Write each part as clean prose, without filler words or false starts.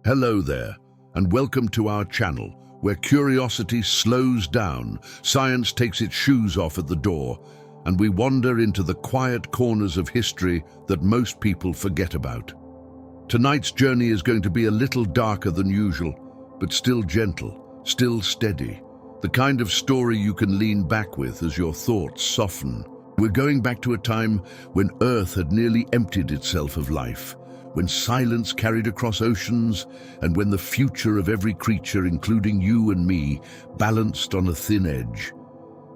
Hello there, and welcome to our channel, where curiosity slows down, science takes its shoes off at the door, and we wander into the quiet corners of history that most people forget about. Tonight's journey is going to be a little darker than usual, but still gentle, still steady. The kind of story you can lean back with as your thoughts soften. We're going back to a time when Earth had nearly emptied itself of life, when silence carried across oceans, and when the future of every creature, including you and me, balanced on a thin edge.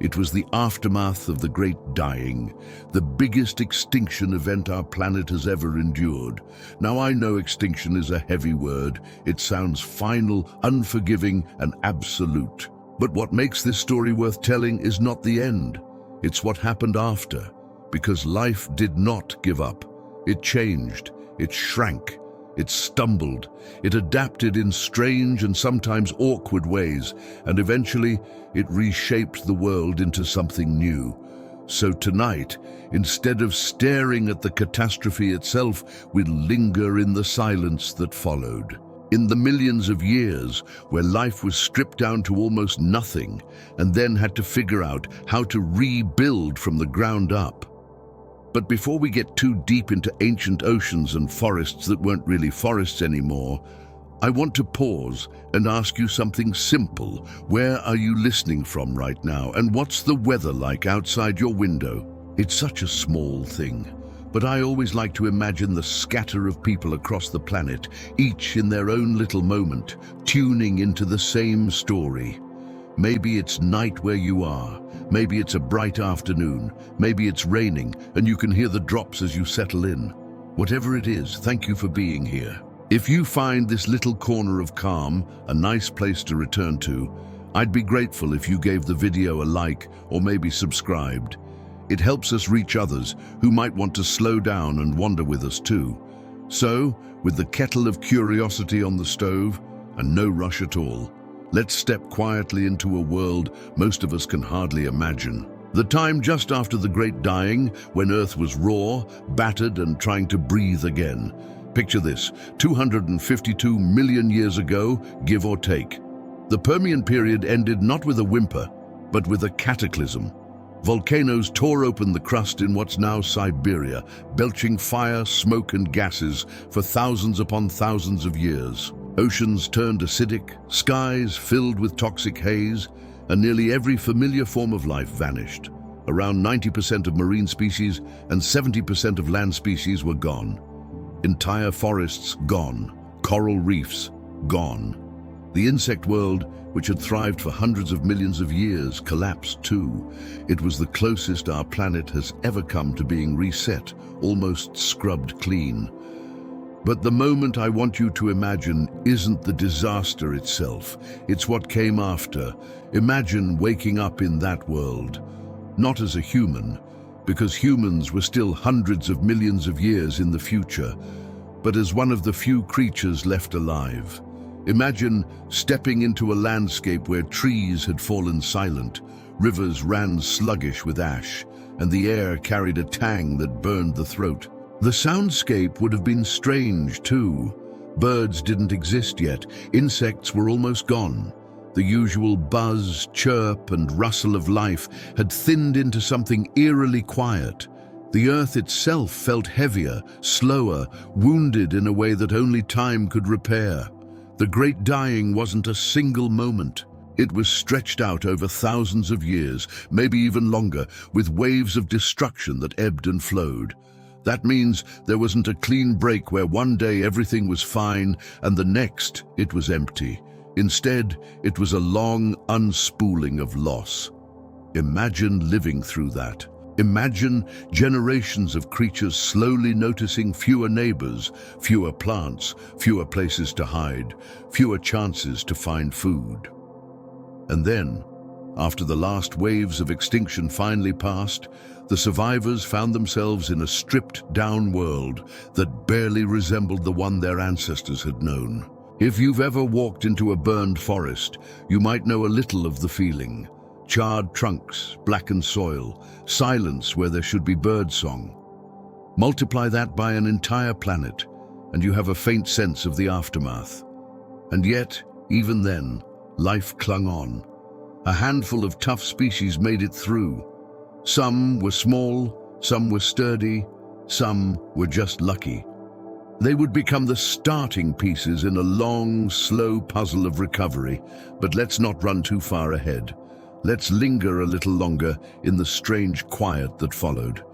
It was the aftermath of the Great Dying, the biggest extinction event our planet has ever endured. Now, I know extinction is a heavy word. It sounds final, unforgiving, and absolute. But what makes this story worth telling is not the end. It's what happened after, because life did not give up. It changed. It shrank, it stumbled, it adapted in strange and sometimes awkward ways, and eventually it reshaped the world into something new. So tonight, instead of staring at the catastrophe itself, we'll linger in the silence that followed. In the millions of years where life was stripped down to almost nothing and then had to figure out how to rebuild from the ground up. But before we get too deep into ancient oceans and forests that weren't really forests anymore, I want to pause and ask you something simple. Where are you listening from right now? And what's the weather like outside your window? It's such a small thing, but I always like to imagine the scatter of people across the planet, each in their own little moment, tuning into the same story. Maybe it's night where you are. Maybe it's a bright afternoon. Maybe it's raining and you can hear the drops as you settle in. Whatever it is, thank you for being here. If you find this little corner of calm a nice place to return to, I'd be grateful if you gave the video a like or maybe subscribed. It helps us reach others who might want to slow down and wander with us too. So, with the kettle of curiosity on the stove and no rush at all, let's step quietly into a world most of us can hardly imagine. The time just after the Great Dying, when Earth was raw, battered, and trying to breathe again. Picture this, 252 million years ago, give or take. The Permian period ended not with a whimper, but with a cataclysm. Volcanoes tore open the crust in what's now Siberia, belching fire, smoke, and gases for thousands upon thousands of years. Oceans turned acidic, skies filled with toxic haze, and nearly every familiar form of life vanished. Around 90% of marine species and 70% of land species were gone. Entire forests gone, coral reefs gone. The insect world, which had thrived for hundreds of millions of years, collapsed too. It was the closest our planet has ever come to being reset, almost scrubbed clean. But the moment I want you to imagine isn't the disaster itself, it's what came after. Imagine waking up in that world, not as a human, because humans were still hundreds of millions of years in the future, but as one of the few creatures left alive. Imagine stepping into a landscape where trees had fallen silent, rivers ran sluggish with ash, and the air carried a tang that burned the throat. The soundscape would have been strange too. Birds didn't exist yet. Insects were almost gone. The usual buzz, chirp, and rustle of life had thinned into something eerily quiet. The earth itself felt heavier, slower, wounded in a way that only time could repair. The Great Dying wasn't a single moment. It was stretched out over thousands of years, maybe even longer, with waves of destruction that ebbed and flowed. That means there wasn't a clean break where one day everything was fine and the next it was empty. Instead, it was a long unspooling of loss. Imagine living through that. Imagine generations of creatures slowly noticing fewer neighbors, fewer plants, fewer places to hide, fewer chances to find food. And then, after the last waves of extinction finally passed, the survivors found themselves in a stripped-down world that barely resembled the one their ancestors had known. If you've ever walked into a burned forest, you might know a little of the feeling. Charred trunks, blackened soil, silence where there should be birdsong. Multiply that by an entire planet, and you have a faint sense of the aftermath. And yet, even then, life clung on. A handful of tough species made it through. Some were small, some were sturdy, some were just lucky. They would become the starting pieces in a long, slow puzzle of recovery. But let's not run too far ahead. Let's linger a little longer in the strange quiet that followed.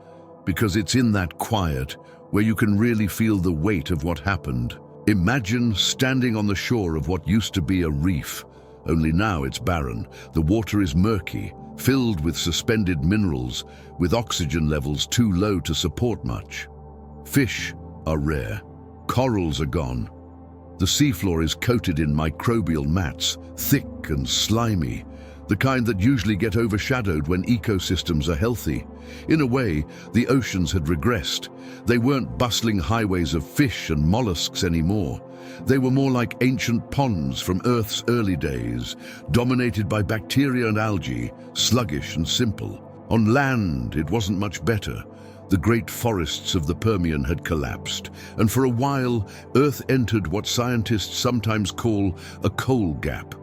Because it's in that quiet where you can really feel the weight of what happened. Imagine standing on the shore of what used to be a reef. Only now it's barren. The water is murky, filled with suspended minerals, with oxygen levels too low to support much. Fish are rare. Corals are gone. The seafloor is coated in microbial mats, thick and slimy, the kind that usually get overshadowed when ecosystems are healthy. In a way, the oceans had regressed. They weren't bustling highways of fish and mollusks anymore. They were more like ancient ponds from Earth's early days, dominated by bacteria and algae, sluggish and simple. On land, it wasn't much better. The great forests of the Permian had collapsed, and for a while, Earth entered what scientists sometimes call a coal gap.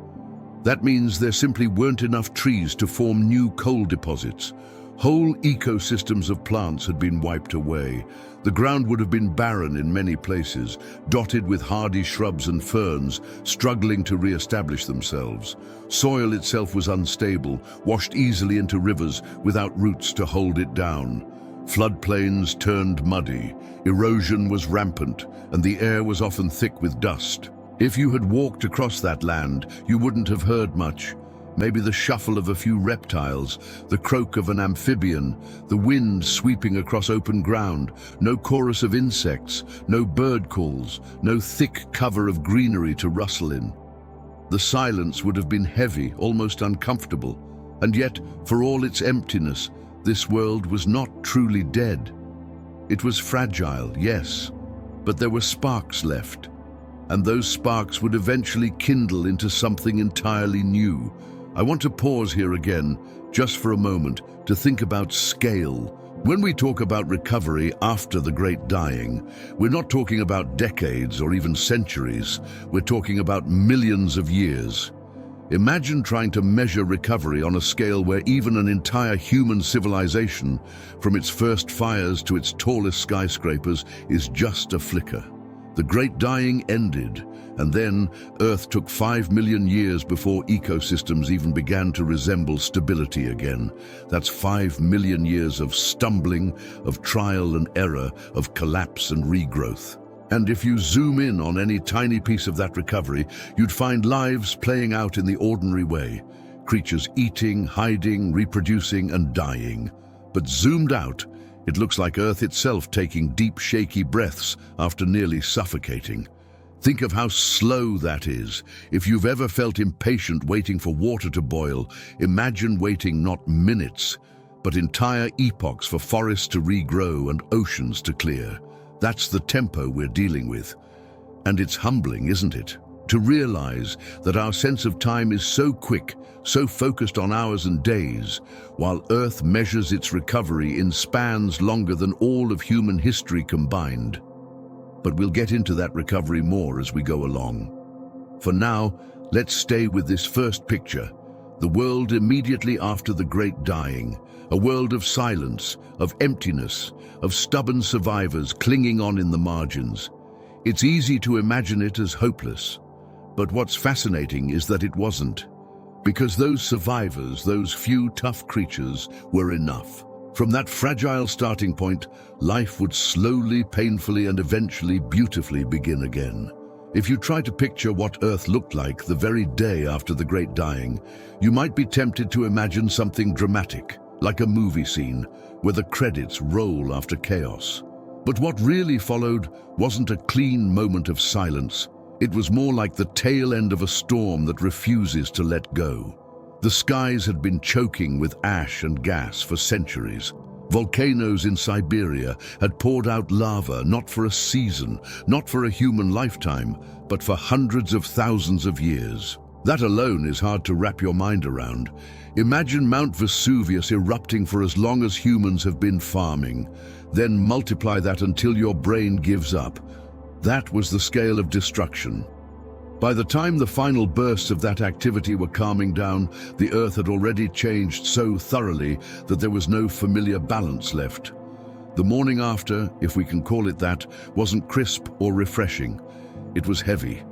That means there simply weren't enough trees to form new coal deposits. Whole ecosystems of plants had been wiped away. The ground would have been barren in many places, dotted with hardy shrubs and ferns, struggling to re-establish themselves. Soil itself was unstable, washed easily into rivers without roots to hold it down. Floodplains turned muddy, erosion was rampant, and the air was often thick with dust. If you had walked across that land, you wouldn't have heard much. Maybe the shuffle of a few reptiles, the croak of an amphibian, the wind sweeping across open ground, no chorus of insects, no bird calls, no thick cover of greenery to rustle in. The silence would have been heavy, almost uncomfortable, and yet, for all its emptiness, this world was not truly dead. It was fragile, yes, but there were sparks left, and those sparks would eventually kindle into something entirely new. I want to pause here again, just for a moment, to think about scale. When we talk about recovery after the Great Dying, we're not talking about decades or even centuries. We're talking about millions of years. Imagine trying to measure recovery on a scale where even an entire human civilization, from its first fires to its tallest skyscrapers, is just a flicker. The Great Dying ended, and then Earth took 5 million years before ecosystems even began to resemble stability again. That's 5 million years of stumbling, of trial and error, of collapse and regrowth. And if you zoom in on any tiny piece of that recovery, you'd find lives playing out in the ordinary way. Creatures eating, hiding, reproducing, and dying. But zoomed out, it looks like Earth itself taking deep, shaky breaths after nearly suffocating. Think of how slow that is. If you've ever felt impatient waiting for water to boil, imagine waiting not minutes, but entire epochs for forests to regrow and oceans to clear. That's the tempo we're dealing with. And it's humbling, isn't it? To realize that our sense of time is so quick, so focused on hours and days, while Earth measures its recovery in spans longer than all of human history combined. But we'll get into that recovery more as we go along. For now, let's stay with this first picture, the world immediately after the Great Dying, a world of silence, of emptiness, of stubborn survivors clinging on in the margins. It's easy to imagine it as hopeless, but what's fascinating is that it wasn't. Because those survivors, those few tough creatures, were enough. From that fragile starting point, life would slowly, painfully, and eventually beautifully begin again. If you try to picture what Earth looked like the very day after the Great Dying, you might be tempted to imagine something dramatic, like a movie scene, where the credits roll after chaos. But what really followed wasn't a clean moment of silence. It was more like the tail end of a storm that refuses to let go. The skies had been choking with ash and gas for centuries. Volcanoes in Siberia had poured out lava not for a season, not for a human lifetime, but for hundreds of thousands of years. That alone is hard to wrap your mind around. Imagine Mount Vesuvius erupting for as long as humans have been farming. Then multiply that until your brain gives up. That was the scale of destruction. By the time the final bursts of that activity were calming down, the Earth had already changed so thoroughly that there was no familiar balance left. The morning after, if we can call it that, wasn't crisp or refreshing. It was heavy.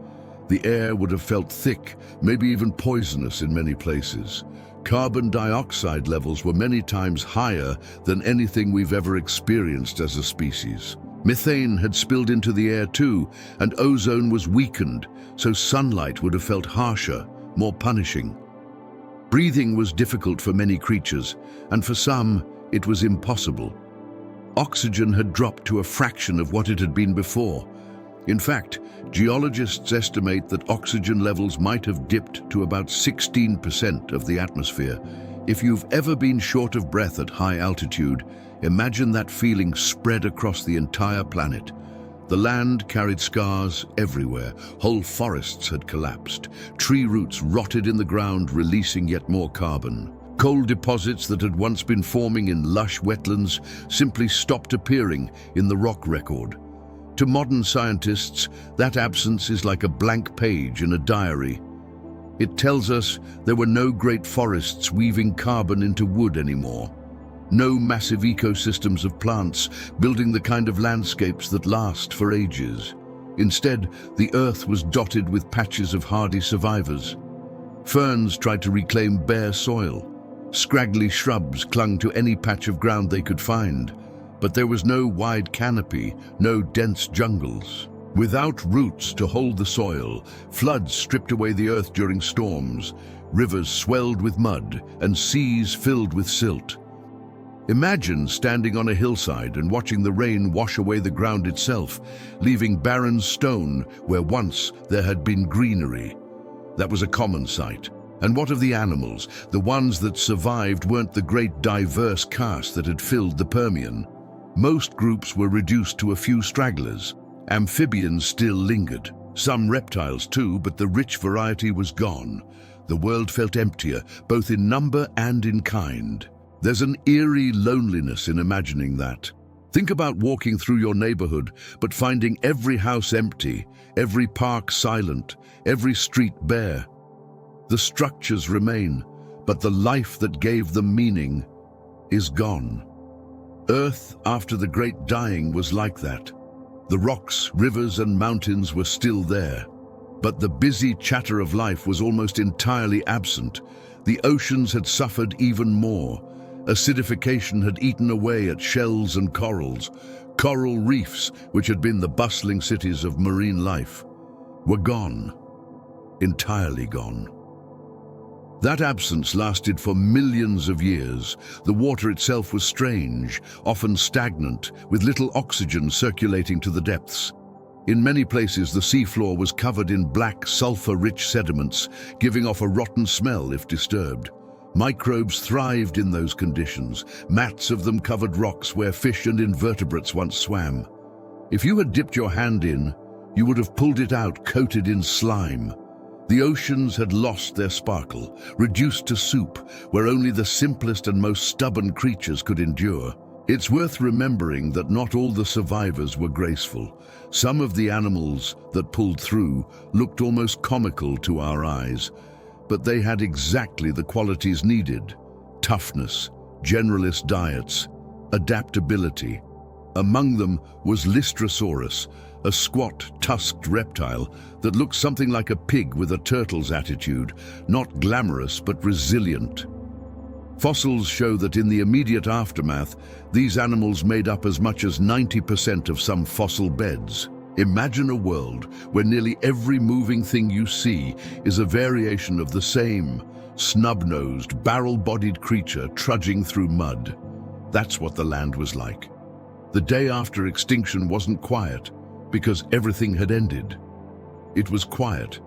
The air would have felt thick, maybe even poisonous in many places. Carbon dioxide levels were many times higher than anything we've ever experienced as a species. Methane had spilled into the air too, and ozone was weakened, so sunlight would have felt harsher, more punishing. Breathing was difficult for many creatures, and for some, it was impossible. Oxygen had dropped to a fraction of what it had been before. In fact, geologists estimate that oxygen levels might have dipped to about 16% of the atmosphere. If you've ever been short of breath at high altitude, imagine that feeling spread across the entire planet. The land carried scars everywhere. Whole forests had collapsed. Tree roots rotted in the ground, releasing yet more carbon. Coal deposits that had once been forming in lush wetlands simply stopped appearing in the rock record. To modern scientists, that absence is like a blank page in a diary. It tells us there were no great forests weaving carbon into wood anymore. No massive ecosystems of plants building the kind of landscapes that last for ages. Instead, the Earth was dotted with patches of hardy survivors. Ferns tried to reclaim bare soil. Scraggly shrubs clung to any patch of ground they could find. But there was no wide canopy, no dense jungles. Without roots to hold the soil, floods stripped away the earth during storms, rivers swelled with mud, and seas filled with silt. Imagine standing on a hillside and watching the rain wash away the ground itself, leaving barren stone where once there had been greenery. That was a common sight. And what of the animals? The ones that survived weren't the great diverse cast that had filled the Permian. Most groups were reduced to a few stragglers. Amphibians still lingered, some reptiles too, but the rich variety was gone. The world felt emptier, both in number and in kind. There's an eerie loneliness in imagining that. Think about walking through your neighborhood, but finding every house empty, every park silent, every street bare. The structures remain, but the life that gave them meaning is gone. Earth, after the Great Dying, was like that. The rocks, rivers, and mountains were still there, but the busy chatter of life was almost entirely absent. The oceans had suffered even more. Acidification had eaten away at shells and corals. Coral reefs, which had been the bustling cities of marine life, were gone, entirely gone. That absence lasted for millions of years. The water itself was strange, often stagnant, with little oxygen circulating to the depths. In many places, the seafloor was covered in black, sulfur-rich sediments, giving off a rotten smell if disturbed. Microbes thrived in those conditions. Mats of them covered rocks where fish and invertebrates once swam. If you had dipped your hand in, you would have pulled it out coated in slime. The oceans had lost their sparkle, reduced to soup, where only the simplest and most stubborn creatures could endure. It's worth remembering that not all the survivors were graceful. Some of the animals that pulled through looked almost comical to our eyes, but they had exactly the qualities needed: toughness, generalist diets, adaptability. Among them was Lystrosaurus, a squat, tusked reptile that looked something like a pig with a turtle's attitude, not glamorous but resilient. Fossils show that in the immediate aftermath, these animals made up as much as 90% of some fossil beds. Imagine a world where nearly every moving thing you see is a variation of the same snub-nosed, barrel-bodied creature trudging through mud. That's what the land was like. The day after extinction wasn't quiet because everything had ended. It was quiet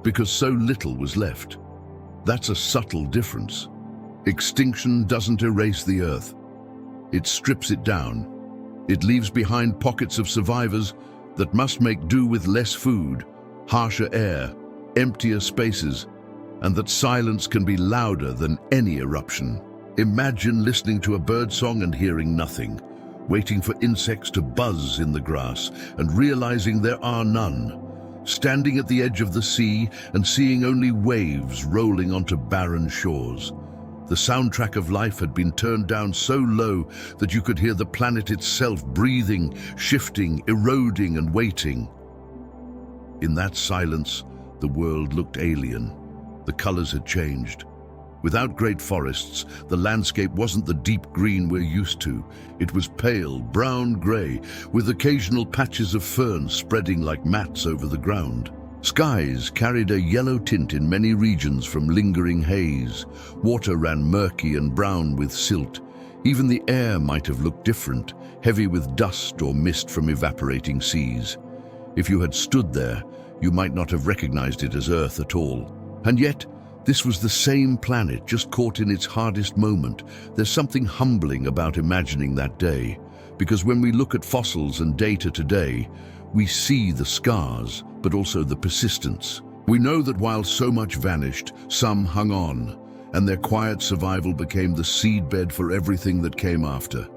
because so little was left. That's a subtle difference. Extinction doesn't erase the Earth. It strips it down. It leaves behind pockets of survivors that must make do with less food, harsher air, emptier spaces, and that silence can be louder than any eruption. Imagine listening to a birdsong and hearing nothing, waiting for insects to buzz in the grass and realizing there are none. standing at the edge of the sea and seeing only waves rolling onto barren shores. The soundtrack of life had been turned down so low that you could hear the planet itself breathing, shifting, eroding, and waiting. In that silence, the world looked alien. The colors had changed. Without great forests, the landscape wasn't the deep green we're used to. It was pale, brown-gray, with occasional patches of fern spreading like mats over the ground. Skies carried a yellow tint in many regions from lingering haze. Water ran murky and brown with silt. Even the air might have looked different, heavy with dust or mist from evaporating seas. If you had stood there, you might not have recognized it as Earth at all. And yet, this was the same planet, just caught in its hardest moment. There's something humbling about imagining that day, because when we look at fossils and data today, we see the scars, but also the persistence. We know that while so much vanished, some hung on, and their quiet survival became the seedbed for everything that came after.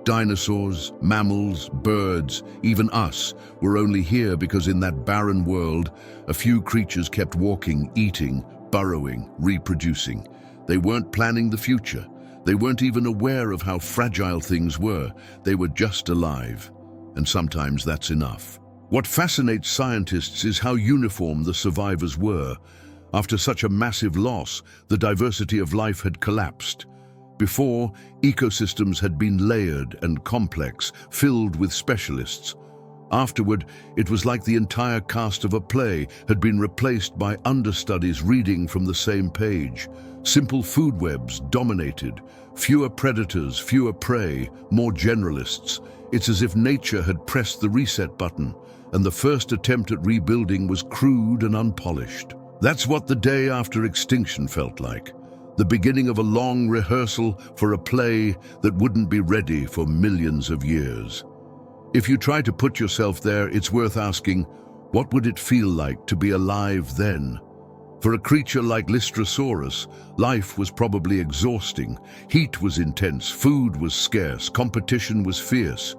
Dinosaurs, mammals, birds, even us, were only here because in that barren world, a few creatures kept walking, eating, burrowing, reproducing. They weren't planning the future. They weren't even aware of how fragile things were. They were just alive. And sometimes that's enough. What fascinates scientists is how uniform the survivors were. After such a massive loss, the diversity of life had collapsed. Before, ecosystems had been layered and complex, filled with specialists. Afterward, it was like the entire cast of a play had been replaced by understudies reading from the same page. Simple food webs dominated. Fewer predators, fewer prey, more generalists. It's as if nature had pressed the reset button, and the first attempt at rebuilding was crude and unpolished. That's what the day after extinction felt like. The beginning of a long rehearsal for a play that wouldn't be ready for millions of years. If you try to put yourself there, it's worth asking, what would it feel like to be alive then? For a creature like Lystrosaurus, life was probably exhausting. Heat was intense, food was scarce, competition was fierce.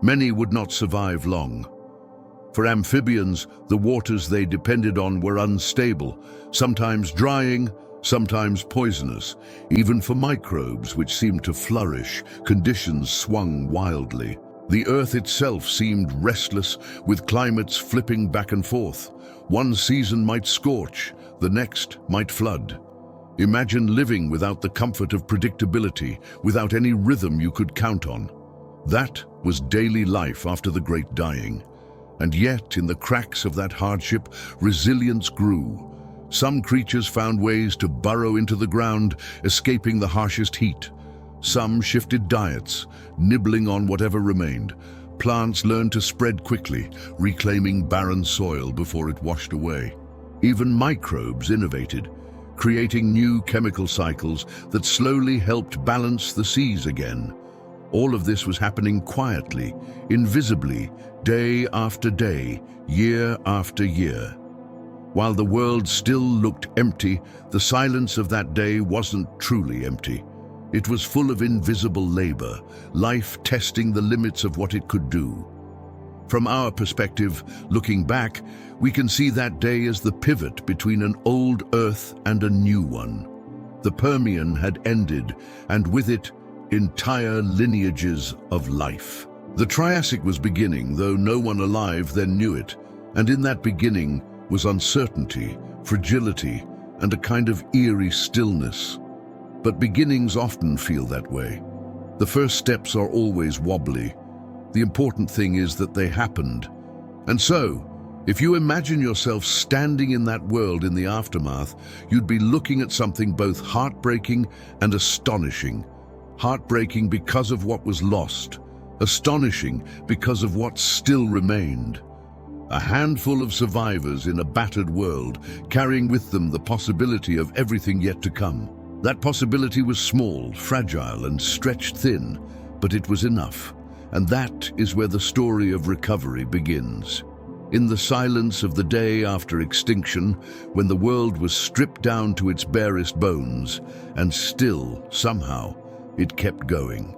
Many would not survive long. For amphibians, the waters they depended on were unstable, sometimes drying, sometimes poisonous. Even for microbes, which seemed to flourish, conditions swung wildly. The Earth itself seemed restless, with climates flipping back and forth. One season might scorch, the next might flood. Imagine living without the comfort of predictability, without any rhythm you could count on. That was daily life after the Great Dying. And yet, in the cracks of that hardship, resilience grew. Some creatures found ways to burrow into the ground, escaping the harshest heat. Some shifted diets, nibbling on whatever remained. Plants learned to spread quickly, reclaiming barren soil before it washed away. Even microbes innovated, creating new chemical cycles that slowly helped balance the seas again. All of this was happening quietly, invisibly, day after day, year after year. While the world still looked empty, the silence of that day wasn't truly empty. It was full of invisible labor, life testing the limits of what it could do. From our perspective, looking back, we can see that day as the pivot between an old Earth and a new one. The Permian had ended, and with it, entire lineages of life. The Triassic was beginning, though no one alive then knew it, and in that beginning was uncertainty, fragility, and a kind of eerie stillness. But beginnings often feel that way. The first steps are always wobbly. The important thing is that they happened. And so, if you imagine yourself standing in that world in the aftermath, you'd be looking at something both heartbreaking and astonishing. Heartbreaking because of what was lost, astonishing because of what still remained. A handful of survivors in a battered world, carrying with them the possibility of everything yet to come. That possibility was small, fragile, and stretched thin, but it was enough. And that is where the story of recovery begins. In the silence of the day after extinction, when the world was stripped down to its barest bones, and still, somehow, it kept going.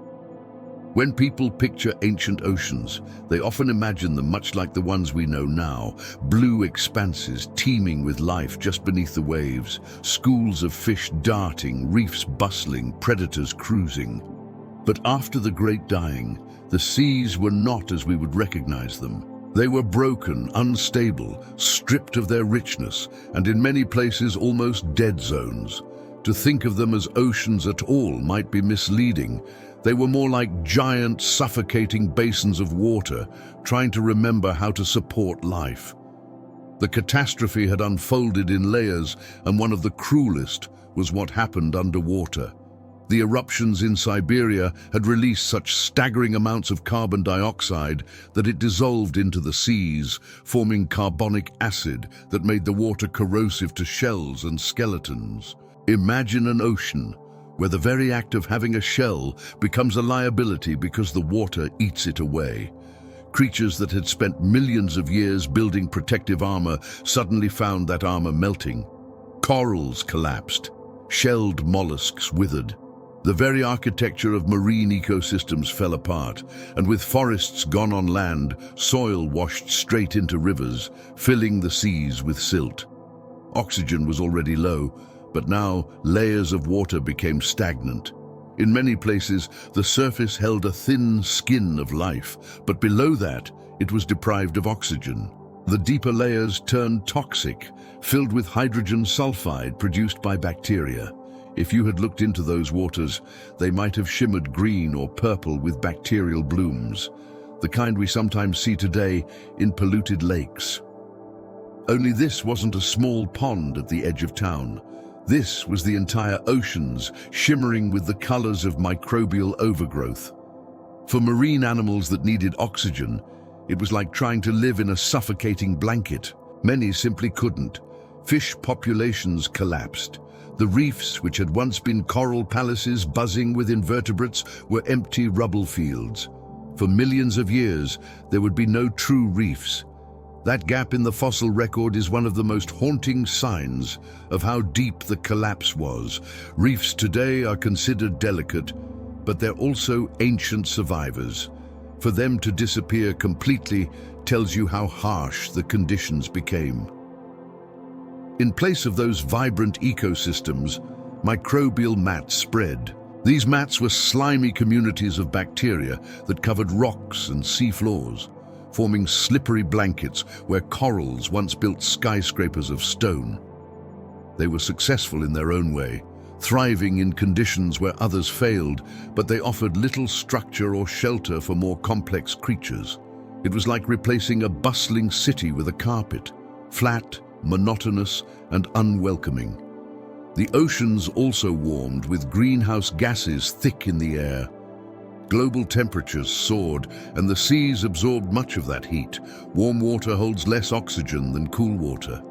When people picture ancient oceans, they often imagine them much like the ones we know now, blue expanses teeming with life just beneath the waves, schools of fish darting, reefs bustling, predators cruising. But after the Great Dying, the seas were not as we would recognize them. They were broken, unstable, stripped of their richness, and in many places almost dead zones. To think of them as oceans at all might be misleading. They were more like giant, suffocating basins of water, trying to remember how to support life. The catastrophe had unfolded in layers, and one of the cruelest was what happened underwater. The eruptions in Siberia had released such staggering amounts of carbon dioxide that it dissolved into the seas, forming carbonic acid that made the water corrosive to shells and skeletons. Imagine an ocean where the very act of having a shell becomes a liability because the water eats it away. Creatures that had spent millions of years building protective armor suddenly found that armor melting. Corals collapsed, shelled mollusks withered. The very architecture of marine ecosystems fell apart, and with forests gone on land, soil washed straight into rivers, filling the seas with silt. Oxygen was already low, but now layers of water became stagnant. In many places, the surface held a thin skin of life, but below that, it was deprived of oxygen. The deeper layers turned toxic, filled with hydrogen sulfide produced by bacteria. If you had looked into those waters, they might have shimmered green or purple with bacterial blooms, the kind we sometimes see today in polluted lakes. Only this wasn't a small pond at the edge of town. This was the entire oceans, shimmering with the colors of microbial overgrowth. For marine animals that needed oxygen, it was like trying to live in a suffocating blanket. Many simply couldn't. Fish populations collapsed. The reefs, which had once been coral palaces buzzing with invertebrates, were empty rubble fields. For millions of years, there would be no true reefs. That gap in the fossil record is one of the most haunting signs of how deep the collapse was. Reefs today are considered delicate, but they're also ancient survivors. For them to disappear completely tells you how harsh the conditions became. In place of those vibrant ecosystems, microbial mats spread. These mats were slimy communities of bacteria that covered rocks and sea floors, forming slippery blankets where corals once built skyscrapers of stone. They were successful in their own way, thriving in conditions where others failed, but they offered little structure or shelter for more complex creatures. It was like replacing a bustling city with a carpet, flat, monotonous, and unwelcoming. The oceans also warmed with greenhouse gases thick in the air. Global temperatures soared, and the seas absorbed much of that heat. Warm water holds less oxygen than cool water.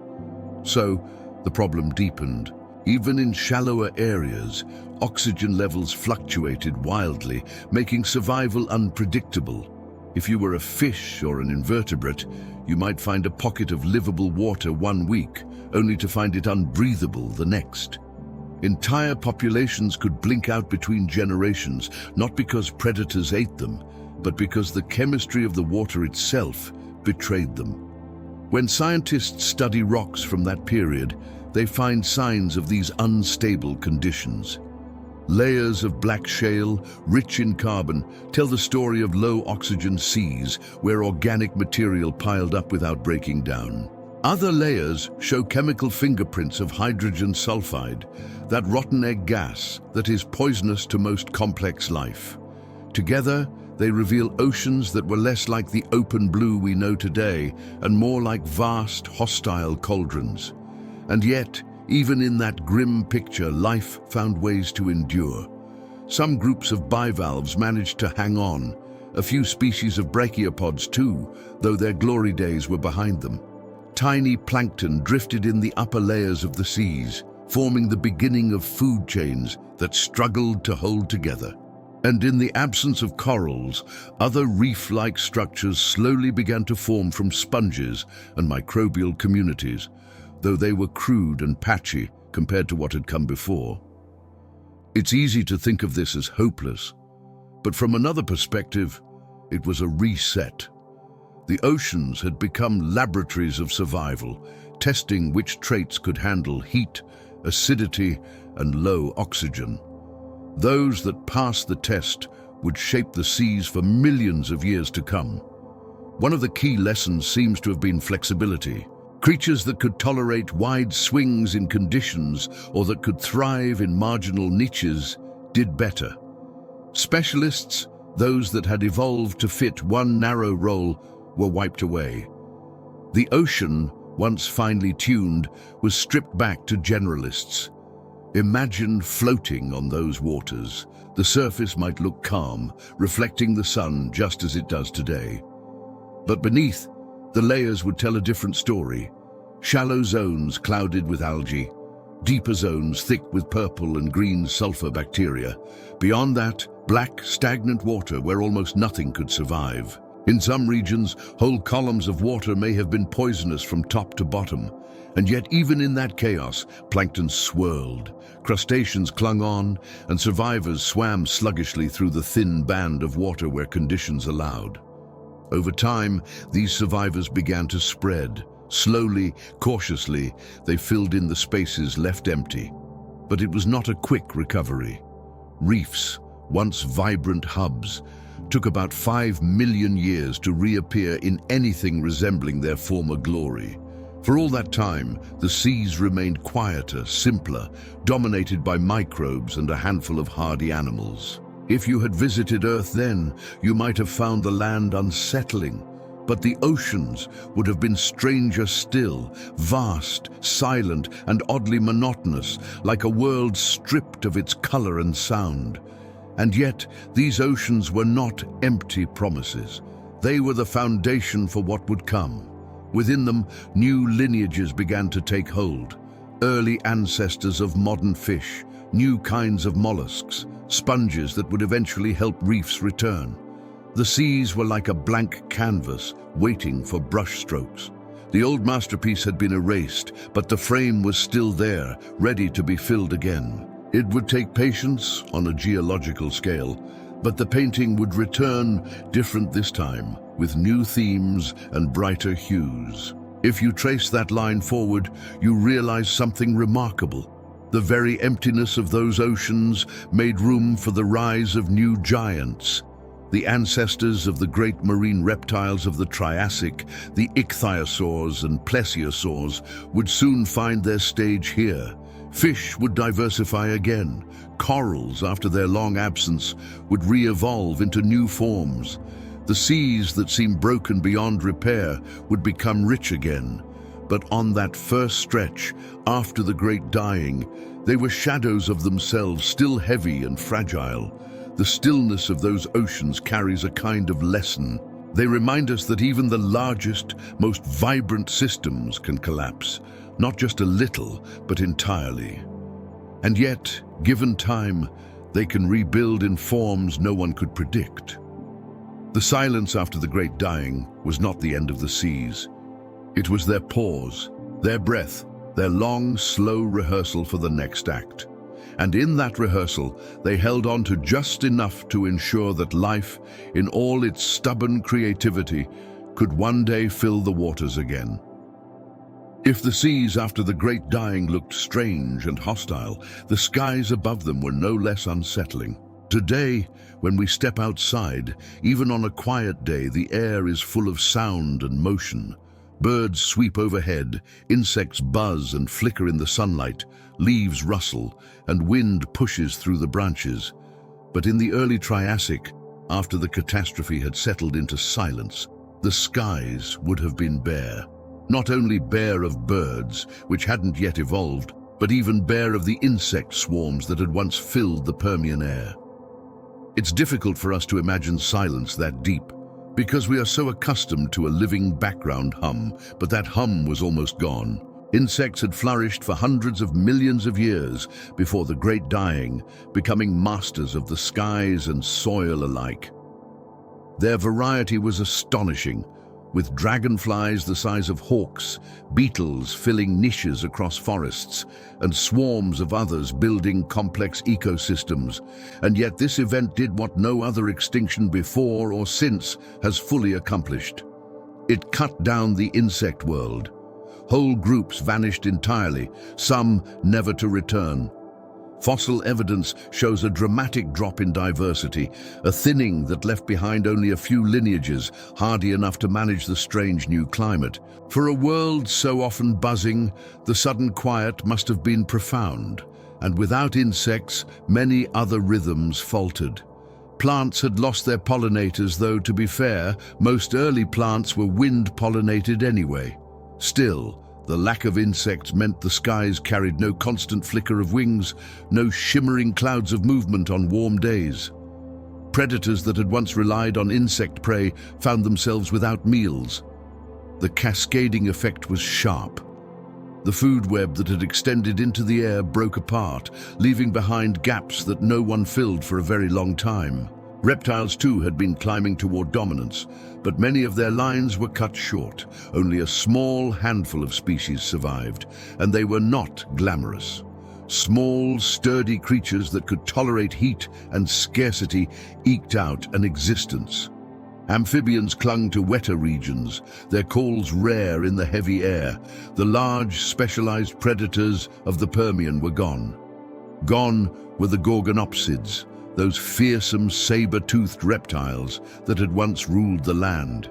So, the problem deepened. Even in shallower areas, oxygen levels fluctuated wildly, making survival unpredictable. If you were a fish or an invertebrate, you might find a pocket of livable water one week, only to find it unbreathable the next. Entire populations could blink out between generations, not because predators ate them, but because the chemistry of the water itself betrayed them. When scientists study rocks from that period, they find signs of these unstable conditions. Layers of black shale, rich in carbon, tell the story of low-oxygen seas where organic material piled up without breaking down. Other layers show chemical fingerprints of hydrogen sulfide, that rotten egg gas that is poisonous to most complex life. Together, they reveal oceans that were less like the open blue we know today and more like vast, hostile cauldrons. And yet, even in that grim picture, life found ways to endure. Some groups of bivalves managed to hang on, a few species of brachiopods too, though their glory days were behind them. Tiny plankton drifted in the upper layers of the seas, forming the beginning of food chains that struggled to hold together. And in the absence of corals, other reef-like structures slowly began to form from sponges and microbial communities, though they were crude and patchy compared to what had come before. It's easy to think of this as hopeless, But from another perspective, it was a reset. The oceans had become laboratories of survival, testing which traits could handle heat, acidity, and low oxygen. Those that passed the test would shape the seas for millions of years to come. One of the key lessons seems to have been flexibility. Creatures that could tolerate wide swings in conditions or that could thrive in marginal niches did better. Specialists, those that had evolved to fit one narrow role, were wiped away. The ocean, once finely tuned, was stripped back to generalists. Imagine floating on those waters. The surface might look calm, reflecting the sun just as it does today. But beneath, the layers would tell a different story. Shallow zones clouded with algae, deeper zones thick with purple and green sulfur bacteria. Beyond that, black, stagnant water where almost nothing could survive. In some regions, whole columns of water may have been poisonous from top to bottom. And yet even in that chaos, plankton swirled, crustaceans clung on, and survivors swam sluggishly through the thin band of water where conditions allowed. Over time, these survivors began to spread. Slowly, cautiously, they filled in the spaces left empty. But it was not a quick recovery. Reefs, once vibrant hubs, took about 5 million years to reappear in anything resembling their former glory. For all that time, the seas remained quieter, simpler, dominated by microbes and a handful of hardy animals. If you had visited Earth then, you might have found the land unsettling, but the oceans would have been stranger still, vast, silent, and oddly monotonous, like a world stripped of its color and sound. And yet, these oceans were not empty promises. They were the foundation for what would come. Within them, new lineages began to take hold. Early ancestors of modern fish, new kinds of mollusks, sponges that would eventually help reefs return. The seas were like a blank canvas, waiting for brushstrokes. The old masterpiece had been erased, but the frame was still there, ready to be filled again. It would take patience on a geological scale, but the painting would return different this time, with new themes and brighter hues. If you trace that line forward, you realize something remarkable. The very emptiness of those oceans made room for the rise of new giants. The ancestors of the great marine reptiles of the Triassic, the ichthyosaurs and plesiosaurs, would soon find their stage here. Fish would diversify again. Corals, after their long absence, would re-evolve into new forms. The seas that seemed broken beyond repair would become rich again. But on that first stretch, after the great dying, they were shadows of themselves, still heavy and fragile. The stillness of those oceans carries a kind of lesson. They remind us that even the largest, most vibrant systems can collapse, not just a little, but entirely. And yet, given time, they can rebuild in forms no one could predict. The silence after the great dying was not the end of the seas. It was their pause, their breath, their long, slow rehearsal for the next act. And in that rehearsal, they held on to just enough to ensure that life, in all its stubborn creativity, could one day fill the waters again. If the seas after the great dying looked strange and hostile, the skies above them were no less unsettling. Today, when we step outside, even on a quiet day, the air is full of sound and motion. Birds sweep overhead, insects buzz and flicker in the sunlight, leaves rustle, and wind pushes through the branches. But in the early Triassic, after the catastrophe had settled into silence, the skies would have been bare. Not only bare of birds, which hadn't yet evolved, but even bare of the insect swarms that had once filled the Permian air. It's difficult for us to imagine silence that deep, because we are so accustomed to a living background hum, but that hum was almost gone. Insects had flourished for hundreds of millions of years before the great dying, becoming masters of the skies and soil alike. Their variety was astonishing, with dragonflies the size of hawks, beetles filling niches across forests, and swarms of others building complex ecosystems. And yet this event did what no other extinction before or since has fully accomplished. It cut down the insect world. Whole groups vanished entirely, some never to return. Fossil evidence shows a dramatic drop in diversity, a thinning that left behind only a few lineages, hardy enough to manage the strange new climate. For a world so often buzzing, the sudden quiet must have been profound, and without insects, many other rhythms faltered. Plants had lost their pollinators, though, to be fair, most early plants were wind-pollinated anyway. Still, the lack of insects meant the skies carried no constant flicker of wings, no shimmering clouds of movement on warm days. Predators that had once relied on insect prey found themselves without meals. The cascading effect was sharp. The food web that had extended into the air broke apart, leaving behind gaps that no one filled for a very long time. Reptiles too had been climbing toward dominance, but many of their lines were cut short. Only a small handful of species survived, and they were not glamorous. Small, sturdy creatures that could tolerate heat and scarcity eked out an existence. Amphibians clung to wetter regions, their calls rare in the heavy air. The large, specialized predators of the Permian were gone. Gone were the gorgonopsids, those fearsome saber-toothed reptiles that had once ruled the land.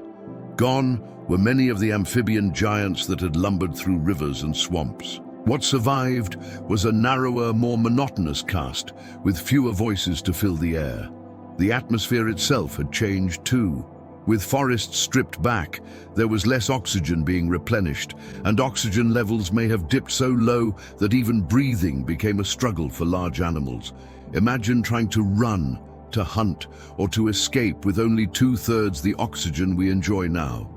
Gone were many of the amphibian giants that had lumbered through rivers and swamps. What survived was a narrower, more monotonous cast, with fewer voices to fill the air. The atmosphere itself had changed too. With forests stripped back, there was less oxygen being replenished, and oxygen levels may have dipped so low that even breathing became a struggle for large animals. Imagine trying to run, to hunt, or to escape with only 2/3 the oxygen we enjoy now.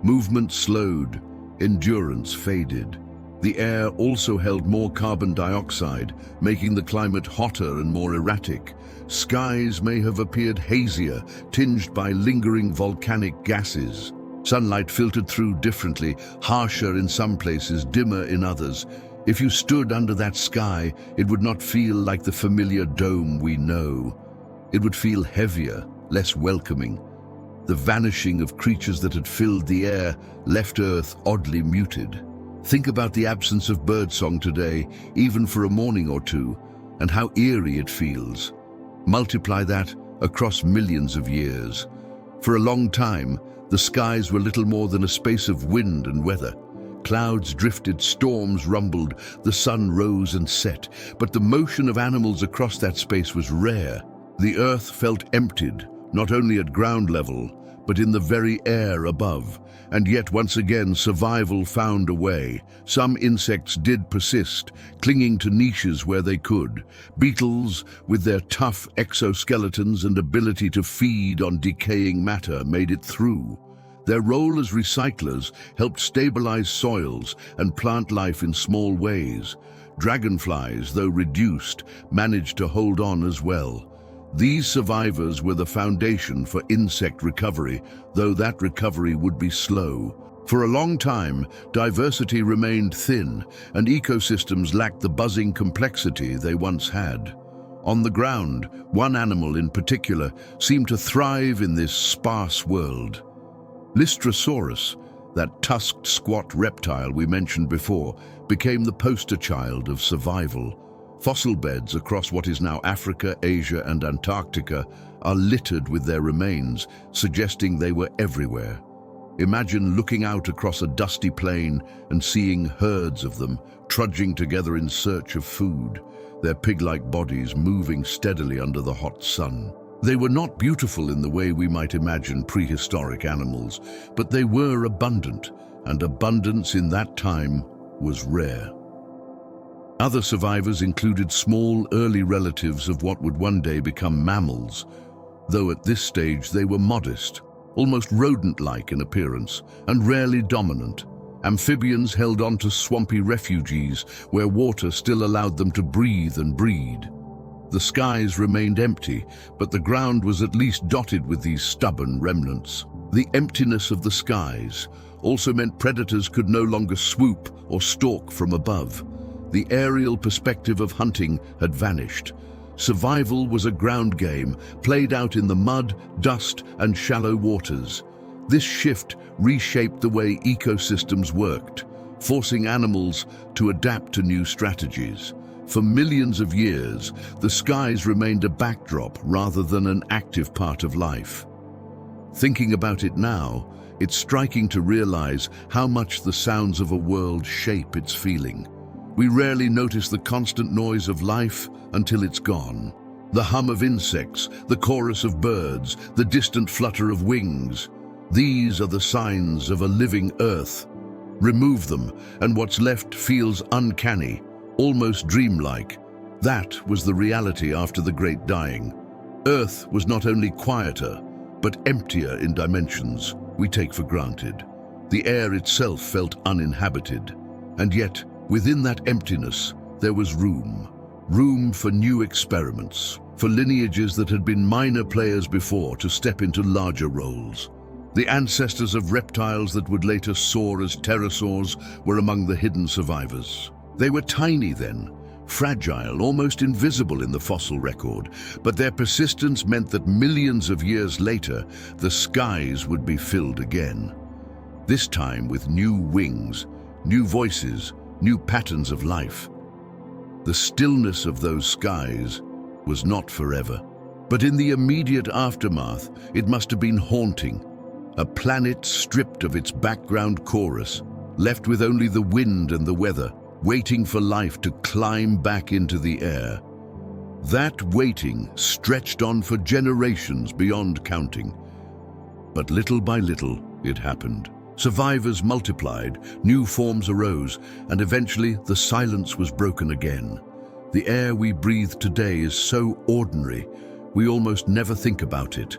Movement slowed, endurance faded. The air also held more carbon dioxide, making the climate hotter and more erratic. Skies may have appeared hazier, tinged by lingering volcanic gases. Sunlight filtered through differently, harsher in some places, dimmer in others. If you stood under that sky, it would not feel like the familiar dome we know. It would feel heavier, less welcoming. The vanishing of creatures that had filled the air left Earth oddly muted. Think about the absence of birdsong today, even for a morning or two, and how eerie it feels. Multiply that across millions of years. For a long time, the skies were little more than a space of wind and weather. Clouds drifted, storms rumbled, the sun rose and set, but the motion of animals across that space was rare. The earth felt emptied, not only at ground level, but in the very air above. And yet once again survival found a way. Some insects did persist, clinging to niches where they could. Beetles, with their tough exoskeletons and ability to feed on decaying matter, made it through. Their role as recyclers helped stabilize soils and plant life in small ways. Dragonflies, though reduced, managed to hold on as well. These survivors were the foundation for insect recovery, though that recovery would be slow. For a long time, diversity remained thin, and ecosystems lacked the buzzing complexity they once had. On the ground, one animal in particular seemed to thrive in this sparse world. Lystrosaurus, that tusked squat reptile we mentioned before, became the poster child of survival. Fossil beds across what is now Africa, Asia, and Antarctica are littered with their remains, suggesting they were everywhere. Imagine looking out across a dusty plain and seeing herds of them, trudging together in search of food, their pig-like bodies moving steadily under the hot sun. They were not beautiful in the way we might imagine prehistoric animals, but they were abundant, and abundance in that time was rare. Other survivors included small, early relatives of what would one day become mammals, though at this stage they were modest, almost rodent-like in appearance, and rarely dominant. Amphibians held on to swampy refuges where water still allowed them to breathe and breed. The skies remained empty, but the ground was at least dotted with these stubborn remnants. The emptiness of the skies also meant predators could no longer swoop or stalk from above. The aerial perspective of hunting had vanished. Survival was a ground game, played out in the mud, dust, and shallow waters. This shift reshaped the way ecosystems worked, forcing animals to adapt to new strategies. For millions of years, the skies remained a backdrop rather than an active part of life. Thinking about it now, it's striking to realize how much the sounds of a world shape its feeling. We rarely notice the constant noise of life until it's gone. The hum of insects, the chorus of birds, the distant flutter of wings. These are the signs of a living earth. Remove them, and what's left feels uncanny, almost dreamlike. That was the reality after the Great Dying. Earth was not only quieter, but emptier in dimensions we take for granted. The air itself felt uninhabited, and yet, within that emptiness, there was room for new experiments, for lineages that had been minor players before to step into larger roles. The ancestors of reptiles that would later soar as pterosaurs were among the hidden survivors. They were tiny then, fragile, almost invisible in the fossil record, but their persistence meant that millions of years later, the skies would be filled again. This time with new wings, new voices, new patterns of life. The stillness of those skies was not forever, but in the immediate aftermath, it must have been haunting. A planet stripped of its background chorus, left with only the wind and the weather, waiting for life to climb back into the air. That waiting stretched on for generations beyond counting. But little by little, it happened. Survivors multiplied, new forms arose, and eventually the silence was broken again. The air we breathe today is so ordinary, we almost never think about it.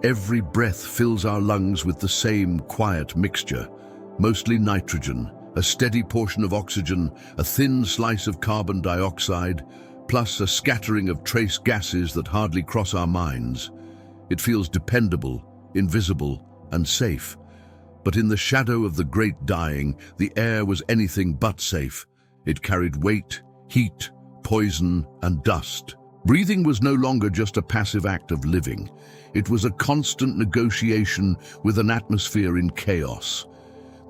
Every breath fills our lungs with the same quiet mixture, mostly nitrogen, a steady portion of oxygen, a thin slice of carbon dioxide, plus a scattering of trace gases that hardly cross our minds. It feels dependable, invisible, and safe. But in the shadow of the Great Dying, the air was anything but safe. It carried weight, heat, poison, and dust. Breathing was no longer just a passive act of living. It was a constant negotiation with an atmosphere in chaos.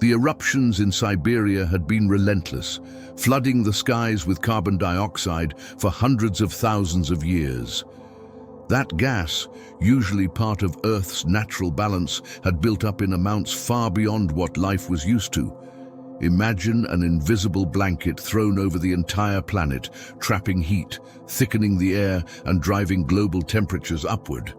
The eruptions in Siberia had been relentless, flooding the skies with carbon dioxide for hundreds of thousands of years. That gas, usually part of Earth's natural balance, had built up in amounts far beyond what life was used to. Imagine an invisible blanket thrown over the entire planet, trapping heat, thickening the air, and driving global temperatures upward.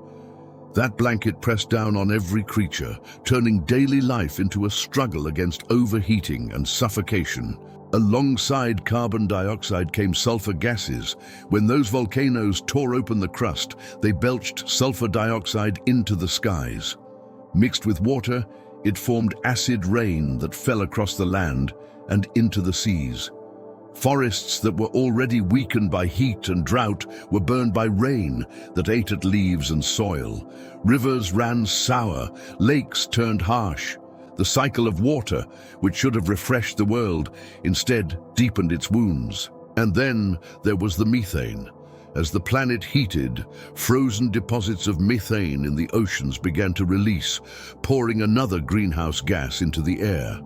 That blanket pressed down on every creature, turning daily life into a struggle against overheating and suffocation. Alongside carbon dioxide came sulfur gases. When those volcanoes tore open the crust, they belched sulfur dioxide into the skies. Mixed with water, it formed acid rain that fell across the land and into the seas. Forests that were already weakened by heat and drought were burned by rain that ate at leaves and soil. Rivers ran sour, lakes turned harsh. The cycle of water, which should have refreshed the world, instead deepened its wounds. And then there was the methane. As the planet heated, frozen deposits of methane in the oceans began to release, pouring another greenhouse gas into the air.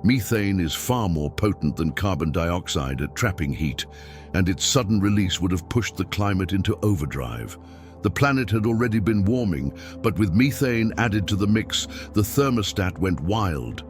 Methane is far more potent than carbon dioxide at trapping heat, and its sudden release would have pushed the climate into overdrive. The planet had already been warming, but with methane added to the mix, the thermostat went wild.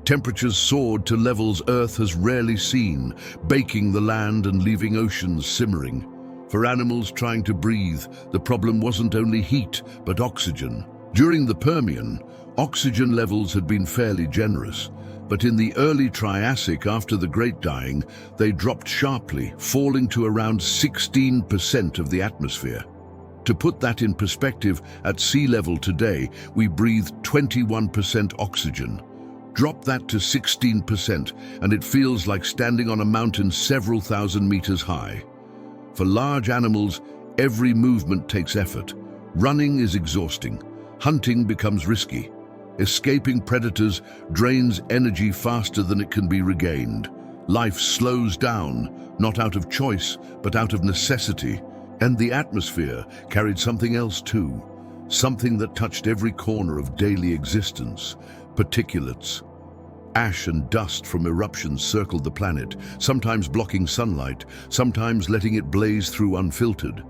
Temperatures soared to levels Earth has rarely seen, baking the land and leaving oceans simmering. For animals trying to breathe, the problem wasn't only heat, but oxygen. During the Permian, oxygen levels had been fairly generous, but in the early Triassic after the Great Dying, they dropped sharply, falling to around 16% of the atmosphere. To put that in perspective, at sea level today, we breathe 21% oxygen. Drop that to 16%, and it feels like standing on a mountain several thousand meters high. For large animals, every movement takes effort. Running is exhausting. Hunting becomes risky. Escaping predators drains energy faster than it can be regained. Life slows down, not out of choice, but out of necessity. And the atmosphere carried something else too, something that touched every corner of daily existence: particulates. Ash and dust from eruptions circled the planet, sometimes blocking sunlight, sometimes letting it blaze through unfiltered.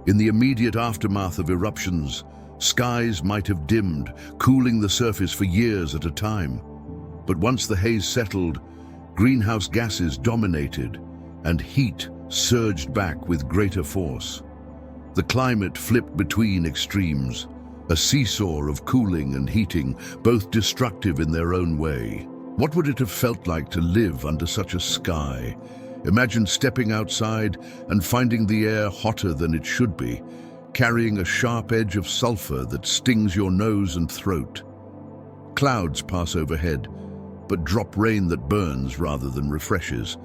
In the immediate aftermath of eruptions, skies might have dimmed, cooling the surface for years at a time. But once the haze settled, greenhouse gases dominated, and heat surged back with greater force. The climate flipped between extremes, a seesaw of cooling and heating, both destructive in their own way. What would it have felt like to live under such a sky? Imagine stepping outside and finding the air hotter than it should be, carrying a sharp edge of sulfur that stings your nose and throat. Clouds pass overhead, but drop rain that burns rather than refreshes.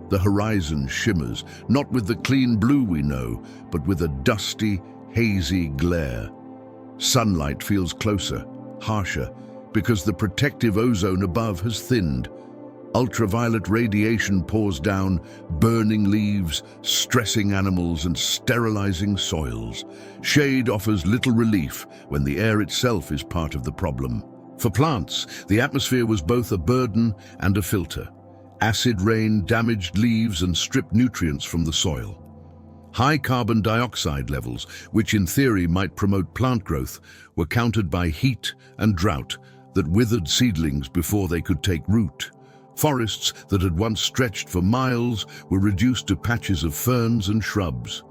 The horizon shimmers, not with the clean blue we know, but with a dusty, hazy glare. Sunlight feels closer, harsher, because the protective ozone above has thinned. Ultraviolet radiation pours down, burning leaves, stressing animals, and sterilizing soils. Shade offers little relief when the air itself is part of the problem. For plants, the atmosphere was both a burden and a filter. Acid rain damaged leaves and stripped nutrients from the soil. High carbon dioxide levels, which in theory might promote plant growth, were countered by heat and drought that withered seedlings before they could take root. Forests that had once stretched for miles were reduced to patches of ferns and shrubs.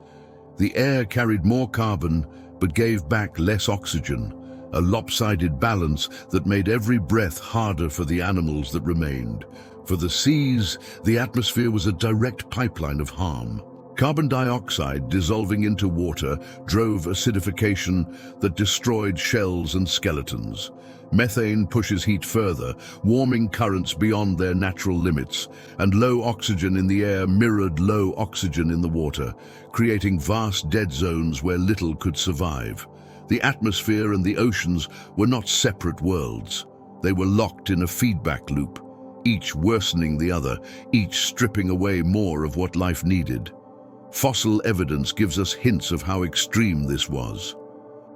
The air carried more carbon but gave back less oxygen, a lopsided balance that made every breath harder for the animals that remained. For the seas, the atmosphere was a direct pipeline of harm. Carbon dioxide dissolving into water drove acidification that destroyed shells and skeletons. Methane pushes heat further, warming currents beyond their natural limits, and low oxygen in the air mirrored low oxygen in the water, creating vast dead zones where little could survive. The atmosphere and the oceans were not separate worlds. They were locked in a feedback loop, each worsening the other, each stripping away more of what life needed. Fossil evidence gives us hints of how extreme this was.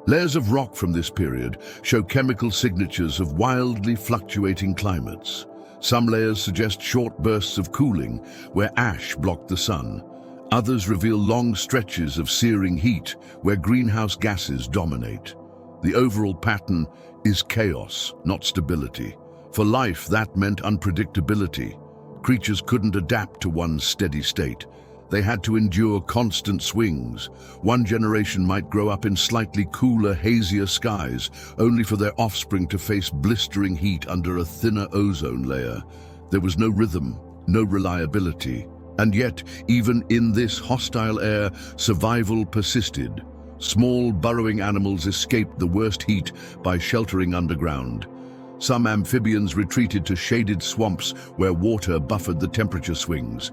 Layers of rock from this period show chemical signatures of wildly fluctuating climates. Some layers suggest short bursts of cooling, where ash blocked the sun. Others reveal long stretches of searing heat, where greenhouse gases dominate. The overall pattern is chaos, not stability. For life, that meant unpredictability. Creatures couldn't adapt to one steady state. They had to endure constant swings. One generation might grow up in slightly cooler, hazier skies, only for their offspring to face blistering heat under a thinner ozone layer. There was no rhythm, no reliability. And yet, even in this hostile air, survival persisted. Small, burrowing animals escaped the worst heat by sheltering underground. Some amphibians retreated to shaded swamps where water buffered the temperature swings.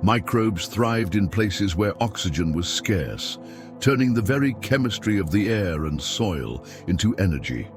Microbes thrived in places where oxygen was scarce, turning the very chemistry of the air and soil into energy.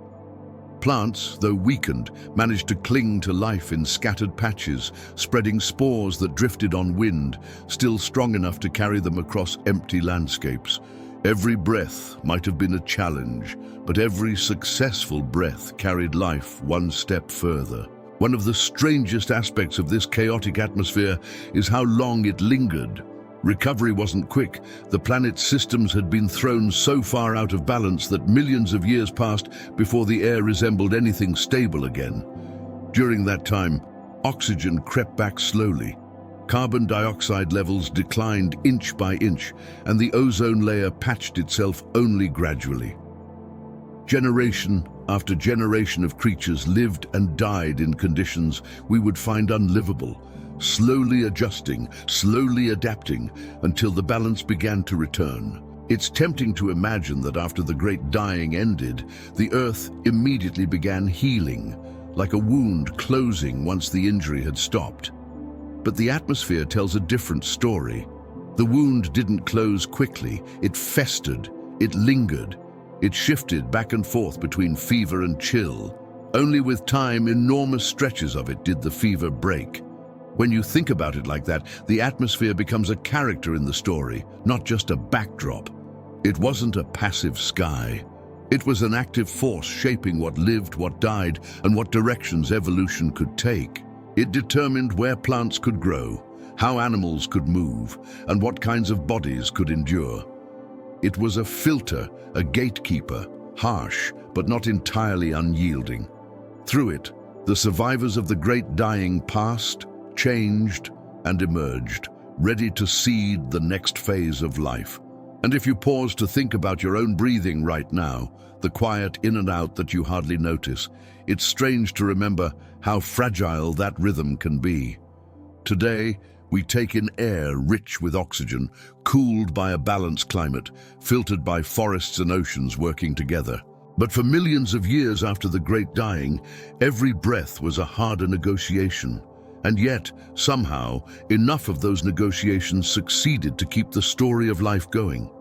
Plants, though weakened, managed to cling to life in scattered patches, spreading spores that drifted on wind, still strong enough to carry them across empty landscapes. Every breath might have been a challenge, but every successful breath carried life one step further. One of the strangest aspects of this chaotic atmosphere is how long it lingered. Recovery wasn't quick. The planet's systems had been thrown so far out of balance that millions of years passed before the air resembled anything stable again. During that time, oxygen crept back slowly. Carbon dioxide levels declined inch by inch, and the ozone layer patched itself only gradually. Generation after generation of creatures lived and died in conditions we would find unlivable, slowly adjusting, slowly adapting, until the balance began to return. It's tempting to imagine that after the great dying ended, the Earth immediately began healing, like a wound closing once the injury had stopped. But the atmosphere tells a different story. The wound didn't close quickly, it festered, it lingered. It shifted back and forth between fever and chill. Only with time, enormous stretches of it did the fever break. When you think about it like that, the atmosphere becomes a character in the story, not just a backdrop. It wasn't a passive sky. It was an active force shaping what lived, what died, and what directions evolution could take. It determined where plants could grow, how animals could move, and what kinds of bodies could endure. It was a filter, a gatekeeper, harsh, but not entirely unyielding. Through it, the survivors of the great dying passed, changed, and emerged, ready to seed the next phase of life. And if you pause to think about your own breathing right now, the quiet in and out that you hardly notice, it's strange to remember how fragile that rhythm can be. Today, we take in air rich with oxygen, cooled by a balanced climate, filtered by forests and oceans working together. But for millions of years after the Great Dying, every breath was a harder negotiation. And yet, somehow, enough of those negotiations succeeded to keep the story of life going.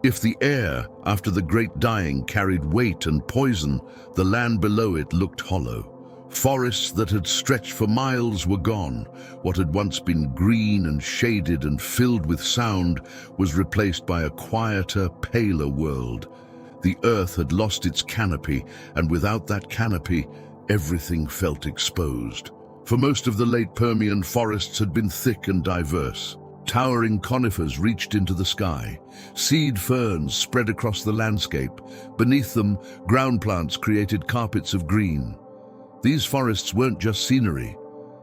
If the air, after the Great Dying, carried weight and poison, the land below it looked hollow. Forests that had stretched for miles were gone. What had once been green and shaded and filled with sound was replaced by a quieter, paler world. The earth had lost its canopy, and without that canopy, everything felt exposed. For most of the late Permian, forests had been thick and diverse. Towering conifers reached into the sky. Seed ferns spread across the landscape. Beneath them, ground plants created carpets of green. These forests weren't just scenery.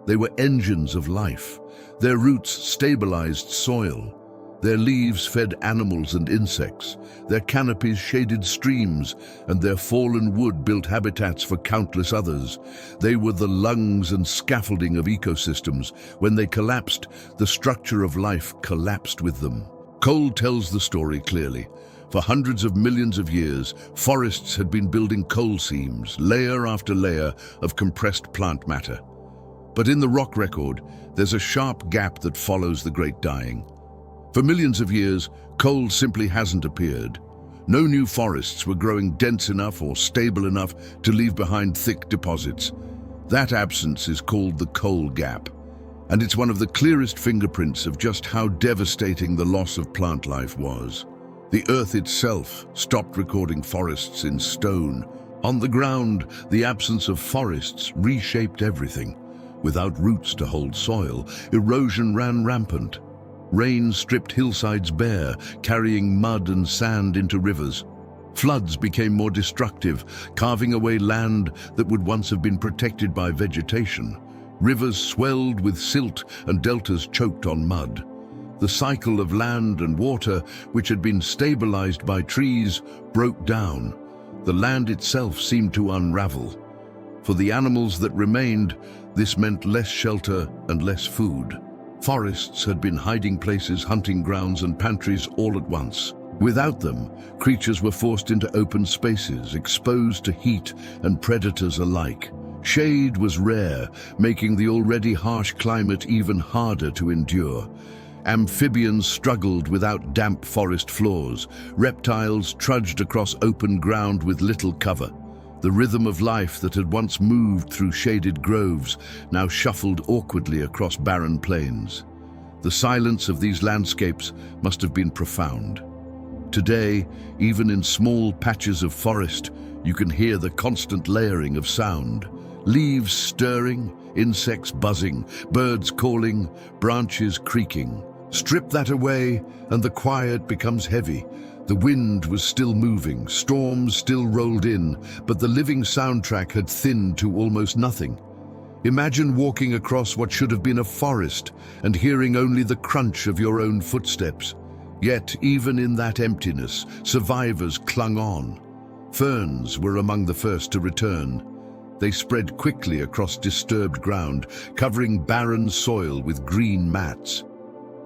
They were engines of life. Their roots stabilized soil. Their leaves fed animals and insects. Their canopies shaded streams, and their fallen wood built habitats for countless others. They were the lungs and scaffolding of ecosystems. When they collapsed, the structure of life collapsed with them. Coal tells the story clearly. For hundreds of millions of years, forests had been building coal seams, layer after layer of compressed plant matter. But in the rock record, there's a sharp gap that follows the Great Dying. For millions of years, coal simply hasn't appeared. No new forests were growing dense enough or stable enough to leave behind thick deposits. That absence is called the coal gap, and it's one of the clearest fingerprints of just how devastating the loss of plant life was. The earth itself stopped recording forests in stone. On the ground, the absence of forests reshaped everything. Without roots to hold soil, erosion ran rampant. Rain stripped hillsides bare, carrying mud and sand into rivers. Floods became more destructive, carving away land that would once have been protected by vegetation. Rivers swelled with silt and deltas choked on mud. The cycle of land and water, which had been stabilized by trees, broke down. The land itself seemed to unravel. For the animals that remained, this meant less shelter and less food. Forests had been hiding places, hunting grounds, and pantries all at once. Without them, creatures were forced into open spaces, exposed to heat and predators alike. Shade was rare, making the already harsh climate even harder to endure. Amphibians struggled without damp forest floors. Reptiles trudged across open ground with little cover. The rhythm of life that had once moved through shaded groves now shuffled awkwardly across barren plains. The silence of these landscapes must have been profound. Today, even in small patches of forest, you can hear the constant layering of sound. Leaves stirring, insects buzzing, birds calling, branches creaking. Strip that away, and the quiet becomes heavy. The wind was still moving, storms still rolled in, but the living soundtrack had thinned to almost nothing. Imagine walking across what should have been a forest and hearing only the crunch of your own footsteps. Yet, even in that emptiness, survivors clung on. Ferns were among the first to return. They spread quickly across disturbed ground, covering barren soil with green mats.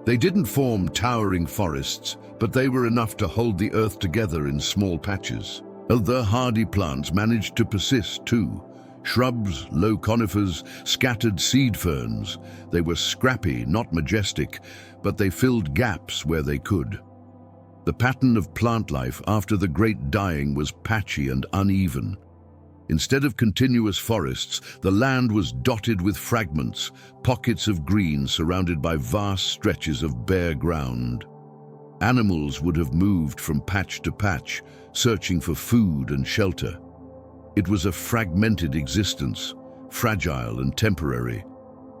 They didn't form towering forests, but they were enough to hold the earth together in small patches. Other hardy plants managed to persist too. Shrubs, low conifers, scattered seed ferns. They were scrappy, not majestic, but they filled gaps where they could. The pattern of plant life after the Great Dying was patchy and uneven. Instead of continuous forests, the land was dotted with fragments, pockets of green surrounded by vast stretches of bare ground. Animals would have moved from patch to patch, searching for food and shelter. It was a fragmented existence, fragile and temporary,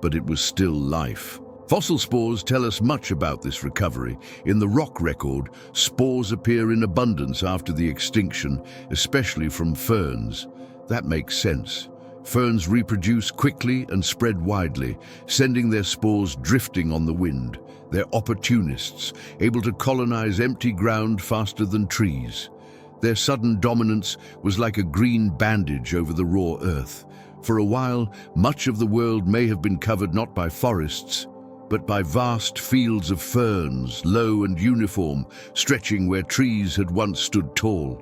but it was still life. Fossil spores tell us much about this recovery. In the rock record, spores appear in abundance after the extinction, especially from ferns. That makes sense. Ferns reproduce quickly and spread widely, sending their spores drifting on the wind. They're opportunists, able to colonize empty ground faster than trees. Their sudden dominance was like a green bandage over the raw earth. For a while, much of the world may have been covered not by forests, but by vast fields of ferns, low and uniform, stretching where trees had once stood tall.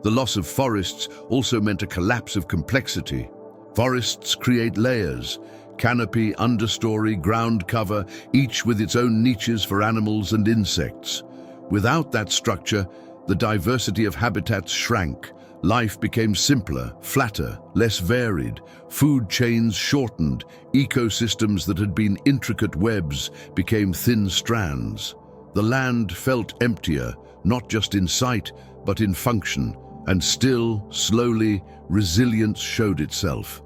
The loss of forests also meant a collapse of complexity. Forests create layers: canopy, understory, ground cover, each with its own niches for animals and insects. Without that structure, the diversity of habitats shrank. Life became simpler, flatter, less varied. Food chains shortened. Ecosystems that had been intricate webs became thin strands. The land felt emptier, not just in sight, but in function. And still, slowly, resilience showed itself.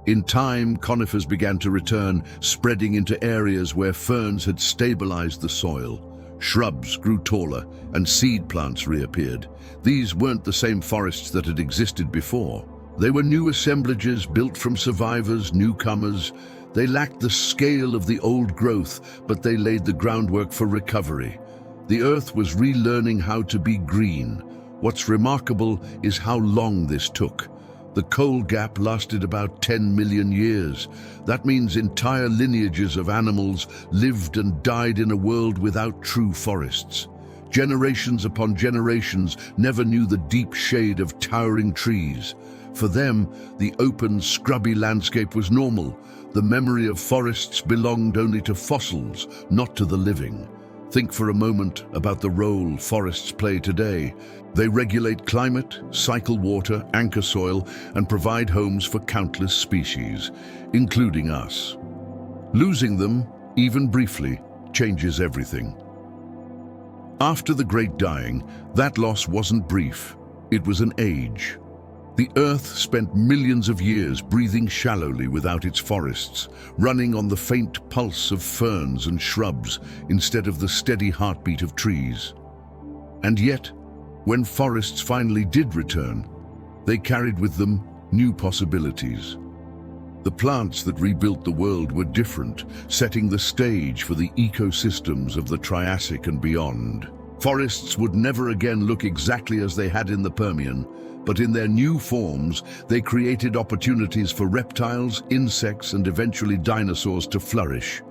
In time, conifers began to return, spreading into areas where ferns had stabilized the soil. Shrubs grew taller, and seed plants reappeared. These weren't the same forests that had existed before. They were new assemblages built from survivors, newcomers. They lacked the scale of the old growth, but they laid the groundwork for recovery. The earth was relearning how to be green. What's remarkable is how long this took. The coal gap lasted about 10 million years. That means entire lineages of animals lived and died in a world without true forests. Generations upon generations never knew the deep shade of towering trees. For them, the open, scrubby landscape was normal. The memory of forests belonged only to fossils, not to the living. Think for a moment about the role forests play today. They regulate climate, cycle water, anchor soil, and provide homes for countless species, including us. Losing them, even briefly, changes everything. After the Great Dying, that loss wasn't brief. It was an age. The Earth spent millions of years breathing shallowly without its forests, running on the faint pulse of ferns and shrubs instead of the steady heartbeat of trees. And yet, when forests finally did return, they carried with them new possibilities. The plants that rebuilt the world were different, setting the stage for the ecosystems of the Triassic and beyond. Forests would never again look exactly as they had in the Permian, but in their new forms, they created opportunities for reptiles, insects, and eventually dinosaurs to flourish.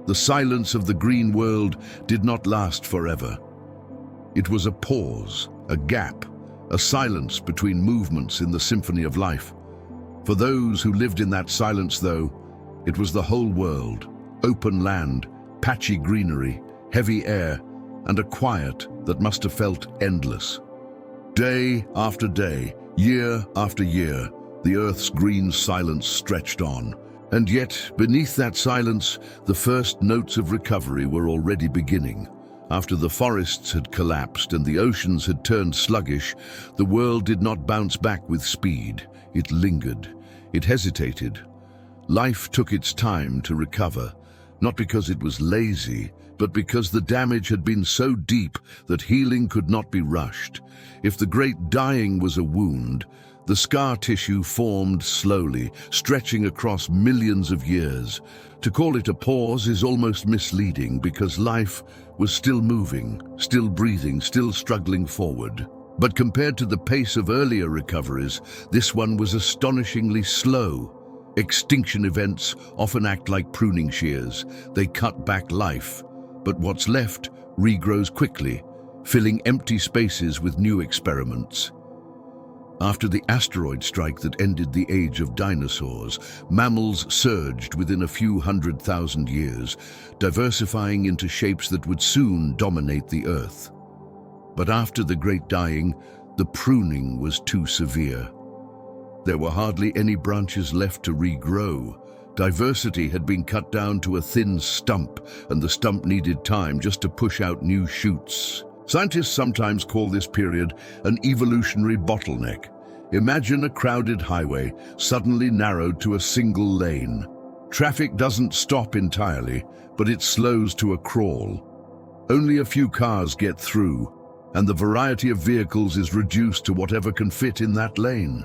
The silence of the green world did not last forever. It was a pause, a gap, a silence between movements in the symphony of life. For those who lived in that silence, though, it was the whole world: open land, patchy greenery, heavy air, and a quiet that must have felt endless. Day after day, year after year, the Earth's green silence stretched on. And yet, beneath that silence, the first notes of recovery were already beginning. After the forests had collapsed and the oceans had turned sluggish, the world did not bounce back with speed. It lingered. It hesitated. Life took its time to recover, not because it was lazy, but because the damage had been so deep that healing could not be rushed. If the Great Dying was a wound, the scar tissue formed slowly, stretching across millions of years. To call it a pause is almost misleading, because life was still moving, still breathing, still struggling forward. But compared to the pace of earlier recoveries, this one was astonishingly slow. Extinction events often act like pruning shears. They cut back life, but what's left regrows quickly, filling empty spaces with new experiments. After the asteroid strike that ended the age of dinosaurs, mammals surged within a few 100,000 years, diversifying into shapes that would soon dominate the Earth. But after the Great Dying, the pruning was too severe. There were hardly any branches left to regrow. Diversity had been cut down to a thin stump, and the stump needed time just to push out new shoots. Scientists sometimes call this period an evolutionary bottleneck. Imagine a crowded highway suddenly narrowed to a single lane. Traffic doesn't stop entirely, but it slows to a crawl. Only a few cars get through, and the variety of vehicles is reduced to whatever can fit in that lane.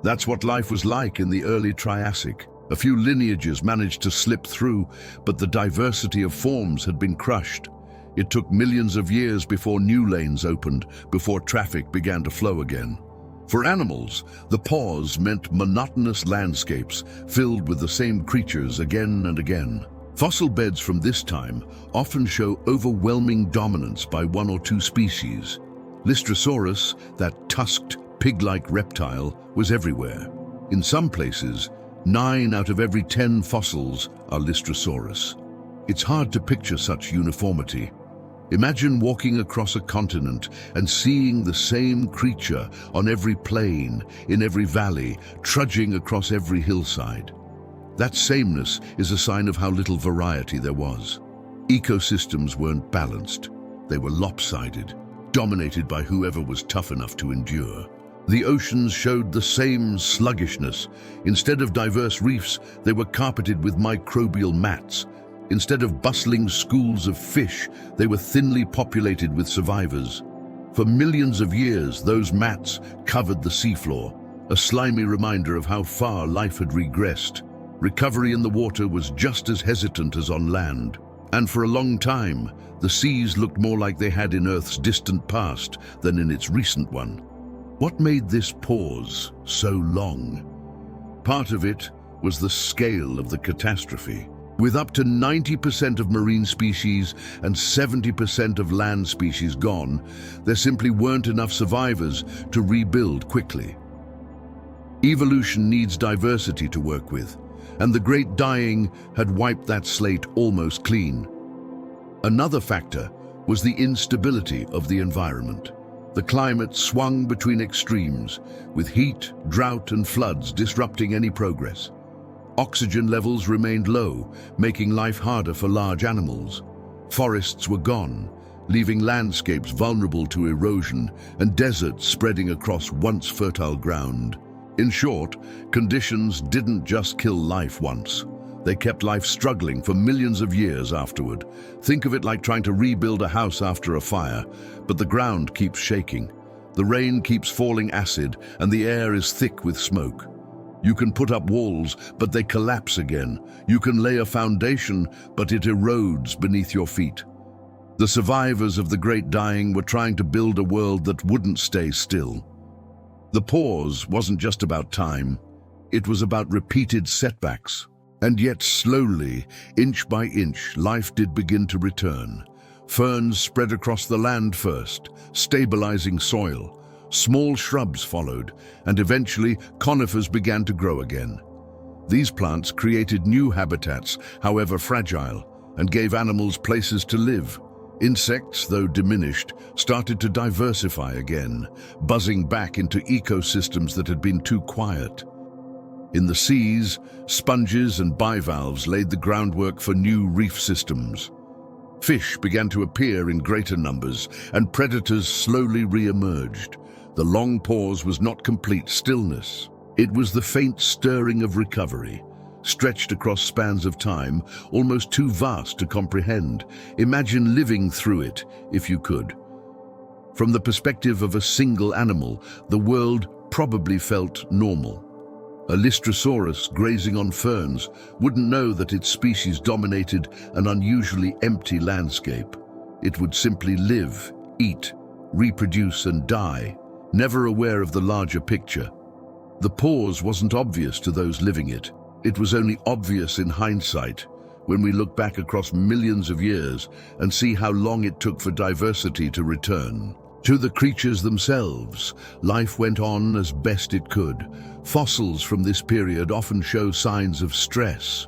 That's what life was like in the early Triassic. A few lineages managed to slip through, but the diversity of forms had been crushed. It took millions of years before new lanes opened, before traffic began to flow again. For animals, the pause meant monotonous landscapes filled with the same creatures again and again. Fossil beds from this time often show overwhelming dominance by one or two species. Lystrosaurus, that tusked, pig-like reptile, was everywhere. In some places, 9 out of every 10 fossils are Lystrosaurus. It's hard to picture such uniformity. Imagine walking across a continent and seeing the same creature on every plain, in every valley, trudging across every hillside. That sameness is a sign of how little variety there was. Ecosystems weren't balanced. They were lopsided, dominated by whoever was tough enough to endure. The oceans showed the same sluggishness. Instead of diverse reefs, they were carpeted with microbial mats. Instead of bustling schools of fish, they were thinly populated with survivors. For millions of years, those mats covered the seafloor, a slimy reminder of how far life had regressed. Recovery in the water was just as hesitant as on land. And for a long time, the seas looked more like they had in Earth's distant past than in its recent one. What made this pause so long? Part of it was the scale of the catastrophe. With up to 90% of marine species and 70% of land species gone, there simply weren't enough survivors to rebuild quickly. Evolution needs diversity to work with, and the Great Dying had wiped that slate almost clean. Another factor was the instability of the environment. The climate swung between extremes, with heat, drought, and floods disrupting any progress. Oxygen levels remained low, making life harder for large animals. Forests were gone, leaving landscapes vulnerable to erosion and deserts spreading across once fertile ground. In short, conditions didn't just kill life once. They kept life struggling for millions of years afterward. Think of it like trying to rebuild a house after a fire, but the ground keeps shaking. The rain keeps falling acid, and the air is thick with smoke. You can put up walls, but they collapse again. You can lay a foundation, but it erodes beneath your feet. The survivors of the Great Dying were trying to build a world that wouldn't stay still. The pause wasn't just about time. It was about repeated setbacks. And yet slowly, inch by inch, life did begin to return. Ferns spread across the land first, stabilizing soil. Small shrubs followed, and eventually conifers began to grow again. These plants created new habitats, however fragile, and gave animals places to live. Insects, though diminished, started to diversify again, buzzing back into ecosystems that had been too quiet. In the seas, sponges and bivalves laid the groundwork for new reef systems. Fish began to appear in greater numbers, and predators slowly re-emerged. The long pause was not complete stillness. It was the faint stirring of recovery, stretched across spans of time, almost too vast to comprehend. Imagine living through it, if you could. From the perspective of a single animal, the world probably felt normal. A Lystrosaurus grazing on ferns wouldn't know that its species dominated an unusually empty landscape. It would simply live, eat, reproduce, and die, never aware of the larger picture. The pause wasn't obvious to those living it. It was only obvious in hindsight, when we look back across millions of years and see how long it took for diversity to return. To the creatures themselves, life went on as best it could. Fossils from this period often show signs of stress.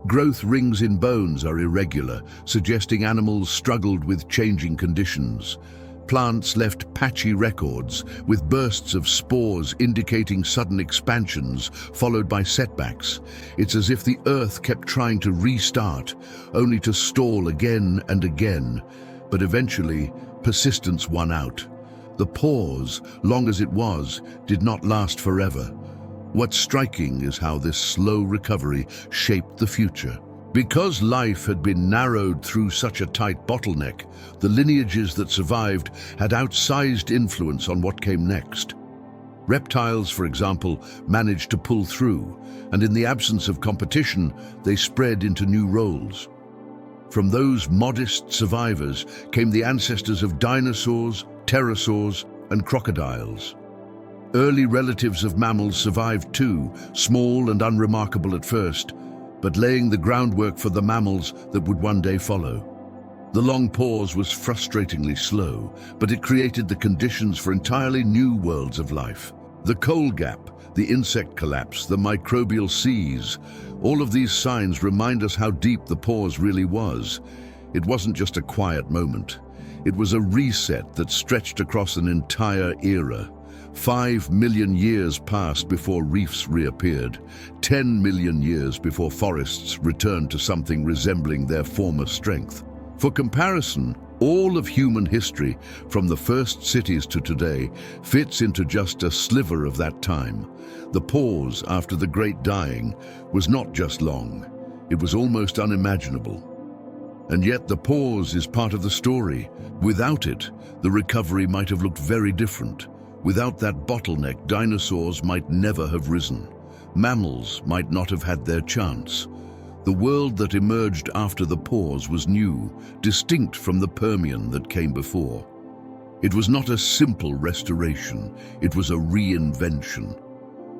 Growth rings in bones are irregular, suggesting animals struggled with changing conditions. Plants left patchy records, with bursts of spores indicating sudden expansions, followed by setbacks. It's as if the Earth kept trying to restart, only to stall again and again. But eventually, persistence won out. The pause, long as it was, did not last forever. What's striking is how this slow recovery shaped the future. Because life had been narrowed through such a tight bottleneck, the lineages that survived had outsized influence on what came next. Reptiles, for example, managed to pull through, and in the absence of competition, they spread into new roles. From those modest survivors came the ancestors of dinosaurs, pterosaurs, and crocodiles. Early relatives of mammals survived too, small and unremarkable at first, but laying the groundwork for the mammals that would one day follow. The long pause was frustratingly slow, but it created the conditions for entirely new worlds of life. The coal gap, the insect collapse, the microbial seas, all of these signs remind us how deep the pause really was. It wasn't just a quiet moment. It was a reset that stretched across an entire era. 5 million years passed before reefs reappeared, 10 million years before forests returned to something resembling their former strength. For comparison, all of human history, from the first cities to today, fits into just a sliver of that time. The pause after the Great Dying was not just long, it was almost unimaginable. And yet the pause is part of the story. Without it, the recovery might have looked very different. Without that bottleneck, dinosaurs might never have risen. Mammals might not have had their chance. The world that emerged after the pause was new, distinct from the Permian that came before. It was not a simple restoration, it was a reinvention.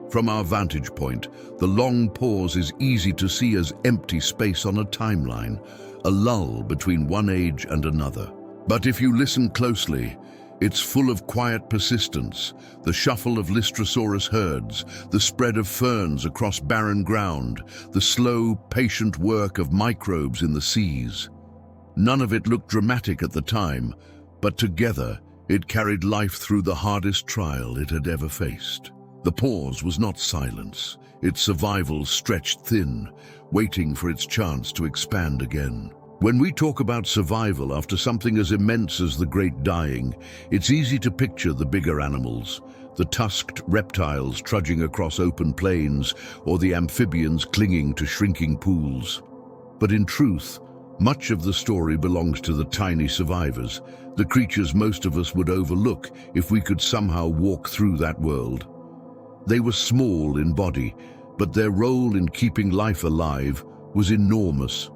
From our vantage point, the long pause is easy to see as empty space on a timeline, a lull between one age and another. But if you listen closely, it's full of quiet persistence, the shuffle of Lystrosaurus herds, the spread of ferns across barren ground, the slow, patient work of microbes in the seas. None of it looked dramatic at the time, but together it carried life through the hardest trial it had ever faced. The pause was not silence, its survival stretched thin, waiting for its chance to expand again. When we talk about survival after something as immense as the Great Dying, it's easy to picture the bigger animals, the tusked reptiles trudging across open plains, or the amphibians clinging to shrinking pools. But in truth, much of the story belongs to the tiny survivors, the creatures most of us would overlook if we could somehow walk through that world. They were small in body, but their role in keeping life alive was enormous.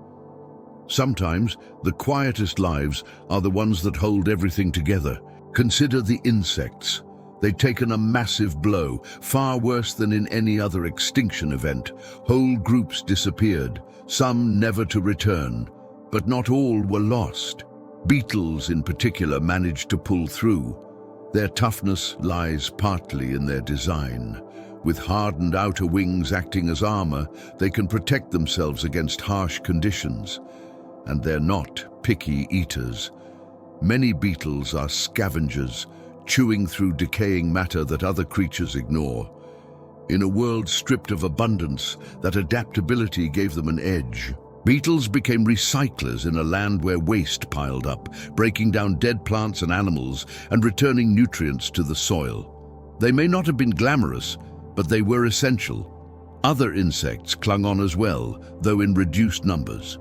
Sometimes, the quietest lives are the ones that hold everything together. Consider the insects. They'd taken a massive blow, far worse than in any other extinction event. Whole groups disappeared, some never to return. But not all were lost. Beetles, in particular, managed to pull through. Their toughness lies partly in their design. With hardened outer wings acting as armor, they can protect themselves against harsh conditions. And they're not picky eaters. Many beetles are scavengers, chewing through decaying matter that other creatures ignore. In a world stripped of abundance, that adaptability gave them an edge. Beetles became recyclers in a land where waste piled up, breaking down dead plants and animals and returning nutrients to the soil. They may not have been glamorous, but they were essential. Other insects clung on as well, though in reduced numbers.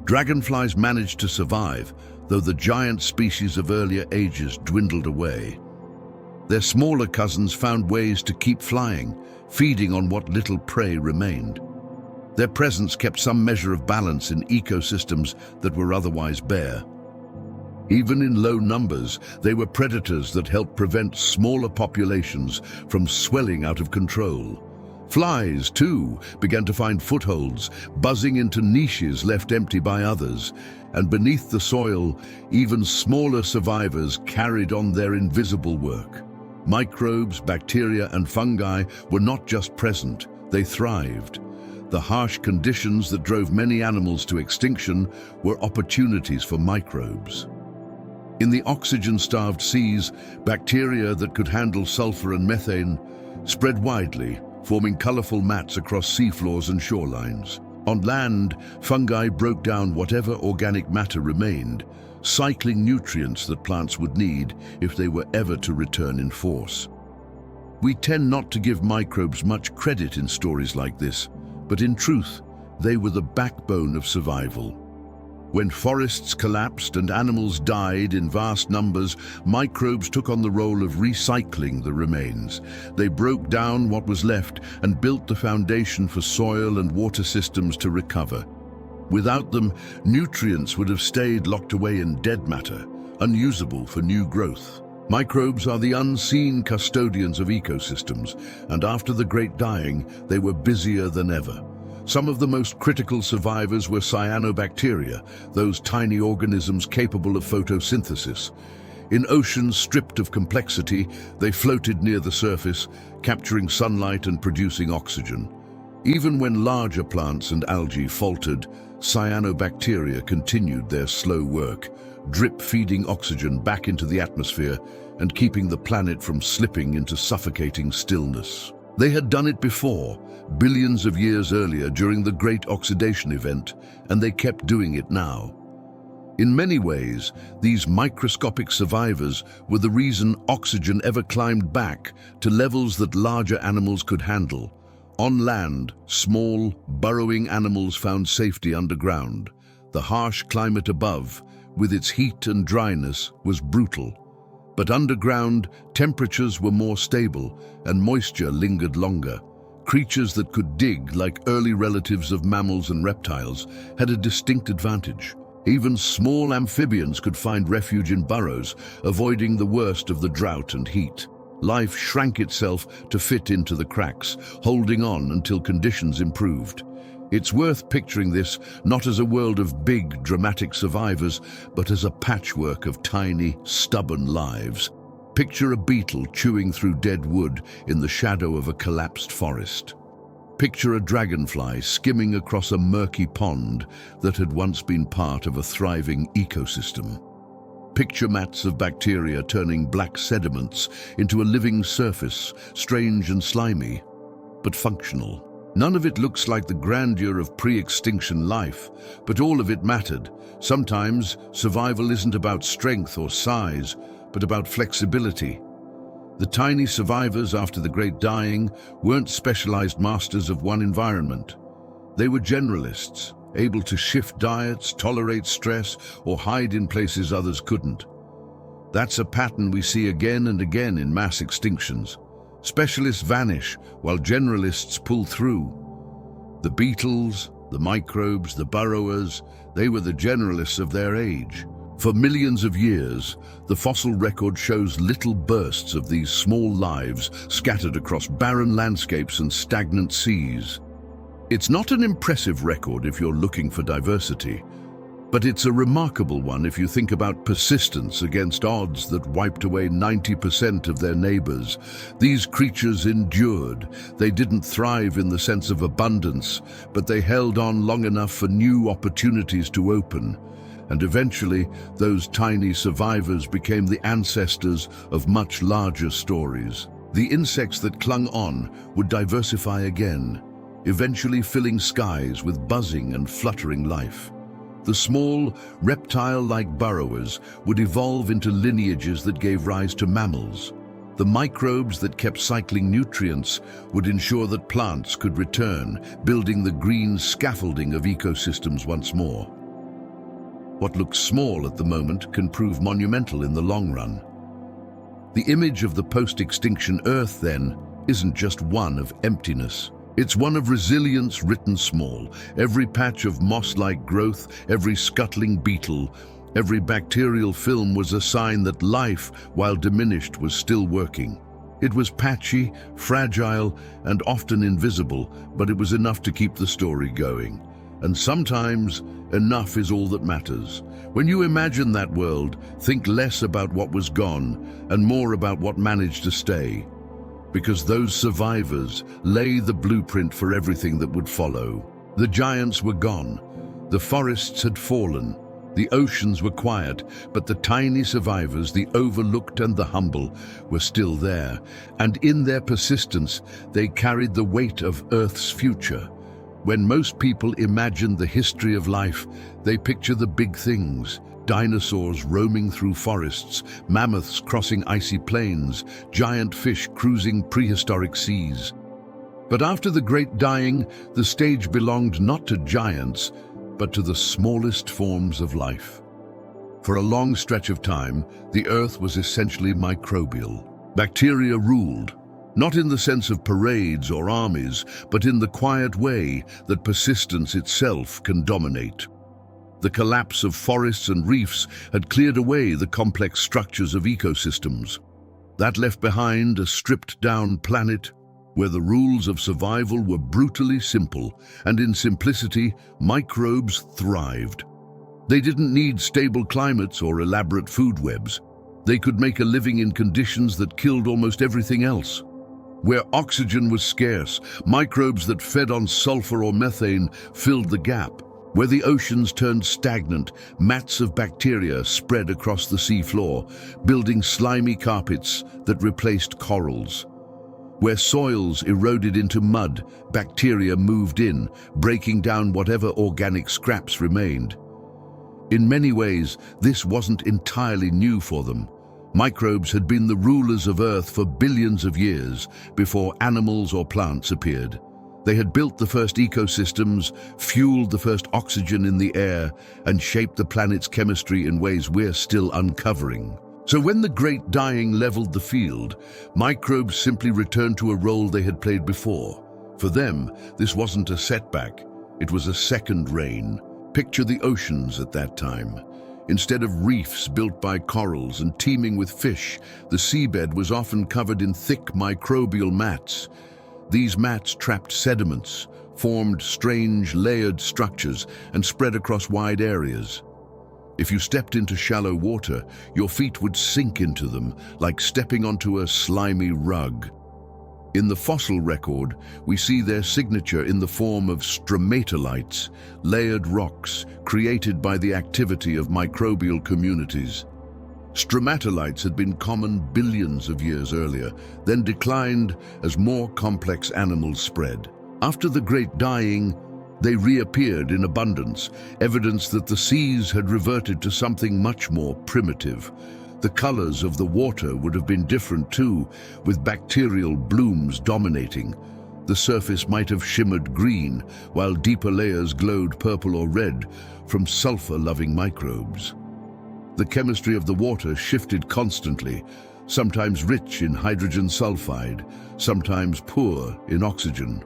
Dragonflies managed to survive, though the giant species of earlier ages dwindled away. Their smaller cousins found ways to keep flying, feeding on what little prey remained. Their presence kept some measure of balance in ecosystems that were otherwise bare. Even in low numbers, they were predators that helped prevent smaller populations from swelling out of control. Flies, too, began to find footholds, buzzing into niches left empty by others. And beneath the soil, even smaller survivors carried on their invisible work. Microbes, bacteria, and fungi were not just present, they thrived. The harsh conditions that drove many animals to extinction were opportunities for microbes. In the oxygen-starved seas, bacteria that could handle sulfur and methane spread widely, forming colorful mats across seafloors and shorelines. On land, fungi broke down whatever organic matter remained, cycling nutrients that plants would need if they were ever to return in force. We tend not to give microbes much credit in stories like this, but in truth, they were the backbone of survival. When forests collapsed and animals died in vast numbers, microbes took on the role of recycling the remains. They broke down what was left and built the foundation for soil and water systems to recover. Without them, nutrients would have stayed locked away in dead matter, unusable for new growth. Microbes are the unseen custodians of ecosystems, and after the Great Dying, they were busier than ever. Some of the most critical survivors were cyanobacteria, those tiny organisms capable of photosynthesis. In oceans stripped of complexity, they floated near the surface, capturing sunlight and producing oxygen. Even when larger plants and algae faltered, cyanobacteria continued their slow work, drip-feeding oxygen back into the atmosphere and keeping the planet from slipping into suffocating stillness. They had done it before, billions of years earlier during the Great Oxidation Event, and they kept doing it now. In many ways, these microscopic survivors were the reason oxygen ever climbed back to levels that larger animals could handle. On land, small, burrowing animals found safety underground. The harsh climate above, with its heat and dryness, was brutal. But underground, temperatures were more stable and moisture lingered longer. Creatures that could dig, like early relatives of mammals and reptiles, had a distinct advantage. Even small amphibians could find refuge in burrows, avoiding the worst of the drought and heat. Life shrank itself to fit into the cracks, holding on until conditions improved. It's worth picturing this not as a world of big, dramatic survivors, but as a patchwork of tiny, stubborn lives. Picture a beetle chewing through dead wood in the shadow of a collapsed forest. Picture a dragonfly skimming across a murky pond that had once been part of a thriving ecosystem. Picture mats of bacteria turning black sediments into a living surface, strange and slimy, but functional. None of it looks like the grandeur of pre-extinction life, but all of it mattered. Sometimes survival isn't about strength or size, but about flexibility. The tiny survivors after the Great Dying weren't specialized masters of one environment. They were generalists, able to shift diets, tolerate stress, or hide in places others couldn't. That's a pattern we see again and again in mass extinctions. Specialists vanish while generalists pull through. The beetles, the microbes, the burrowers, they were the generalists of their age. For millions of years, the fossil record shows little bursts of these small lives scattered across barren landscapes and stagnant seas. It's not an impressive record if you're looking for diversity, but it's a remarkable one if you think about persistence against odds that wiped away 90% of their neighbors. These creatures endured. They didn't thrive in the sense of abundance, but they held on long enough for new opportunities to open. And eventually, those tiny survivors became the ancestors of much larger stories. The insects that clung on would diversify again, eventually filling skies with buzzing and fluttering life. The small, reptile-like burrowers would evolve into lineages that gave rise to mammals. The microbes that kept cycling nutrients would ensure that plants could return, building the green scaffolding of ecosystems once more. What looks small at the moment can prove monumental in the long run. The image of the post-extinction Earth, then, isn't just one of emptiness. It's one of resilience written small. Every patch of moss-like growth, every scuttling beetle, every bacterial film was a sign that life, while diminished, was still working. It was patchy, fragile, and often invisible, but it was enough to keep the story going. And sometimes, enough is all that matters. When you imagine that world, think less about what was gone and more about what managed to stay. Because those survivors lay the blueprint for everything that would follow. The giants were gone, the forests had fallen, The oceans were quiet, but the tiny survivors, the overlooked and the humble, were still there, and in their persistence, they carried the weight of Earth's future. When most people imagine the history of life, they picture the big things: dinosaurs roaming through forests, mammoths crossing icy plains, giant fish cruising prehistoric seas. But after the Great Dying, the stage belonged not to giants, but to the smallest forms of life. For a long stretch of time, the Earth was essentially microbial. Bacteria ruled, not in the sense of parades or armies, but in the quiet way that persistence itself can dominate. The collapse of forests and reefs had cleared away the complex structures of ecosystems. That left behind a stripped-down planet where the rules of survival were brutally simple, and in simplicity, microbes thrived. They didn't need stable climates or elaborate food webs. They could make a living in conditions that killed almost everything else. Where oxygen was scarce, microbes that fed on sulfur or methane filled the gap. Where the oceans turned stagnant, mats of bacteria spread across the seafloor, building slimy carpets that replaced corals. Where soils eroded into mud, bacteria moved in, breaking down whatever organic scraps remained. In many ways, this wasn't entirely new for them. Microbes had been the rulers of Earth for billions of years before animals or plants appeared. They had built the first ecosystems, fueled the first oxygen in the air, and shaped the planet's chemistry in ways we're still uncovering. So when the Great Dying leveled the field, microbes simply returned to a role they had played before. For them, this wasn't a setback, it was a second reign. Picture the oceans at that time. Instead of reefs built by corals and teeming with fish, the seabed was often covered in thick microbial mats. These mats trapped sediments, formed strange layered structures, and spread across wide areas. If you stepped into shallow water, your feet would sink into them, like stepping onto a slimy rug. In the fossil record, we see their signature in the form of stromatolites, layered rocks created by the activity of microbial communities. Stromatolites had been common billions of years earlier, then declined as more complex animals spread. After the Great Dying, they reappeared in abundance, evidence that the seas had reverted to something much more primitive. The colors of the water would have been different too, with bacterial blooms dominating. The surface might have shimmered green, while deeper layers glowed purple or red from sulfur-loving microbes. The chemistry of the water shifted constantly, sometimes rich in hydrogen sulfide, sometimes poor in oxygen.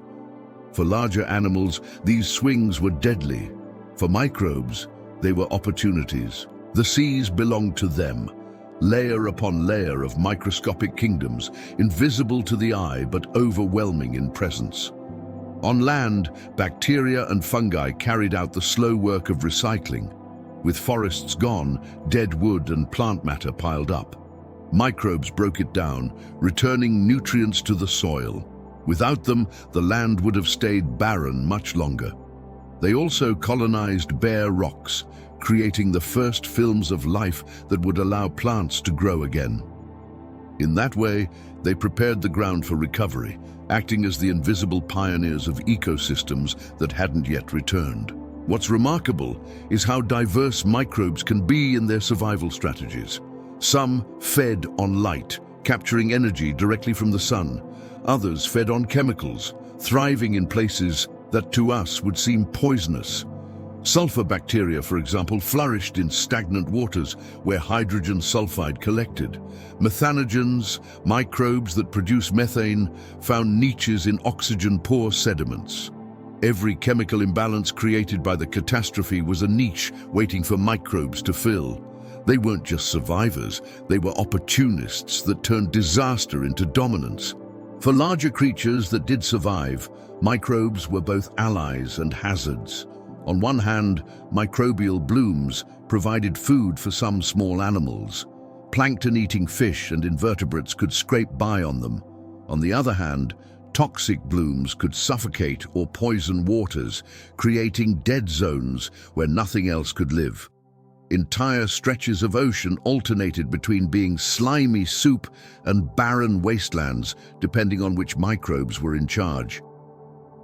For larger animals, these swings were deadly. For microbes, they were opportunities. The seas belonged to them, layer upon layer of microscopic kingdoms, invisible to the eye but overwhelming in presence. On land, bacteria and fungi carried out the slow work of recycling. With forests gone, dead wood and plant matter piled up. Microbes broke it down, returning nutrients to the soil. Without them, the land would have stayed barren much longer. They also colonized bare rocks, creating the first films of life that would allow plants to grow again. In that way, they prepared the ground for recovery, acting as the invisible pioneers of ecosystems that hadn't yet returned. What's remarkable is how diverse microbes can be in their survival strategies. Some fed on light, capturing energy directly from the sun. Others fed on chemicals, thriving in places that to us would seem poisonous. Sulfur bacteria, for example, flourished in stagnant waters where hydrogen sulfide collected. Methanogens, microbes that produce methane, found niches in oxygen-poor sediments. Every chemical imbalance created by the catastrophe was a niche waiting for microbes to fill. They weren't just survivors, they were opportunists that turned disaster into dominance. For larger creatures that did survive, microbes were both allies and hazards. On one hand, microbial blooms provided food for some small animals. Plankton-eating fish and invertebrates could scrape by on them. On the other hand, toxic blooms could suffocate or poison waters, creating dead zones where nothing else could live. Entire stretches of ocean alternated between being slimy soup and barren wastelands, depending on which microbes were in charge.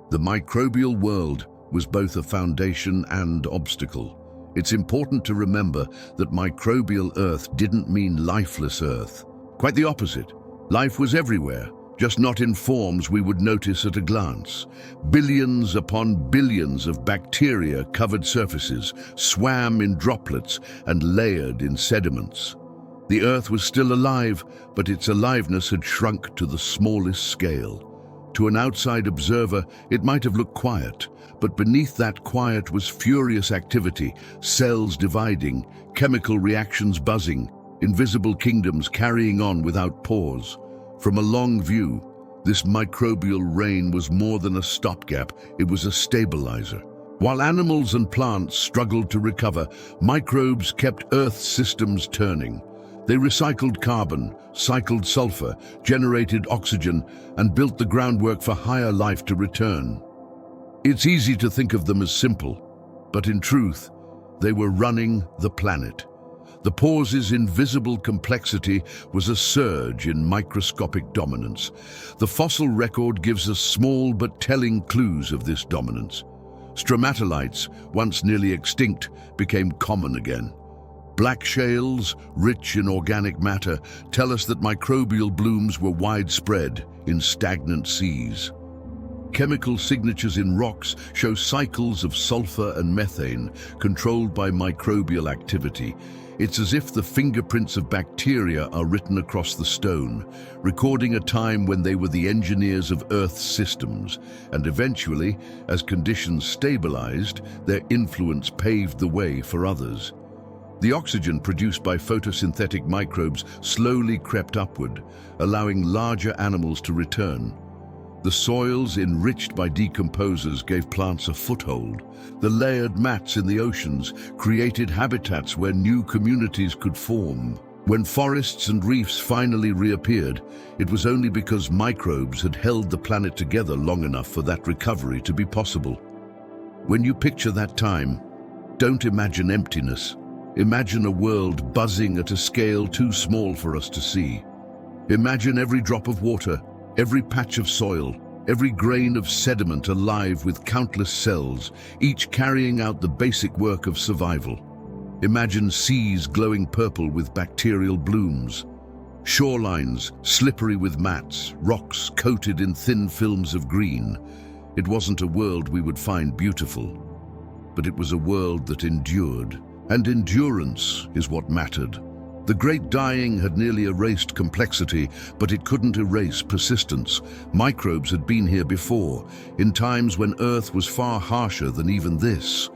The microbial world was both a foundation and obstacle. It's important to remember that microbial Earth didn't mean lifeless Earth. Quite the opposite. Life was everywhere, just not in forms we would notice at a glance. Billions upon billions of bacteria-covered surfaces swam in droplets and layered in sediments. The Earth was still alive, but its aliveness had shrunk to the smallest scale. To an outside observer, it might have looked quiet, but beneath that quiet was furious activity, cells dividing, chemical reactions buzzing, invisible kingdoms carrying on without pause. From a long view, this microbial reign was more than a stopgap, it was a stabilizer. While animals and plants struggled to recover, microbes kept Earth's systems turning. They recycled carbon, cycled sulfur, generated oxygen, and built the groundwork for higher life to return. It's easy to think of them as simple, but in truth, they were running the planet. The pause's invisible complexity was a surge in microscopic dominance. The fossil record gives us small but telling clues of this dominance. Stromatolites, once nearly extinct, became common again. Black shales, rich in organic matter, tell us that microbial blooms were widespread in stagnant seas. Chemical signatures in rocks show cycles of sulfur and methane controlled by microbial activity. It's as if the fingerprints of bacteria are written across the stone, recording a time when they were the engineers of Earth's systems, and eventually, as conditions stabilized, their influence paved the way for others. The oxygen produced by photosynthetic microbes slowly crept upward, allowing larger animals to return. The soils enriched by decomposers gave plants a foothold. The layered mats in the oceans created habitats where new communities could form. When forests and reefs finally reappeared, it was only because microbes had held the planet together long enough for that recovery to be possible. When you picture that time, don't imagine emptiness. Imagine a world buzzing at a scale too small for us to see. Imagine every drop of water, every patch of soil, every grain of sediment alive with countless cells, each carrying out the basic work of survival. Imagine seas glowing purple with bacterial blooms, shorelines slippery with mats, rocks coated in thin films of green. It wasn't a world we would find beautiful, but it was a world that endured. And endurance is what mattered. The Great Dying had nearly erased complexity, but it couldn't erase persistence. Microbes had been here before, in times when Earth was far harsher than even this.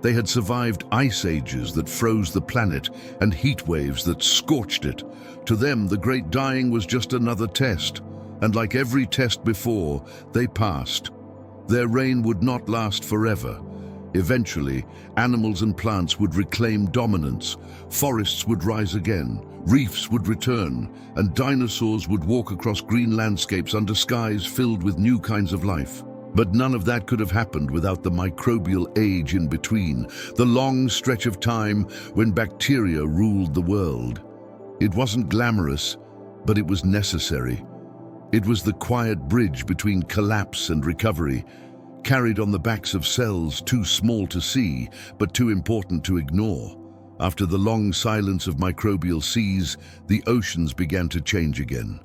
They had survived ice ages that froze the planet and heat waves that scorched it. To them, the Great Dying was just another test, and like every test before, they passed. Their reign would not last forever. Eventually, animals and plants would reclaim dominance, forests would rise again, reefs would return, and dinosaurs would walk across green landscapes under skies filled with new kinds of life. But none of that could have happened without the microbial age in between, the long stretch of time when bacteria ruled the world. It wasn't glamorous, but it was necessary. It was the quiet bridge between collapse and recovery, carried on the backs of cells too small to see, but too important to ignore. After the long silence of microbial seas, the oceans began to change again.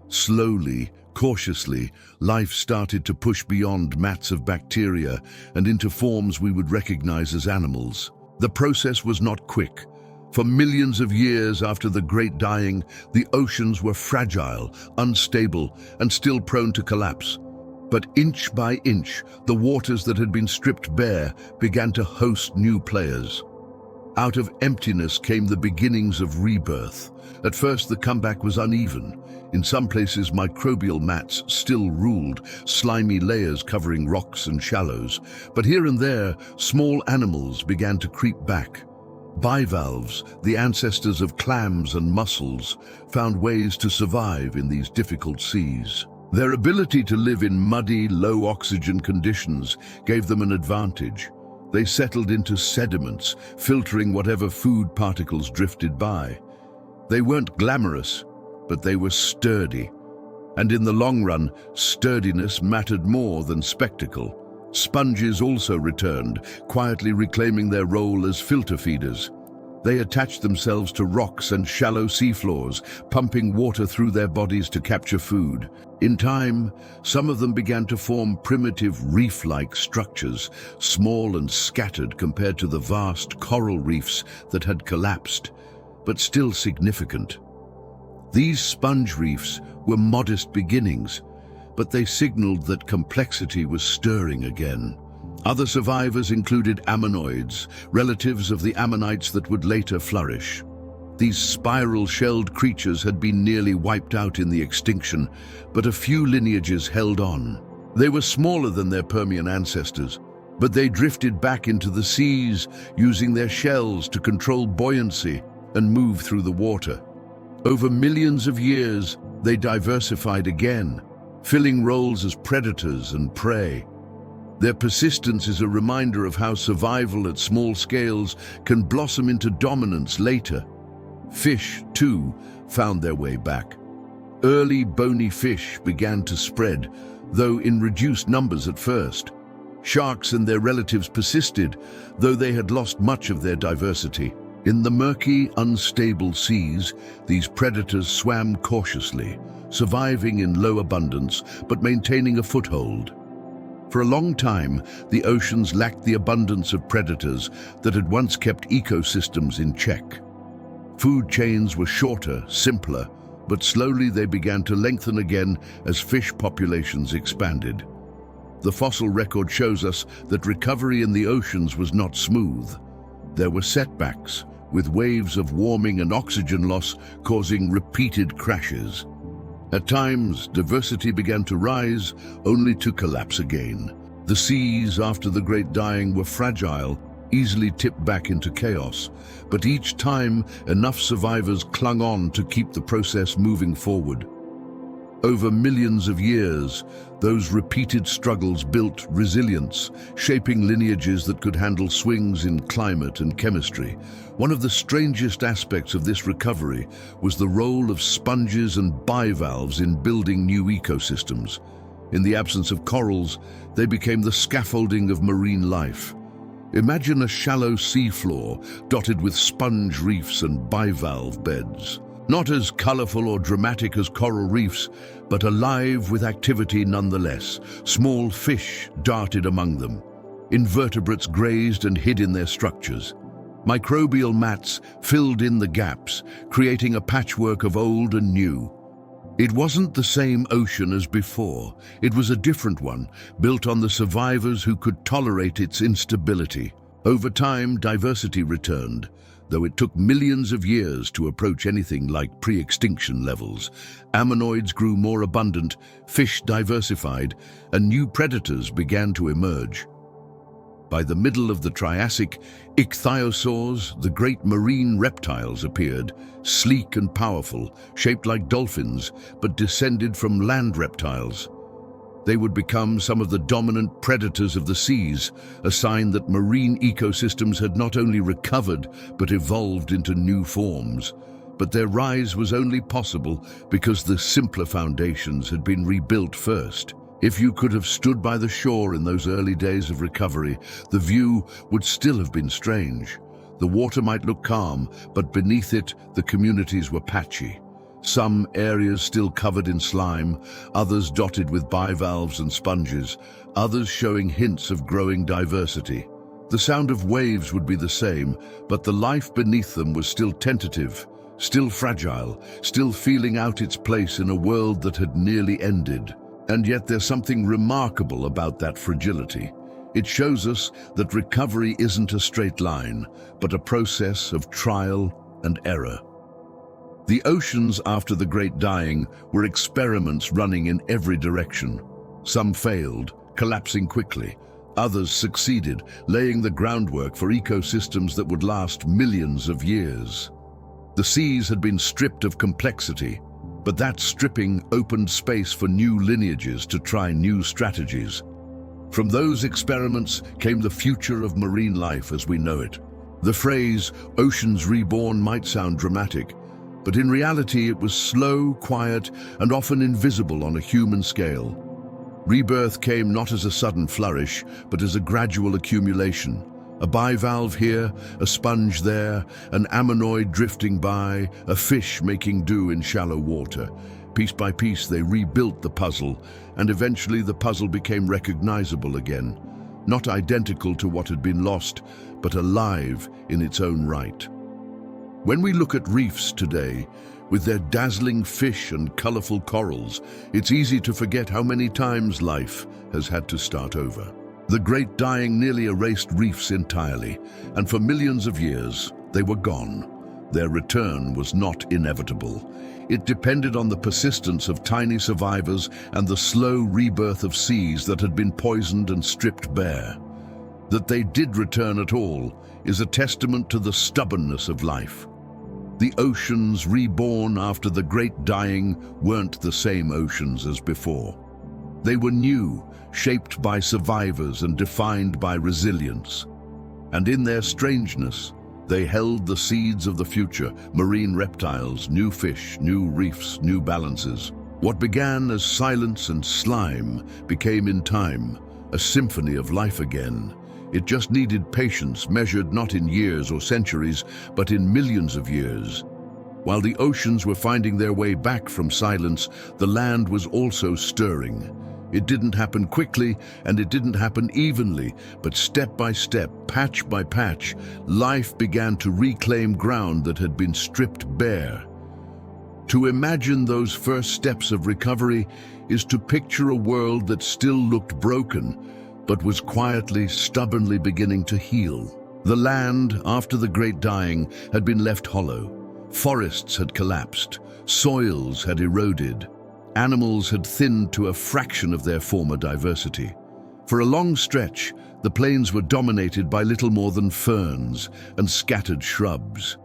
Slowly, cautiously, life started to push beyond mats of bacteria and into forms we would recognize as animals. The process was not quick. For millions of years after the Great Dying, the oceans were fragile, unstable, and still prone to collapse. But inch by inch, the waters that had been stripped bare began to host new players. Out of emptiness came the beginnings of rebirth. At first, the comeback was uneven. In some places, microbial mats still ruled, slimy layers covering rocks and shallows. But here and there, small animals began to creep back. Bivalves, the ancestors of clams and mussels, found ways to survive in these difficult seas. Their ability to live in muddy, low-oxygen conditions gave them an advantage. They settled into sediments, filtering whatever food particles drifted by. They weren't glamorous, but they were sturdy. And in the long run, sturdiness mattered more than spectacle. Sponges also returned, quietly reclaiming their role as filter feeders. They attached themselves to rocks and shallow seafloors, pumping water through their bodies to capture food. In time, some of them began to form primitive reef-like structures, small and scattered compared to the vast coral reefs that had collapsed, but still significant. These sponge reefs were modest beginnings, but they signaled that complexity was stirring again. Other survivors included ammonoids, relatives of the ammonites that would later flourish. These spiral-shelled creatures had been nearly wiped out in the extinction, but a few lineages held on. They were smaller than their Permian ancestors, but they drifted back into the seas, using their shells to control buoyancy and move through the water. Over millions of years, they diversified again, filling roles as predators and prey. Their persistence is a reminder of how survival at small scales can blossom into dominance later. Fish, too, found their way back. Early bony fish began to spread, though in reduced numbers at first. Sharks and their relatives persisted, though they had lost much of their diversity. In the murky, unstable seas, these predators swam cautiously, surviving in low abundance but maintaining a foothold. For a long time, the oceans lacked the abundance of predators that had once kept ecosystems in check. Food chains were shorter, simpler, but slowly they began to lengthen again as fish populations expanded. The fossil record shows us that recovery in the oceans was not smooth. There were setbacks, with waves of warming and oxygen loss causing repeated crashes. At times, diversity began to rise, only to collapse again. The seas, after the Great Dying, were fragile, easily tipped back into chaos. But each time, enough survivors clung on to keep the process moving forward. Over millions of years, those repeated struggles built resilience, shaping lineages that could handle swings in climate and chemistry. One of the strangest aspects of this recovery was the role of sponges and bivalves in building new ecosystems. In the absence of corals, they became the scaffolding of marine life. Imagine a shallow seafloor dotted with sponge reefs and bivalve beds. Not as colorful or dramatic as coral reefs, but alive with activity nonetheless. Small fish darted among them. Invertebrates grazed and hid in their structures. Microbial mats filled in the gaps, creating a patchwork of old and new. It wasn't the same ocean as before. It was a different one, built on the survivors who could tolerate its instability. Over time, diversity returned, though it took millions of years to approach anything like pre-extinction levels. Ammonoids grew more abundant, fish diversified, and new predators began to emerge. By the middle of the Triassic, ichthyosaurs, the great marine reptiles, appeared, sleek and powerful, shaped like dolphins, but descended from land reptiles. They would become some of the dominant predators of the seas, a sign that marine ecosystems had not only recovered, but evolved into new forms. But their rise was only possible because the simpler foundations had been rebuilt first. If you could have stood by the shore in those early days of recovery, the view would still have been strange. The water might look calm, but beneath it, the communities were patchy. Some areas still covered in slime, others dotted with bivalves and sponges, others showing hints of growing diversity. The sound of waves would be the same, but the life beneath them was still tentative, still fragile, still feeling out its place in a world that had nearly ended. And yet there's something remarkable about that fragility. It shows us that recovery isn't a straight line, but a process of trial and error. The oceans after the Great Dying were experiments running in every direction. Some failed, collapsing quickly. Others succeeded, laying the groundwork for ecosystems that would last millions of years. The seas had been stripped of complexity, but that stripping opened space for new lineages to try new strategies. From those experiments came the future of marine life as we know it. The phrase, "oceans reborn," might sound dramatic, but in reality it was slow, quiet, and often invisible on a human scale. Rebirth came not as a sudden flourish, but as a gradual accumulation. A bivalve here, a sponge there, an ammonoid drifting by, a fish making do in shallow water. Piece by piece they rebuilt the puzzle, and eventually the puzzle became recognizable again. Not identical to what had been lost, but alive in its own right. When we look at reefs today, with their dazzling fish and colorful corals, it's easy to forget how many times life has had to start over. The Great Dying nearly erased reefs entirely, and for millions of years, they were gone. Their return was not inevitable. It depended on the persistence of tiny survivors and the slow rebirth of seas that had been poisoned and stripped bare. That they did return at all is a testament to the stubbornness of life. The oceans reborn after the Great Dying weren't the same oceans as before. They were new, shaped by survivors and defined by resilience. And in their strangeness, they held the seeds of the future: marine reptiles, new fish, new reefs, new balances. What began as silence and slime became in time a symphony of life again. It just needed patience, measured not in years or centuries, but in millions of years. While the oceans were finding their way back from silence, the land was also stirring. It didn't happen quickly, and it didn't happen evenly, but step by step, patch by patch, life began to reclaim ground that had been stripped bare. To imagine those first steps of recovery is to picture a world that still looked broken, but was quietly, stubbornly beginning to heal. The land, after the Great Dying, had been left hollow. Forests had collapsed, soils had eroded, animals had thinned to a fraction of their former diversity. For a long stretch, the plains were dominated by little more than ferns and scattered shrubs.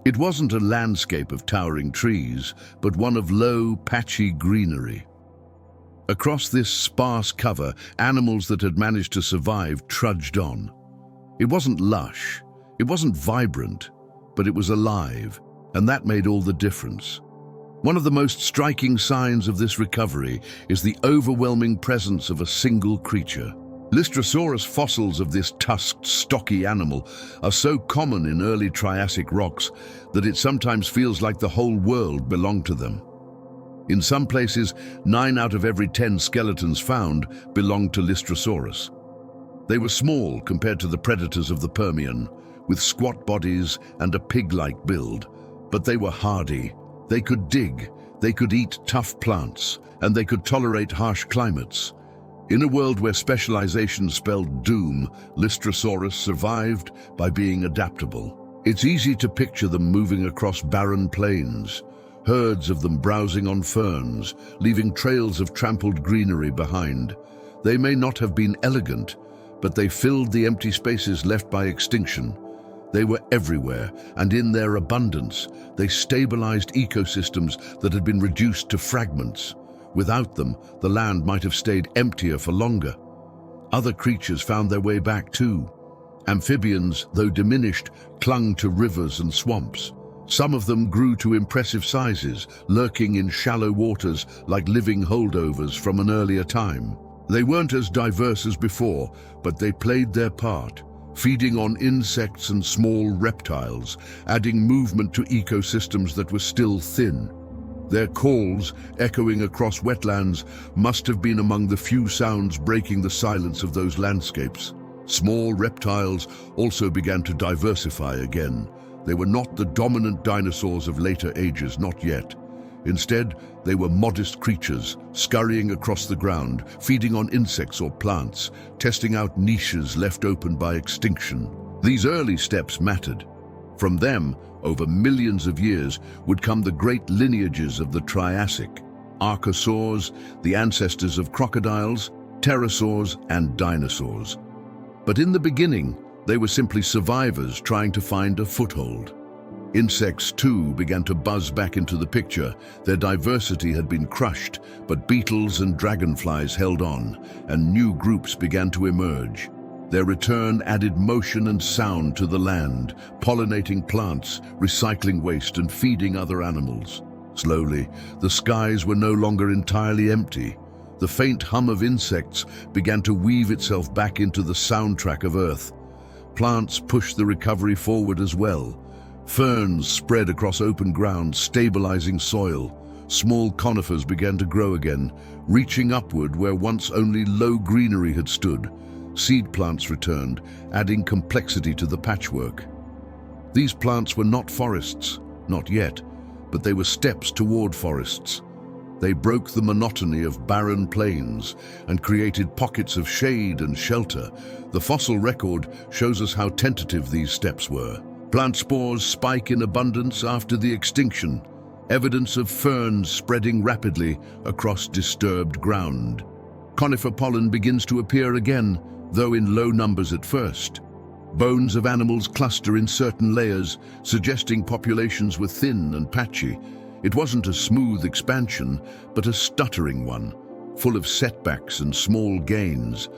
It wasn't a landscape of towering trees, but one of low, patchy greenery. Across this sparse cover, animals that had managed to survive trudged on. It wasn't lush, it wasn't vibrant, but it was alive, and that made all the difference. One of the most striking signs of this recovery is the overwhelming presence of a single creature. Lystrosaurus fossils of this tusked, stocky animal are so common in early Triassic rocks that it sometimes feels like the whole world belonged to them. In some places, 9 out of every 10 skeletons found belonged to Lystrosaurus. They were small compared to the predators of the Permian, with squat bodies and a pig-like build, but they were hardy. They could dig, they could eat tough plants, and they could tolerate harsh climates. In a world where specialization spelled doom, Lystrosaurus survived by being adaptable. It's easy to picture them moving across barren plains, herds of them browsing on ferns, leaving trails of trampled greenery behind. They may not have been elegant, but they filled the empty spaces left by extinction. They were everywhere, and in their abundance, they stabilized ecosystems that had been reduced to fragments. Without them, the land might have stayed emptier for longer. Other creatures found their way back too. Amphibians, though diminished, clung to rivers and swamps. Some of them grew to impressive sizes, lurking in shallow waters like living holdovers from an earlier time. They weren't as diverse as before, but they played their part, feeding on insects and small reptiles, adding movement to ecosystems that were still thin. Their calls, echoing across wetlands, must have been among the few sounds breaking the silence of those landscapes. Small reptiles also began to diversify again. They were not the dominant dinosaurs of later ages, not yet. Instead, they were modest creatures, scurrying across the ground, feeding on insects or plants, testing out niches left open by extinction. These early steps mattered. From them, over millions of years, would come the great lineages of the Triassic: archosaurs, the ancestors of crocodiles, pterosaurs, and dinosaurs. But in the beginning, they were simply survivors trying to find a foothold. Insects, too, began to buzz back into the picture. Their diversity had been crushed, but beetles and dragonflies held on, and new groups began to emerge. Their return added motion and sound to the land, pollinating plants, recycling waste, and feeding other animals. Slowly, the skies were no longer entirely empty. The faint hum of insects began to weave itself back into the soundtrack of Earth. Plants pushed the recovery forward as well. Ferns spread across open ground, stabilizing soil. Small conifers began to grow again, reaching upward where once only low greenery had stood. Seed plants returned, adding complexity to the patchwork. These plants were not forests, not yet, but they were steps toward forests. They broke the monotony of barren plains and created pockets of shade and shelter. The fossil record shows us how tentative these steps were. Plant spores spike in abundance after the extinction, evidence of ferns spreading rapidly across disturbed ground. Conifer pollen begins to appear again, though in low numbers at first. Bones of animals cluster in certain layers, suggesting populations were thin and patchy. It wasn't a smooth expansion, but a stuttering one, full of setbacks and small gains.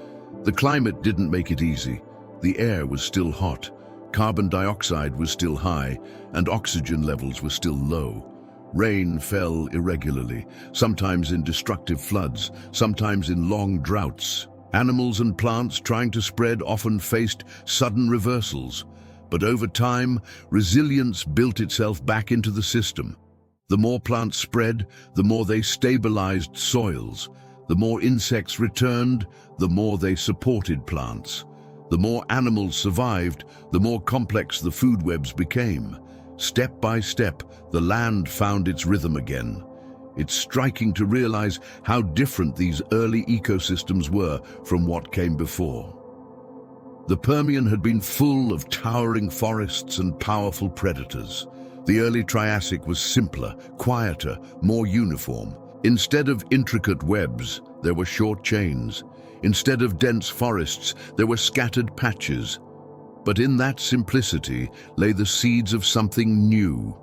The climate didn't make it easy. The air was still hot, carbon dioxide was still high, and oxygen levels were still low. Rain fell irregularly, sometimes in destructive floods, sometimes in long droughts. Animals and plants trying to spread often faced sudden reversals, but over time, resilience built itself back into the system. The more plants spread, the more they stabilized soils. The more insects returned, the more they supported plants. The more animals survived, the more complex the food webs became. Step by step, the land found its rhythm again. It's striking to realize how different these early ecosystems were from what came before. The Permian had been full of towering forests and powerful predators. The early Triassic was simpler, quieter, more uniform. Instead of intricate webs, there were short chains. Instead of dense forests, there were scattered patches. But in that simplicity lay the seeds of something new.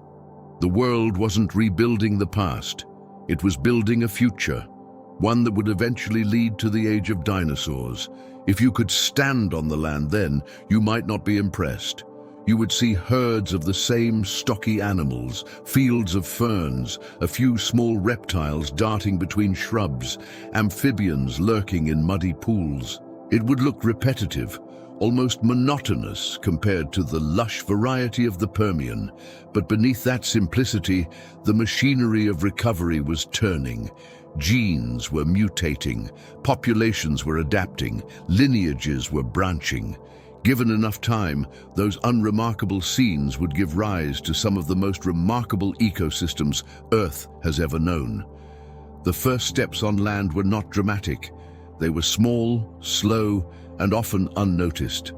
The world wasn't rebuilding the past. It was building a future, one that would eventually lead to the age of dinosaurs. If you could stand on the land then, you might not be impressed. You would see herds of the same stocky animals, fields of ferns, a few small reptiles darting between shrubs, amphibians lurking in muddy pools. It would look repetitive, almost monotonous compared to the lush variety of the Permian. But beneath that simplicity, the machinery of recovery was turning. Genes were mutating, populations were adapting, lineages were branching. Given enough time, those unremarkable scenes would give rise to some of the most remarkable ecosystems Earth has ever known. The first steps on land were not dramatic. They were small, slow, and often unnoticed.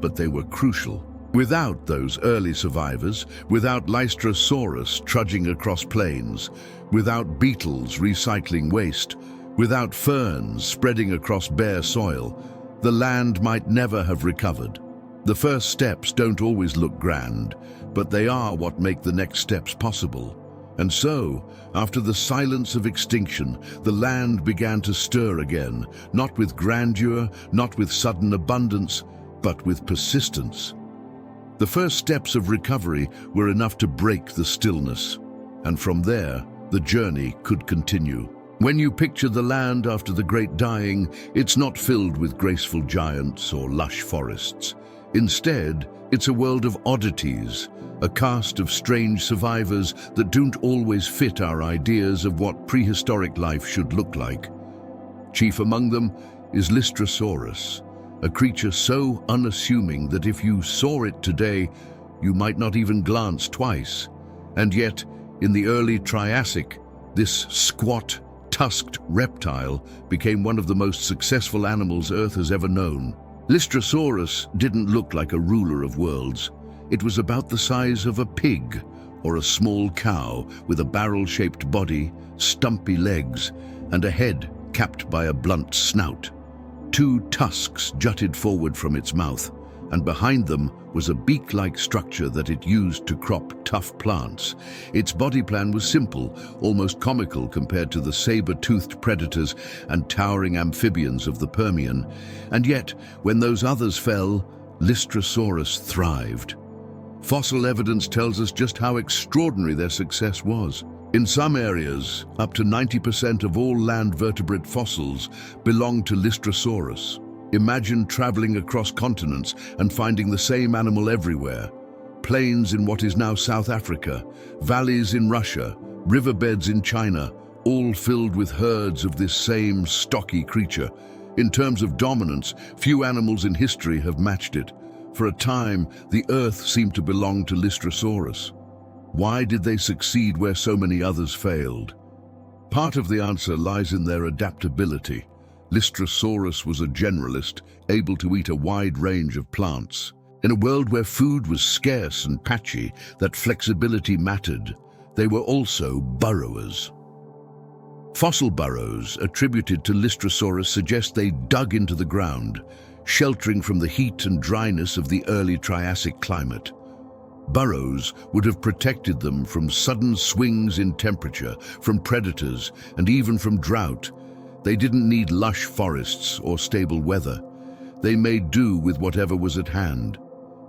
But they were crucial. Without those early survivors, without Lystrosaurus trudging across plains, without beetles recycling waste, without ferns spreading across bare soil, the land might never have recovered. The first steps don't always look grand, but they are what make the next steps possible. And so, after the silence of extinction, the land began to stir again, not with grandeur, not with sudden abundance, but with persistence. The first steps of recovery were enough to break the stillness, and from there, the journey could continue. When you picture the land after the great dying, it's not filled with graceful giants or lush forests. Instead, it's a world of oddities, a cast of strange survivors that don't always fit our ideas of what prehistoric life should look like. Chief among them is Lystrosaurus, a creature so unassuming that if you saw it today, you might not even glance twice. And yet, in the early Triassic, this squat, tusked reptile became one of the most successful animals Earth has ever known. Lystrosaurus didn't look like a ruler of worlds. It was about the size of a pig or a small cow with a barrel-shaped body, stumpy legs, and a head capped by a blunt snout. Two tusks jutted forward from its mouth, and behind them was a beak-like structure that it used to crop tough plants. Its body plan was simple, almost comical compared to the saber-toothed predators and towering amphibians of the Permian. And yet, when those others fell, Lystrosaurus thrived. Fossil evidence tells us just how extraordinary their success was. In some areas, up to 90% of all land vertebrate fossils belong to Lystrosaurus. Imagine traveling across continents and finding the same animal everywhere. Plains in what is now South Africa, valleys in Russia, riverbeds in China, all filled with herds of this same stocky creature. In terms of dominance, few animals in history have matched it. For a time, the Earth seemed to belong to Lystrosaurus. Why did they succeed where so many others failed? Part of the answer lies in their adaptability. Lystrosaurus was a generalist, able to eat a wide range of plants. In a world where food was scarce and patchy, that flexibility mattered. They were also burrowers. Fossil burrows attributed to Lystrosaurus suggest they dug into the ground, sheltering from the heat and dryness of the early Triassic climate. Burrows would have protected them from sudden swings in temperature, from predators, and even from drought. They didn't need lush forests or stable weather. They made do with whatever was at hand.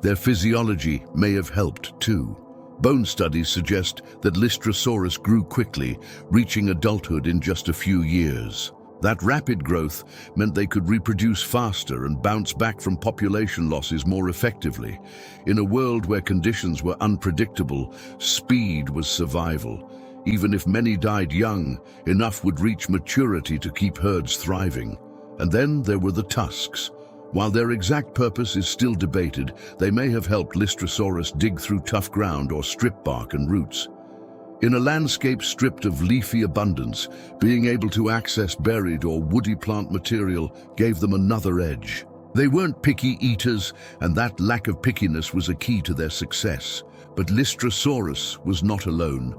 Their physiology may have helped too. Bone studies suggest that Lystrosaurus grew quickly, reaching adulthood in just a few years. That rapid growth meant they could reproduce faster and bounce back from population losses more effectively. In a world where conditions were unpredictable, speed was survival. Even if many died young, enough would reach maturity to keep herds thriving. And then there were the tusks. While their exact purpose is still debated, they may have helped Lystrosaurus dig through tough ground or strip bark and roots. In a landscape stripped of leafy abundance, being able to access buried or woody plant material gave them another edge. They weren't picky eaters, and that lack of pickiness was a key to their success. But Lystrosaurus was not alone.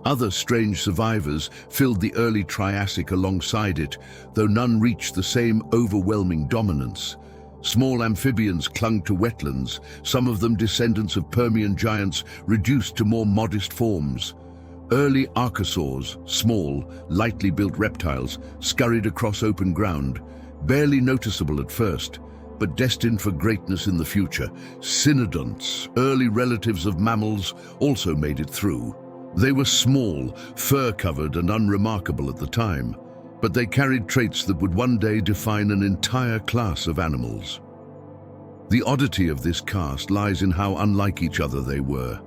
Other strange survivors filled the early Triassic alongside it, though none reached the same overwhelming dominance. Small amphibians clung to wetlands, some of them descendants of Permian giants reduced to more modest forms. Early archosaurs, small, lightly built reptiles, scurried across open ground, barely noticeable at first, but destined for greatness in the future. Cynodonts, early relatives of mammals, also made it through. They were small, fur-covered and unremarkable at the time, but they carried traits that would one day define an entire class of animals. The oddity of this cast lies in how unlike each other they were.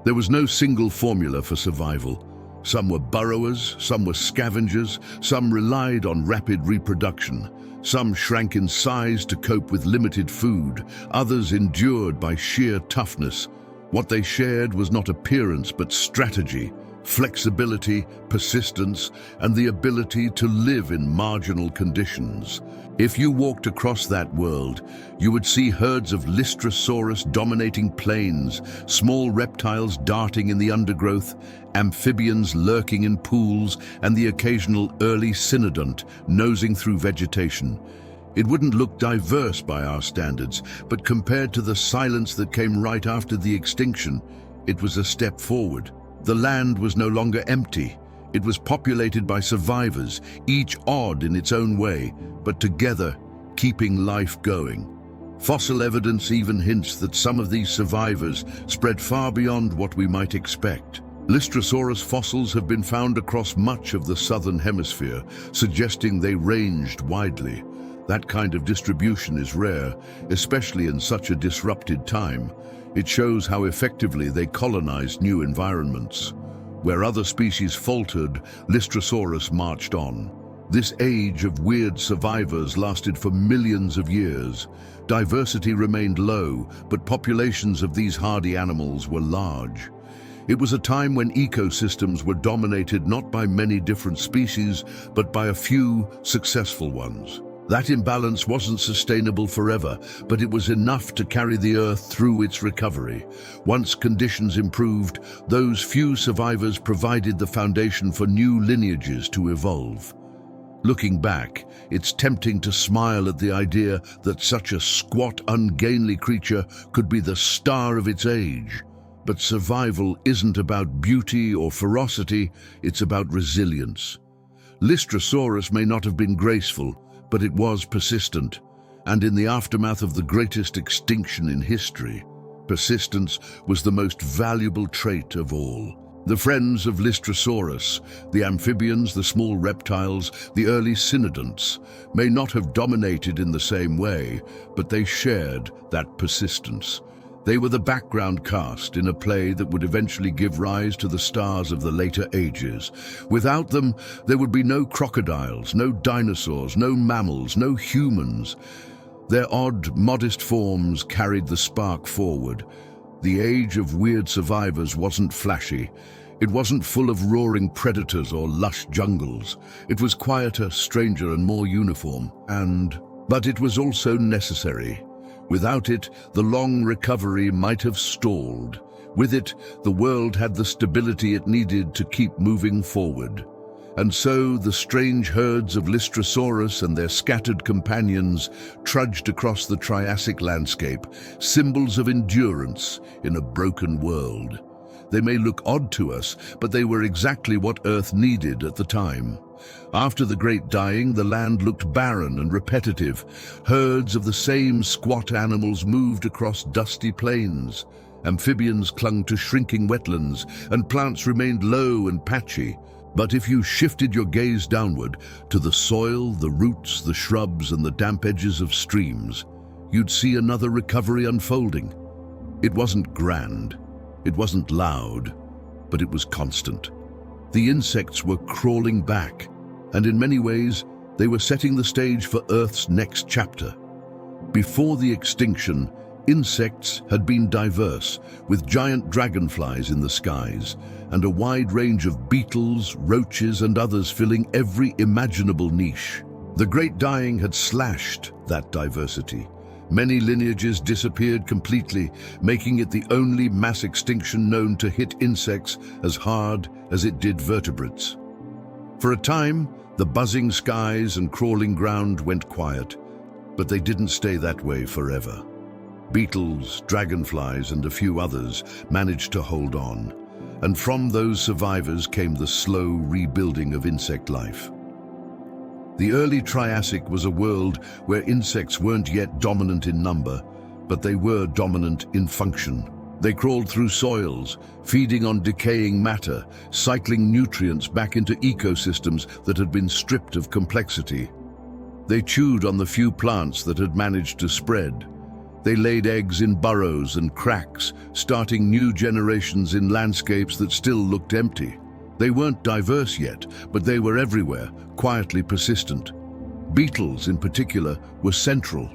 There was no single formula for survival. Some were burrowers, some were scavengers, some relied on rapid reproduction. Some shrank in size to cope with limited food, others endured by sheer toughness. What they shared was not appearance but strategy, flexibility, persistence, and the ability to live in marginal conditions. If you walked across that world, you would see herds of Lystrosaurus dominating plains, small reptiles darting in the undergrowth, amphibians lurking in pools, and the occasional early cynodont nosing through vegetation. It wouldn't look diverse by our standards, but compared to the silence that came right after the extinction, it was a step forward. The land was no longer empty. It was populated by survivors, each odd in its own way, but together, keeping life going. Fossil evidence even hints that some of these survivors spread far beyond what we might expect. Lystrosaurus fossils have been found across much of the southern hemisphere, suggesting they ranged widely. That kind of distribution is rare, especially in such a disrupted time. It shows how effectively they colonized new environments. Where other species faltered, Lystrosaurus marched on. This age of weird survivors lasted for millions of years. Diversity remained low, but populations of these hardy animals were large. It was a time when ecosystems were dominated not by many different species, but by a few successful ones. That imbalance wasn't sustainable forever, but it was enough to carry the Earth through its recovery. Once conditions improved, those few survivors provided the foundation for new lineages to evolve. Looking back, it's tempting to smile at the idea that such a squat, ungainly creature could be the star of its age. But survival isn't about beauty or ferocity, it's about resilience. Lystrosaurus may not have been graceful, but it was persistent. And in the aftermath of the greatest extinction in history, persistence was the most valuable trait of all. The friends of Lystrosaurus, the amphibians, the small reptiles, the early cynodonts, may not have dominated in the same way, but they shared that persistence. They were the background cast in a play that would eventually give rise to the stars of the later ages. Without them, there would be no crocodiles, no dinosaurs, no mammals, no humans. Their odd, modest forms carried the spark forward. The age of weird survivors wasn't flashy. It wasn't full of roaring predators or lush jungles. It was quieter, stranger, and more uniform. But it was also necessary. Without it, the long recovery might have stalled. With it, the world had the stability it needed to keep moving forward. And so the strange herds of Lystrosaurus and their scattered companions trudged across the Triassic landscape, symbols of endurance in a broken world. They may look odd to us, but they were exactly what Earth needed at the time. After the Great Dying, the land looked barren and repetitive. Herds of the same squat animals moved across dusty plains. Amphibians clung to shrinking wetlands, and plants remained low and patchy. But if you shifted your gaze downward to the soil, the roots, the shrubs, and the damp edges of streams, you'd see another recovery unfolding. It wasn't grand, it wasn't loud, but it was constant. The insects were crawling back, and in many ways, they were setting the stage for Earth's next chapter. Before the extinction, insects had been diverse, with giant dragonflies in the skies, and a wide range of beetles, roaches, and others filling every imaginable niche. The Great Dying had slashed that diversity. Many lineages disappeared completely, making it the only mass extinction known to hit insects as hard as it did vertebrates. For a time, the buzzing skies and crawling ground went quiet, but they didn't stay that way forever. Beetles, dragonflies, and a few others managed to hold on, and from those survivors came the slow rebuilding of insect life. The early Triassic was a world where insects weren't yet dominant in number, but they were dominant in function. They crawled through soils, feeding on decaying matter, cycling nutrients back into ecosystems that had been stripped of complexity. They chewed on the few plants that had managed to spread. They laid eggs in burrows and cracks, starting new generations in landscapes that still looked empty. They weren't diverse yet, but they were everywhere, quietly persistent. Beetles, in particular, were central.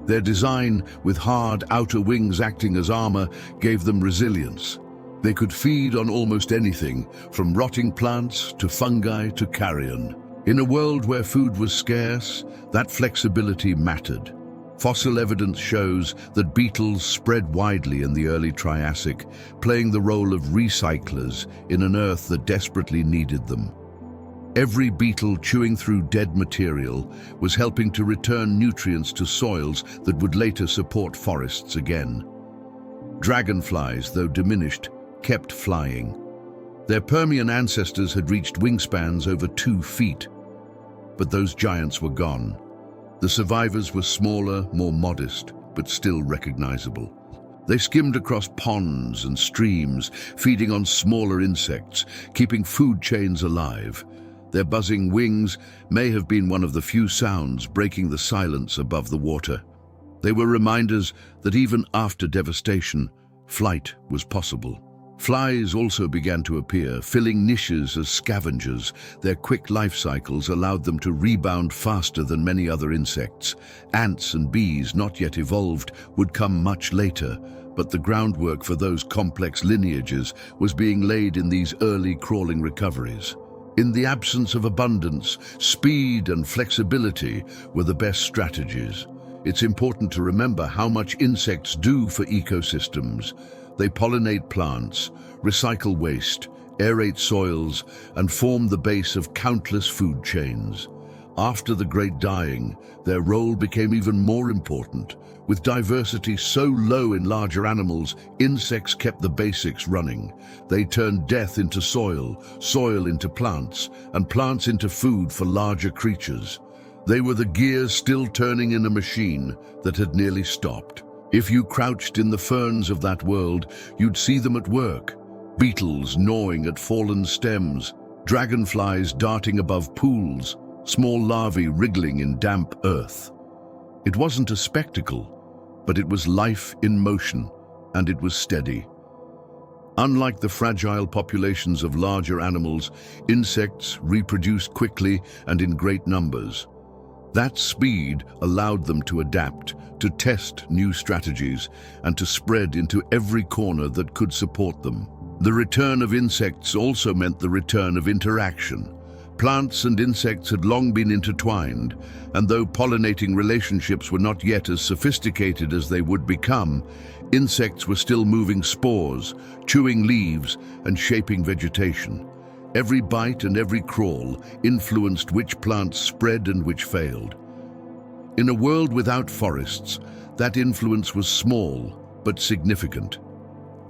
Their design, with hard outer wings acting as armor, gave them resilience. They could feed on almost anything, from rotting plants to fungi to carrion. In a world where food was scarce, that flexibility mattered. Fossil evidence shows that beetles spread widely in the early Triassic, playing the role of recyclers in an Earth that desperately needed them. Every beetle chewing through dead material was helping to return nutrients to soils that would later support forests again. Dragonflies, though diminished, kept flying. Their Permian ancestors had reached wingspans over 2 feet, but those giants were gone. The survivors were smaller, more modest, but still recognizable. They skimmed across ponds and streams, feeding on smaller insects, keeping food chains alive. Their buzzing wings may have been one of the few sounds breaking the silence above the water. They were reminders that even after devastation, flight was possible. Flies also began to appear, filling niches as scavengers. Their quick life cycles allowed them to rebound faster than many other insects. Ants and bees, not yet evolved, would come much later, but the groundwork for those complex lineages was being laid in these early crawling recoveries. In the absence of abundance, speed and flexibility were the best strategies. It's important to remember how much insects do for ecosystems. They pollinate plants, recycle waste, aerate soils, and form the base of countless food chains. After the Great Dying, their role became even more important. With diversity so low in larger animals, insects kept the basics running. They turned death into soil, soil into plants, and plants into food for larger creatures. They were the gears still turning in a machine that had nearly stopped. If you crouched in the ferns of that world, you'd see them at work. Beetles gnawing at fallen stems, dragonflies darting above pools, small larvae wriggling in damp earth. It wasn't a spectacle, but it was life in motion, and it was steady. Unlike the fragile populations of larger animals, insects reproduced quickly and in great numbers. That speed allowed them to adapt, to test new strategies, and to spread into every corner that could support them. The return of insects also meant the return of interaction. Plants and insects had long been intertwined, and though pollinating relationships were not yet as sophisticated as they would become, insects were still moving spores, chewing leaves, and shaping vegetation. Every bite and every crawl influenced which plants spread and which failed. In a world without forests, that influence was small but significant.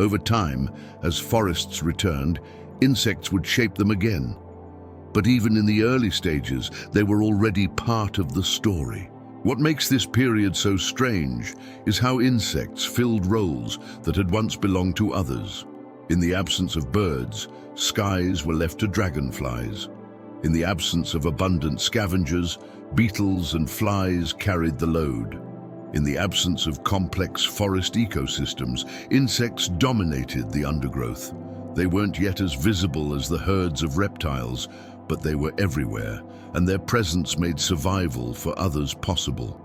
Over time, as forests returned, insects would shape them again. But even in the early stages, they were already part of the story. What makes this period so strange is how insects filled roles that had once belonged to others. In the absence of birds, skies were left to dragonflies. In the absence of abundant scavengers, beetles and flies carried the load. In the absence of complex forest ecosystems, insects dominated the undergrowth. They weren't yet as visible as the herds of reptiles, but they were everywhere, and their presence made survival for others possible.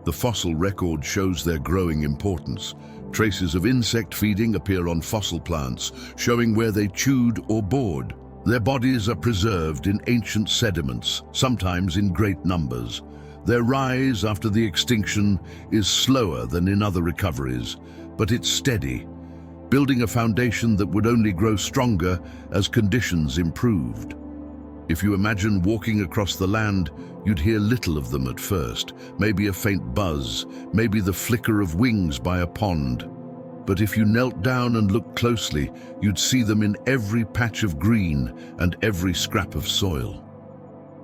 The fossil record shows their growing importance. Traces of insect feeding appear on fossil plants, showing where they chewed or bored. Their bodies are preserved in ancient sediments, sometimes in great numbers. Their rise after the extinction is slower than in other recoveries, but it's steady, building a foundation that would only grow stronger as conditions improved. If you imagine walking across the land, you'd hear little of them at first, maybe a faint buzz, maybe the flicker of wings by a pond. But if you knelt down and looked closely, you'd see them in every patch of green and every scrap of soil.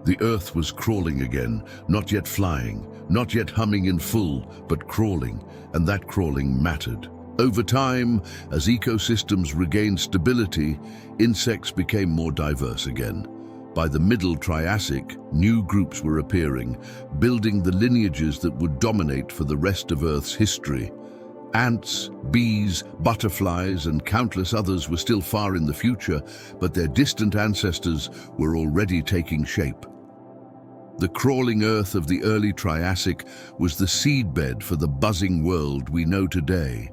The earth was crawling again, not yet flying, not yet humming in full, but crawling, and that crawling mattered. Over time, as ecosystems regained stability, insects became more diverse again. By the Middle Triassic, new groups were appearing, building the lineages that would dominate for the rest of Earth's history. Ants, bees, butterflies, and countless others were still far in the future, but their distant ancestors were already taking shape. The crawling Earth of the early Triassic was the seedbed for the buzzing world we know today.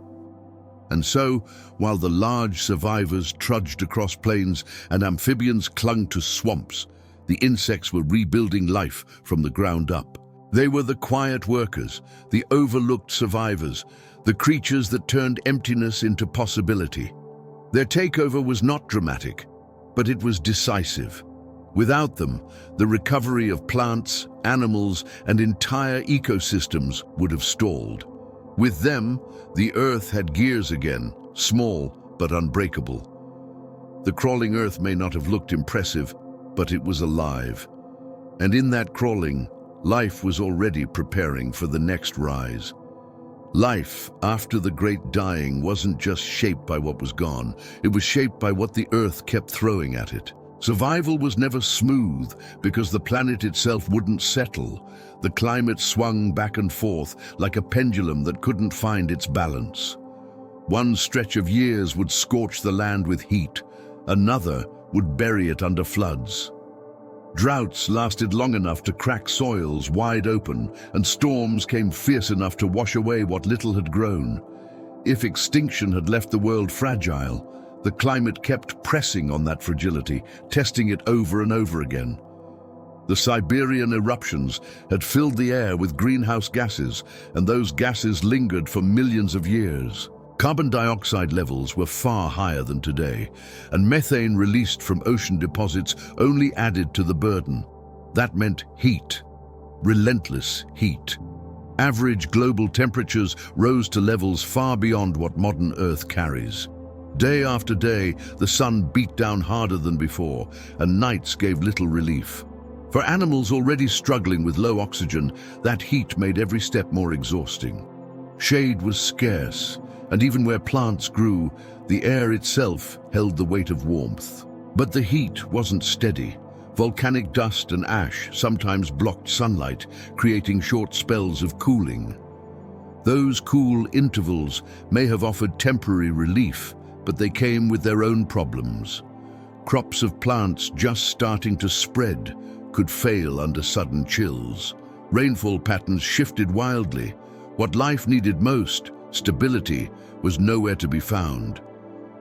And so, while the large survivors trudged across plains and amphibians clung to swamps, the insects were rebuilding life from the ground up. They were the quiet workers, the overlooked survivors, the creatures that turned emptiness into possibility. Their takeover was not dramatic, but it was decisive. Without them, the recovery of plants, animals, and entire ecosystems would have stalled. With them, the Earth had gears again, small but unbreakable. The crawling Earth may not have looked impressive, but it was alive. And in that crawling, life was already preparing for the next rise. Life, after the Great Dying, wasn't just shaped by what was gone. It was shaped by what the Earth kept throwing at it. Survival was never smooth because the planet itself wouldn't settle. The climate swung back and forth like a pendulum that couldn't find its balance. One stretch of years would scorch the land with heat. Another would bury it under floods. Droughts lasted long enough to crack soils wide open, and storms came fierce enough to wash away what little had grown. If extinction had left the world fragile, the climate kept pressing on that fragility, testing it over and over again. The Siberian eruptions had filled the air with greenhouse gases, and those gases lingered for millions of years. Carbon dioxide levels were far higher than today, and methane released from ocean deposits only added to the burden. That meant heat, relentless heat. Average global temperatures rose to levels far beyond what modern Earth carries. Day after day, the sun beat down harder than before, and nights gave little relief. For animals already struggling with low oxygen, that heat made every step more exhausting. Shade was scarce, and even where plants grew, the air itself held the weight of warmth. But the heat wasn't steady. Volcanic dust and ash sometimes blocked sunlight, creating short spells of cooling. Those cool intervals may have offered temporary relief, but they came with their own problems. Crops of plants just starting to spread could fail under sudden chills. Rainfall patterns shifted wildly. What life needed most, stability, was nowhere to be found.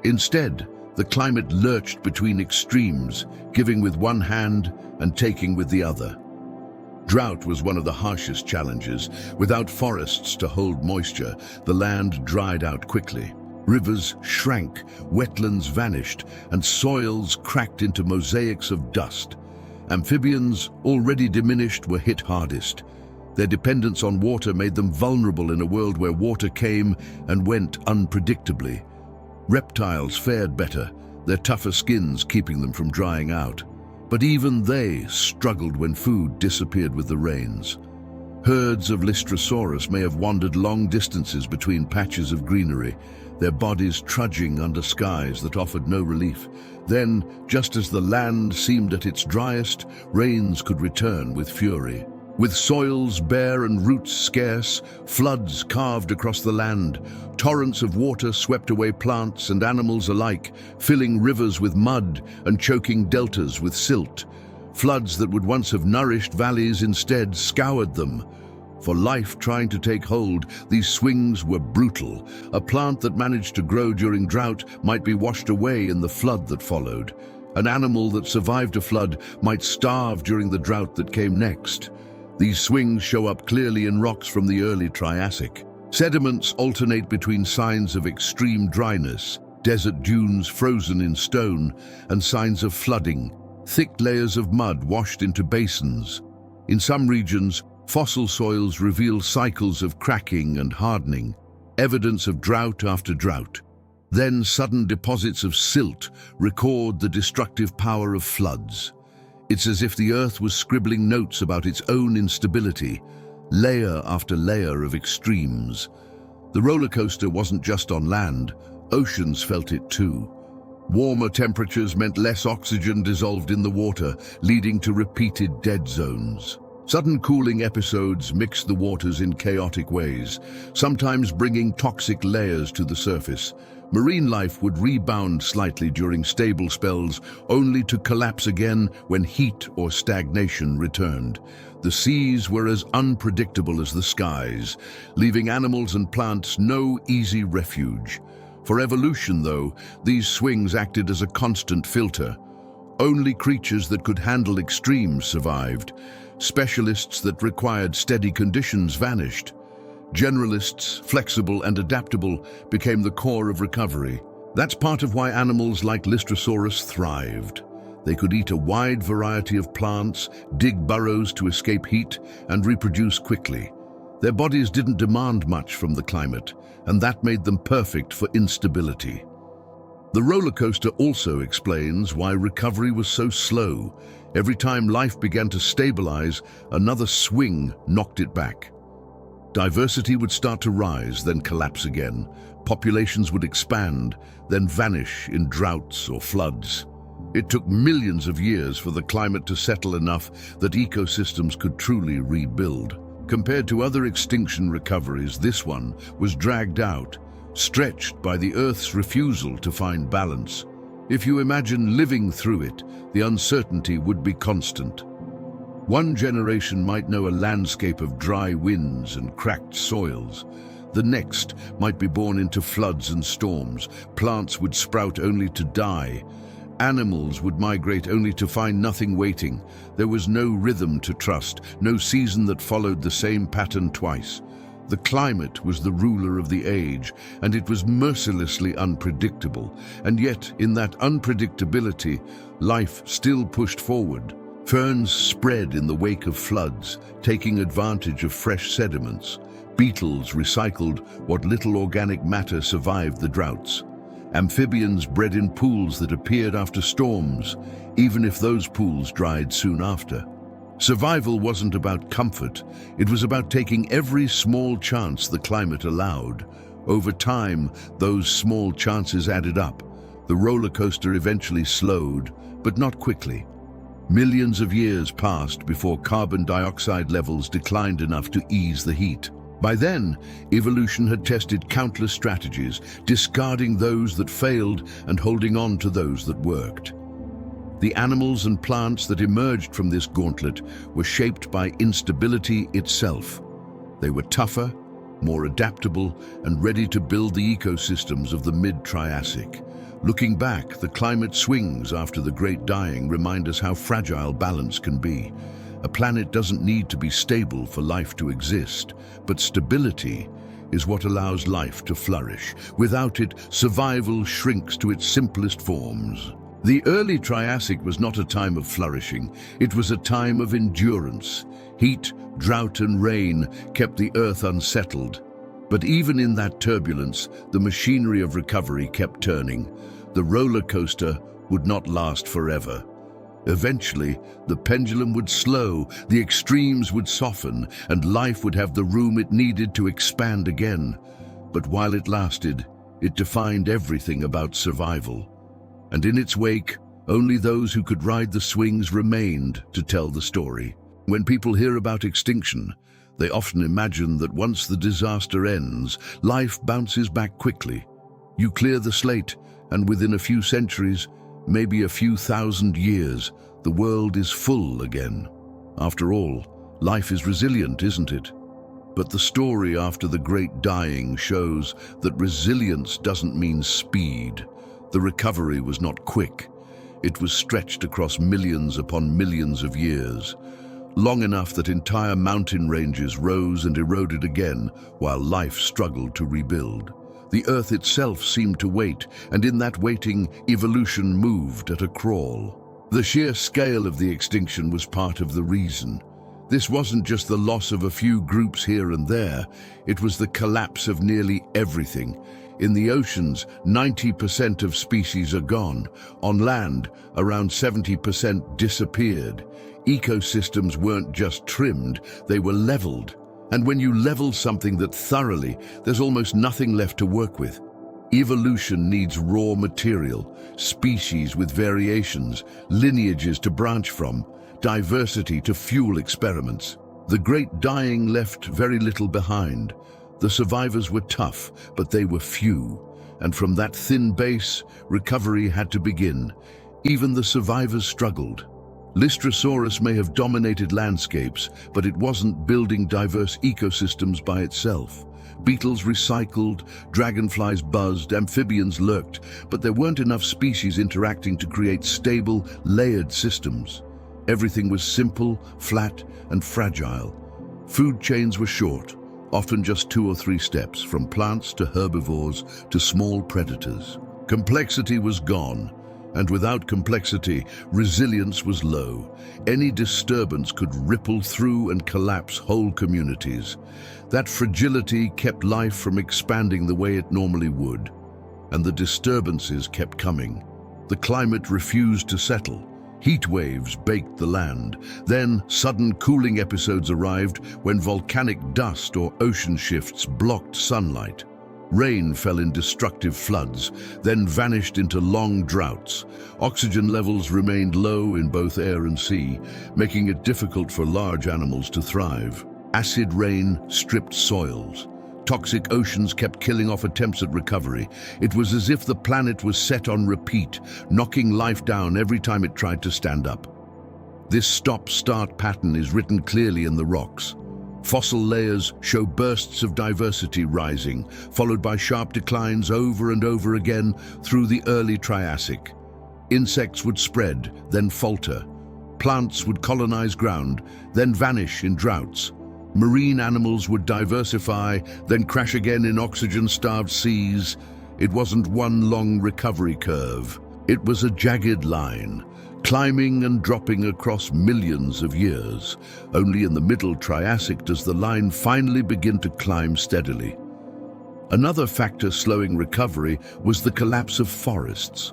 Instead, the climate lurched between extremes, giving with one hand and taking with the other. Drought was one of the harshest challenges. Without forests to hold moisture, the land dried out quickly. Rivers shrank, wetlands vanished, and soils cracked into mosaics of dust. Amphibians, already diminished, were hit hardest. Their dependence on water made them vulnerable in a world where water came and went unpredictably. Reptiles fared better, their tougher skins keeping them from drying out. But even they struggled when food disappeared with the rains. Herds of Lystrosaurus may have wandered long distances between patches of greenery, their bodies trudging under skies that offered no relief. Then, just as the land seemed at its driest, rains could return with fury. With soils bare and roots scarce, floods carved across the land. Torrents of water swept away plants and animals alike, filling rivers with mud and choking deltas with silt. Floods that would once have nourished valleys instead scoured them. For life trying to take hold, these swings were brutal. A plant that managed to grow during drought might be washed away in the flood that followed. An animal that survived a flood might starve during the drought that came next. These swings show up clearly in rocks from the early Triassic. Sediments alternate between signs of extreme dryness, desert dunes frozen in stone, and signs of flooding, thick layers of mud washed into basins. In some regions, fossil soils reveal cycles of cracking and hardening, evidence of drought after drought. Then sudden deposits of silt record the destructive power of floods. It's as if the Earth was scribbling notes about its own instability, layer after layer of extremes. The roller coaster wasn't just on land, oceans felt it too. Warmer temperatures meant less oxygen dissolved in the water, leading to repeated dead zones. Sudden cooling episodes mixed the waters in chaotic ways, sometimes bringing toxic layers to the surface. Marine life would rebound slightly during stable spells, only to collapse again when heat or stagnation returned. The seas were as unpredictable as the skies, leaving animals and plants no easy refuge. For evolution, though, these swings acted as a constant filter. Only creatures that could handle extremes survived. Specialists that required steady conditions vanished. Generalists, flexible and adaptable, became the core of recovery. That's part of why animals like Lystrosaurus thrived. They could eat a wide variety of plants, dig burrows to escape heat, and reproduce quickly. Their bodies didn't demand much from the climate, and that made them perfect for instability. The roller coaster also explains why recovery was so slow. Every time life began to stabilize, another swing knocked it back. Diversity would start to rise, then collapse again. Populations would expand, then vanish in droughts or floods. It took millions of years for the climate to settle enough that ecosystems could truly rebuild. Compared to other extinction recoveries, this one was dragged out, stretched by the Earth's refusal to find balance. If you imagine living through it, the uncertainty would be constant. One generation might know a landscape of dry winds and cracked soils. The next might be born into floods and storms. Plants would sprout only to die. Animals would migrate only to find nothing waiting. There was no rhythm to trust, no season that followed the same pattern twice. The climate was the ruler of the age, and it was mercilessly unpredictable. And yet, in that unpredictability, life still pushed forward. Ferns spread in the wake of floods, taking advantage of fresh sediments. Beetles recycled what little organic matter survived the droughts. Amphibians bred in pools that appeared after storms, even if those pools dried soon after. Survival wasn't about comfort, it was about taking every small chance the climate allowed. Over time, those small chances added up. The roller coaster eventually slowed, but not quickly. Millions of years passed before carbon dioxide levels declined enough to ease the heat. By then, evolution had tested countless strategies, discarding those that failed and holding on to those that worked. The animals and plants that emerged from this gauntlet were shaped by instability itself. They were tougher, more adaptable, and ready to build the ecosystems of the mid-Triassic. Looking back, the climate swings after the Great Dying remind us how fragile balance can be. A planet doesn't need to be stable for life to exist, but stability is what allows life to flourish. Without it, survival shrinks to its simplest forms. The early Triassic was not a time of flourishing, it was a time of endurance. Heat, drought, and rain kept the Earth unsettled. But even in that turbulence, the machinery of recovery kept turning. The roller coaster would not last forever. Eventually, the pendulum would slow, the extremes would soften, and life would have the room it needed to expand again. But while it lasted, it defined everything about survival. And in its wake, only those who could ride the swings remained to tell the story. When people hear about extinction, they often imagine that once the disaster ends, life bounces back quickly. You clear the slate, and within a few centuries, maybe a few thousand years, the world is full again. After all, life is resilient, isn't it? But the story after the Great Dying shows that resilience doesn't mean speed. The recovery was not quick. It was stretched across millions upon millions of years, long enough that entire mountain ranges rose and eroded again while life struggled to rebuild. The Earth itself seemed to wait, and in that waiting, evolution moved at a crawl. The sheer scale of the extinction was part of the reason. This wasn't just the loss of a few groups here and there, it was the collapse of nearly everything. In the oceans, 90% of species are gone. On land, around 70% disappeared. Ecosystems weren't just trimmed, they were leveled. And when you level something that thoroughly, there's almost nothing left to work with. Evolution needs raw material, species with variations, lineages to branch from, diversity to fuel experiments. The Great Dying left very little behind. The survivors were tough, but they were few. And from that thin base, recovery had to begin. Even the survivors struggled. Lystrosaurus may have dominated landscapes, but it wasn't building diverse ecosystems by itself. Beetles recycled, dragonflies buzzed, amphibians lurked, but there weren't enough species interacting to create stable, layered systems. Everything was simple, flat, and fragile. Food chains were short, often just 2 or 3 steps, from plants to herbivores to small predators. Complexity was gone. And without complexity, resilience was low. Any disturbance could ripple through and collapse whole communities. That fragility kept life from expanding the way it normally would. And the disturbances kept coming. The climate refused to settle. Heat waves baked the land. Then sudden cooling episodes arrived when volcanic dust or ocean shifts blocked sunlight. Rain fell in destructive floods, then vanished into long droughts. Oxygen levels remained low in both air and sea, making it difficult for large animals to thrive. Acid rain stripped soils. Toxic oceans kept killing off attempts at recovery. It was as if the planet was set on repeat, knocking life down every time it tried to stand up. This stop-start pattern is written clearly in the rocks. Fossil layers show bursts of diversity rising, followed by sharp declines over and over again through the early Triassic. Insects would spread, then falter. Plants would colonize ground, then vanish in droughts. Marine animals would diversify, then crash again in oxygen-starved seas. It wasn't one long recovery curve. It was a jagged line, climbing and dropping across millions of years. Only in the middle Triassic does the line finally begin to climb steadily. Another factor slowing recovery was the collapse of forests.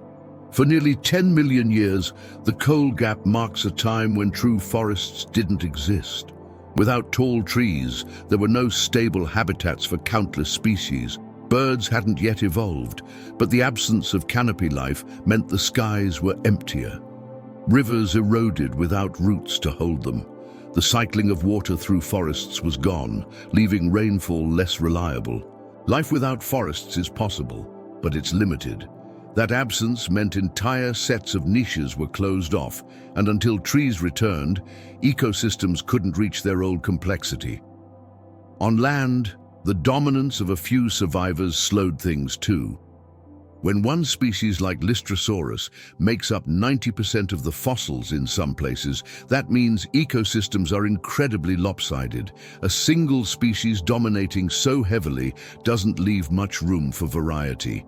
For nearly 10 million years, the coal gap marks a time when true forests didn't exist. Without tall trees, there were no stable habitats for countless species. Birds hadn't yet evolved, but the absence of canopy life meant the skies were emptier. Rivers eroded without roots to hold them. The cycling of water through forests was gone, leaving rainfall less reliable. Life without forests is possible, but it's limited. That absence meant entire sets of niches were closed off, and until trees returned, ecosystems couldn't reach their old complexity. On land, the dominance of a few survivors slowed things too. When one species like Lystrosaurus makes up 90% of the fossils in some places, that means ecosystems are incredibly lopsided. A single species dominating so heavily doesn't leave much room for variety.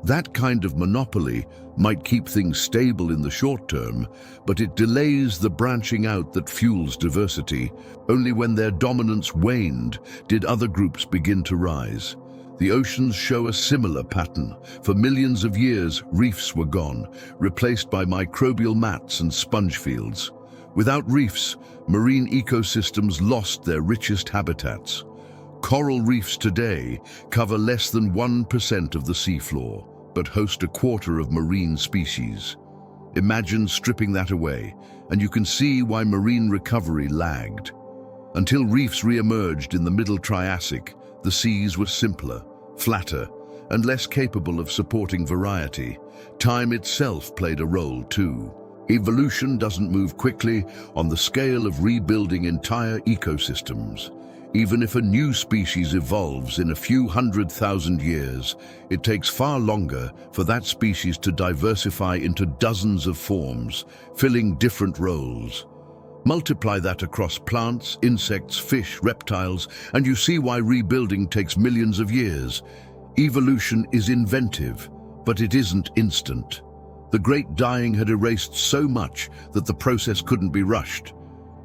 That kind of monopoly might keep things stable in the short term, but it delays the branching out that fuels diversity. Only when their dominance waned did other groups begin to rise. The oceans show a similar pattern. For millions of years, reefs were gone, replaced by microbial mats and sponge fields. Without reefs, marine ecosystems lost their richest habitats. Coral reefs today cover less than 1% of the seafloor, but host a quarter of marine species. Imagine stripping that away, and you can see why marine recovery lagged. Until reefs re-emerged in the Middle Triassic, the seas were simpler, flatter, and less capable of supporting variety. Time itself played a role too. Evolution doesn't move quickly on the scale of rebuilding entire ecosystems. Even if a new species evolves in a few 100,000 years, it takes far longer for that species to diversify into dozens of forms, filling different roles. Multiply that across plants, insects, fish, reptiles, and you see why rebuilding takes millions of years. Evolution is inventive, but it isn't instant. The Great Dying had erased so much that the process couldn't be rushed.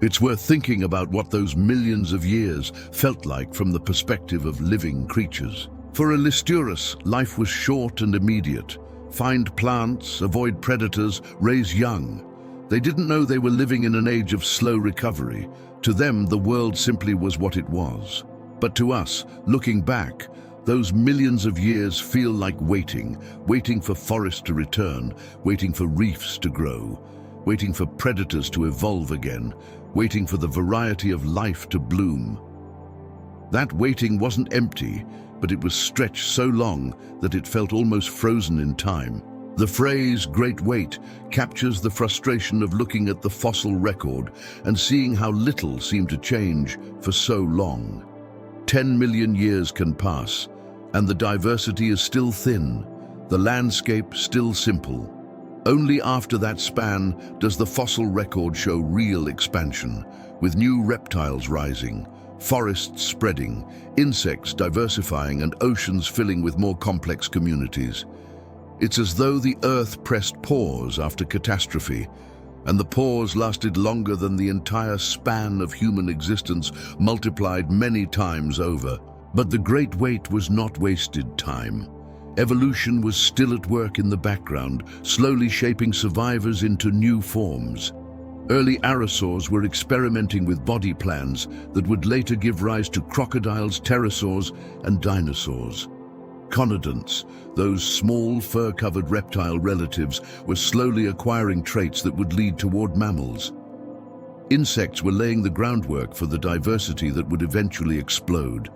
It's worth thinking about what those millions of years felt like from the perspective of living creatures. For a Lysturus, life was short and immediate. Find plants, avoid predators, raise young. They didn't know they were living in an age of slow recovery. To them, the world simply was what it was. But to us, looking back, those millions of years feel like waiting for forests to return, waiting for reefs to grow, waiting for predators to evolve again, waiting for the variety of life to bloom. That waiting wasn't empty, but it was stretched so long that it felt almost frozen in time. The phrase "great wait" captures the frustration of looking at the fossil record and seeing how little seemed to change for so long. 10 million years can pass, and the diversity is still thin, the landscape still simple. Only after that span does the fossil record show real expansion, with new reptiles rising, forests spreading, insects diversifying, and oceans filling with more complex communities. It's as though the Earth pressed pause after catastrophe, and the pause lasted longer than the entire span of human existence multiplied many times over. But the Great Wait was not wasted time. Evolution was still at work in the background, slowly shaping survivors into new forms. Early pterosaurs were experimenting with body plans that would later give rise to crocodiles, pterosaurs, and dinosaurs. Conodonts, those small fur-covered reptile relatives, were slowly acquiring traits that would lead toward mammals. Insects were laying the groundwork for the diversity that would eventually explode.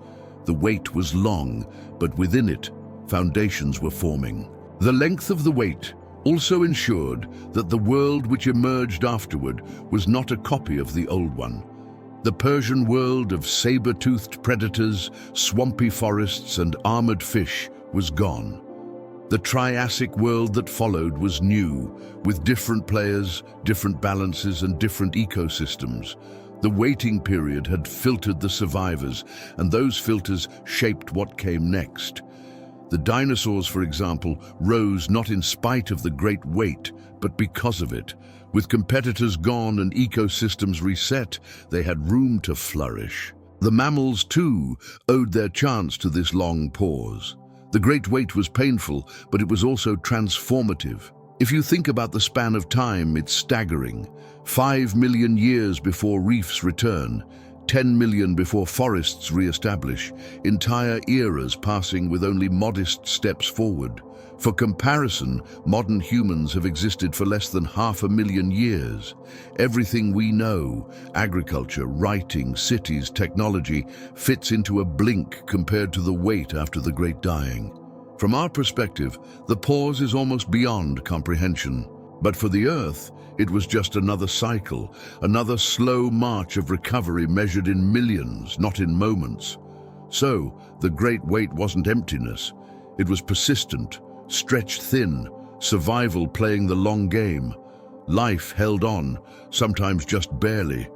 The wait was long, but within it, foundations were forming. The length of the wait also ensured that the world which emerged afterward was not a copy of the old one. The Persian world of saber-toothed predators, swampy forests, and armored fish was gone. The Triassic world that followed was new, with different players, different balances, and different ecosystems. The waiting period had filtered the survivors, and those filters shaped what came next. The dinosaurs, for example, rose not in spite of the Great Wait, but because of it, With competitors gone and ecosystems reset, they had room to flourish. The mammals, too, owed their chance to this long pause. The great wait was painful, but it was also transformative. If you think about the span of time, it's staggering. 5 million years before reefs return, 10 million before forests re-establish, entire eras passing with only modest steps forward. For comparison, modern humans have existed for less than 500,000 years. Everything we know, agriculture, writing, cities, technology, fits into a blink compared to the wait after the Great Dying. From our perspective, the pause is almost beyond comprehension. But for the Earth, it was just another cycle, another slow march of recovery measured in millions, not in moments. So, the Great Wait wasn't emptiness. It was persistent, stretched thin, survival playing the long game. Life held on, sometimes just barely,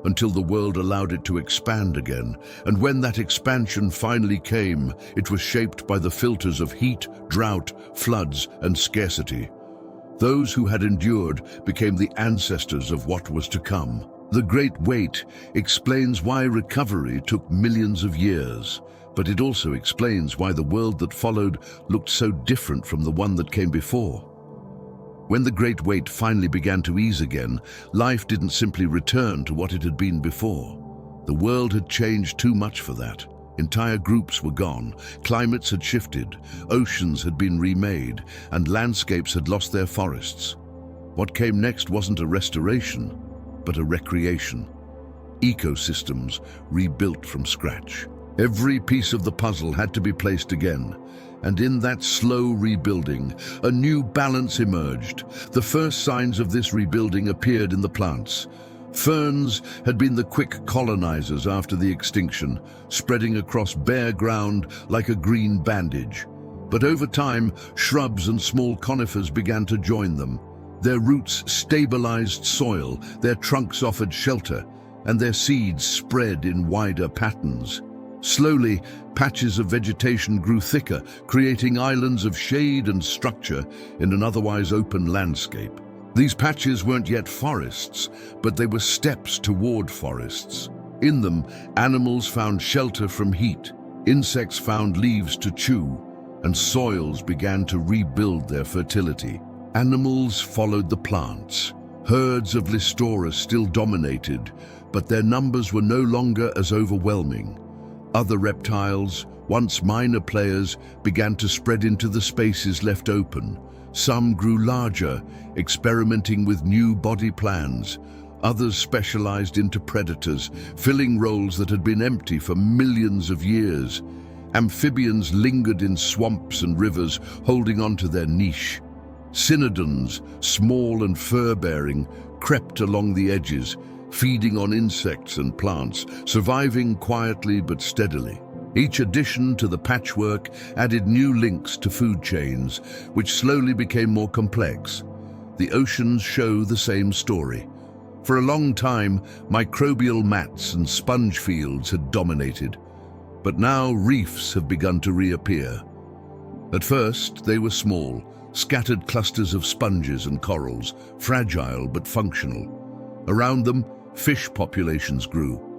until the world allowed it to expand again. And when that expansion finally came, it was shaped by the filters of heat, drought, floods, and scarcity. Those who had endured became the ancestors of what was to come. The Great Wait explains why recovery took millions of years, but it also explains why the world that followed looked so different from the one that came before. When the Great Wait finally began to ease again, life didn't simply return to what it had been before. The world had changed too much for that. Entire groups were gone, climates had shifted, oceans had been remade, and landscapes had lost their forests. What came next wasn't a restoration, but a recreation. Ecosystems rebuilt from scratch. Every piece of the puzzle had to be placed again, and in that slow rebuilding, a new balance emerged. The first signs of this rebuilding appeared in the plants. Ferns had been the quick colonizers after the extinction, spreading across bare ground like a green bandage. But over time, shrubs and small conifers began to join them. Their roots stabilized soil, their trunks offered shelter, and their seeds spread in wider patterns. Slowly, patches of vegetation grew thicker, creating islands of shade and structure in an otherwise open landscape. These patches weren't yet forests, but they were steps toward forests. In them, animals found shelter from heat, insects found leaves to chew, and soils began to rebuild their fertility. Animals followed the plants. Herds of Listora still dominated, but their numbers were no longer as overwhelming. Other reptiles, once minor players, began to spread into the spaces left open. Some grew larger, experimenting with new body plans. Others specialized into predators, filling roles that had been empty for millions of years. Amphibians lingered in swamps and rivers, holding on to their niche. Cynodons, small and fur-bearing, crept along the edges, feeding on insects and plants, surviving quietly but steadily. Each addition to the patchwork added new links to food chains, which slowly became more complex. The oceans show the same story. For a long time, microbial mats and sponge fields had dominated, but now reefs have begun to reappear. At first, they were small, scattered clusters of sponges and corals, fragile but functional. Around them, fish populations grew.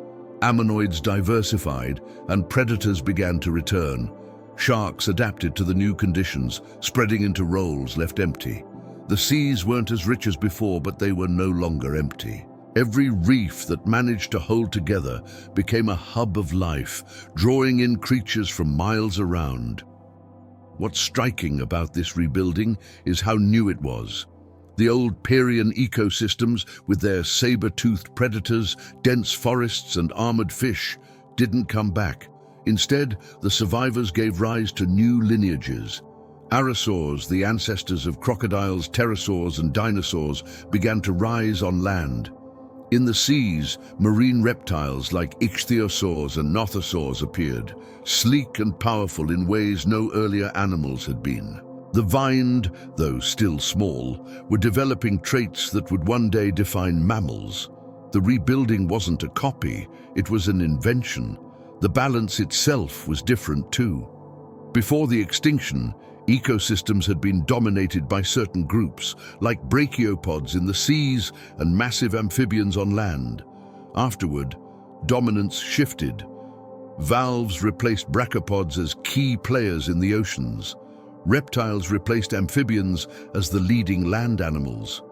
Ammonoids diversified, and predators began to return. Sharks adapted to the new conditions, spreading into roles left empty. The seas weren't as rich as before, but they were no longer empty. Every reef that managed to hold together became a hub of life, drawing in creatures from miles around. What's striking about this rebuilding is how new it was. The old Permian ecosystems, with their saber-toothed predators, dense forests, and armored fish, didn't come back. Instead, the survivors gave rise to new lineages. Arosaurs, the ancestors of crocodiles, pterosaurs, and dinosaurs, began to rise on land. In the seas, marine reptiles like ichthyosaurs and nothosaurs appeared, sleek and powerful in ways no earlier animals had been. The vined, though still small, were developing traits that would one day define mammals. The rebuilding wasn't a copy, it was an invention. The balance itself was different too. Before the extinction, Ecosystems had been dominated by certain groups, like brachiopods in the seas and massive amphibians on land. Afterward, dominance shifted. Valves replaced brachiopods as key players in the oceans. Reptiles replaced amphibians as the leading land animals.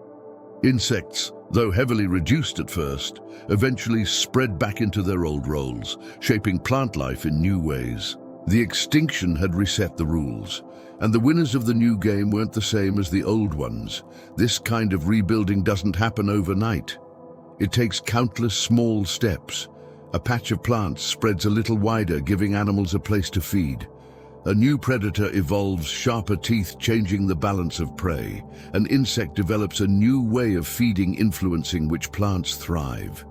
Insects, though heavily reduced at first, eventually spread back into their old roles, shaping plant life in new ways. The extinction had reset the rules, and the winners of the new game weren't the same as the old ones. This kind of rebuilding doesn't happen overnight. It takes countless small steps. A patch of plants spreads a little wider, giving animals a place to feed. A new predator evolves sharper teeth, changing the balance of prey. An insect develops a new way of feeding, influencing which plants thrive.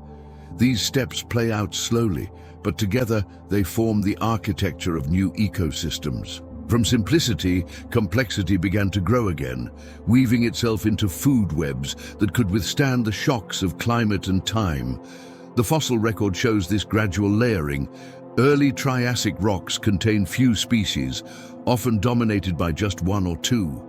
These steps play out slowly, but together they form the architecture of new ecosystems. From simplicity, complexity began to grow again, weaving itself into food webs that could withstand the shocks of climate and time. The fossil record shows this gradual layering. Early Triassic rocks contain few species, often dominated by just one or two.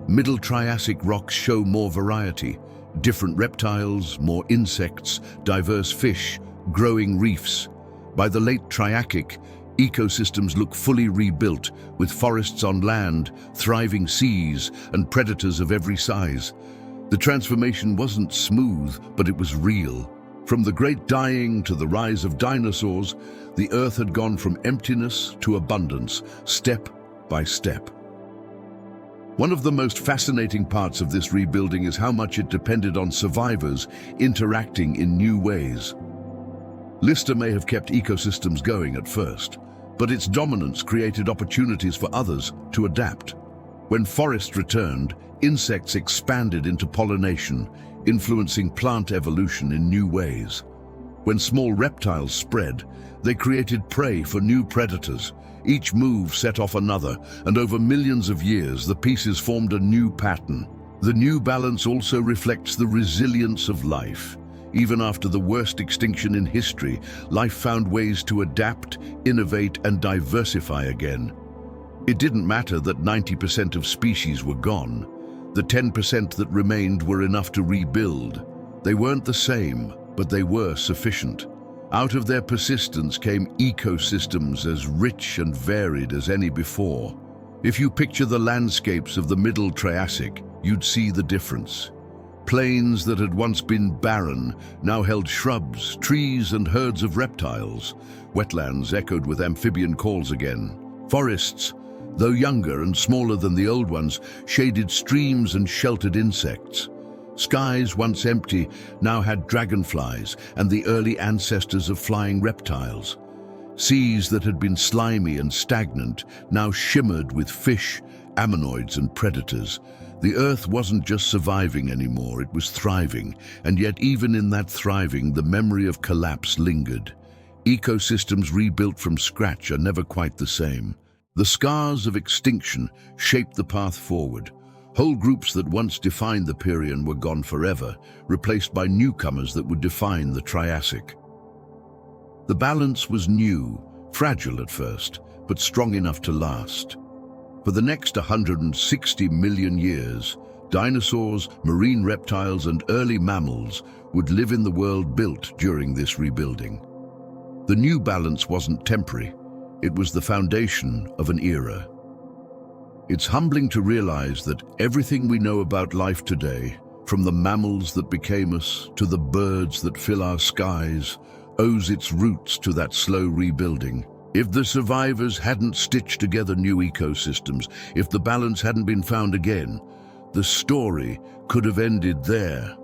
Middle Triassic rocks show more variety, different reptiles, more insects, diverse fish, growing reefs. By the late Triassic, ecosystems look fully rebuilt, with forests on land, thriving seas, and predators of every size. The transformation wasn't smooth, but it was real. From the great dying to the rise of dinosaurs, the Earth had gone from emptiness to abundance, step by step. One of the most fascinating parts of this rebuilding is how much it depended on survivors interacting in new ways. Lister may have kept ecosystems going at first, but its dominance created opportunities for others to adapt. When forests returned, insects expanded into pollination, influencing plant evolution in new ways. When small reptiles spread, they created prey for new predators. Each move set off another, and over millions of years, the pieces formed a new pattern. The new balance also reflects the resilience of life. Even after the worst extinction in history, life found ways to adapt, innovate, and diversify again. It didn't matter that 90% of species were gone. The 10% that remained were enough to rebuild. They weren't the same, but they were sufficient. Out of their persistence came ecosystems as rich and varied as any before. If you picture the landscapes of the Middle Triassic, you'd see the difference. Plains that had once been barren now held shrubs, trees, and herds of reptiles. Wetlands echoed with amphibian calls again. Forests, though younger and smaller than the old ones, shaded streams and sheltered insects. Skies, once empty, now had dragonflies and the early ancestors of flying reptiles. Seas that had been slimy and stagnant now shimmered with fish, ammonoids, and predators. The Earth wasn't just surviving anymore, it was thriving, and yet even in that thriving, the memory of collapse lingered. Ecosystems rebuilt from scratch are never quite the same. The scars of extinction shaped the path forward. Whole groups that once defined the Permian were gone forever, replaced by newcomers that would define the Triassic. The balance was new, fragile at first, but strong enough to last. For the next 160 million years, dinosaurs, marine reptiles, and early mammals would live in the world built during this rebuilding. The new balance wasn't temporary. It was the foundation of an era. It's humbling to realize that everything we know about life today, from the mammals that became us to the birds that fill our skies, owes its roots to that slow rebuilding. If the survivors hadn't stitched together new ecosystems, if the balance hadn't been found again, the story could have ended there.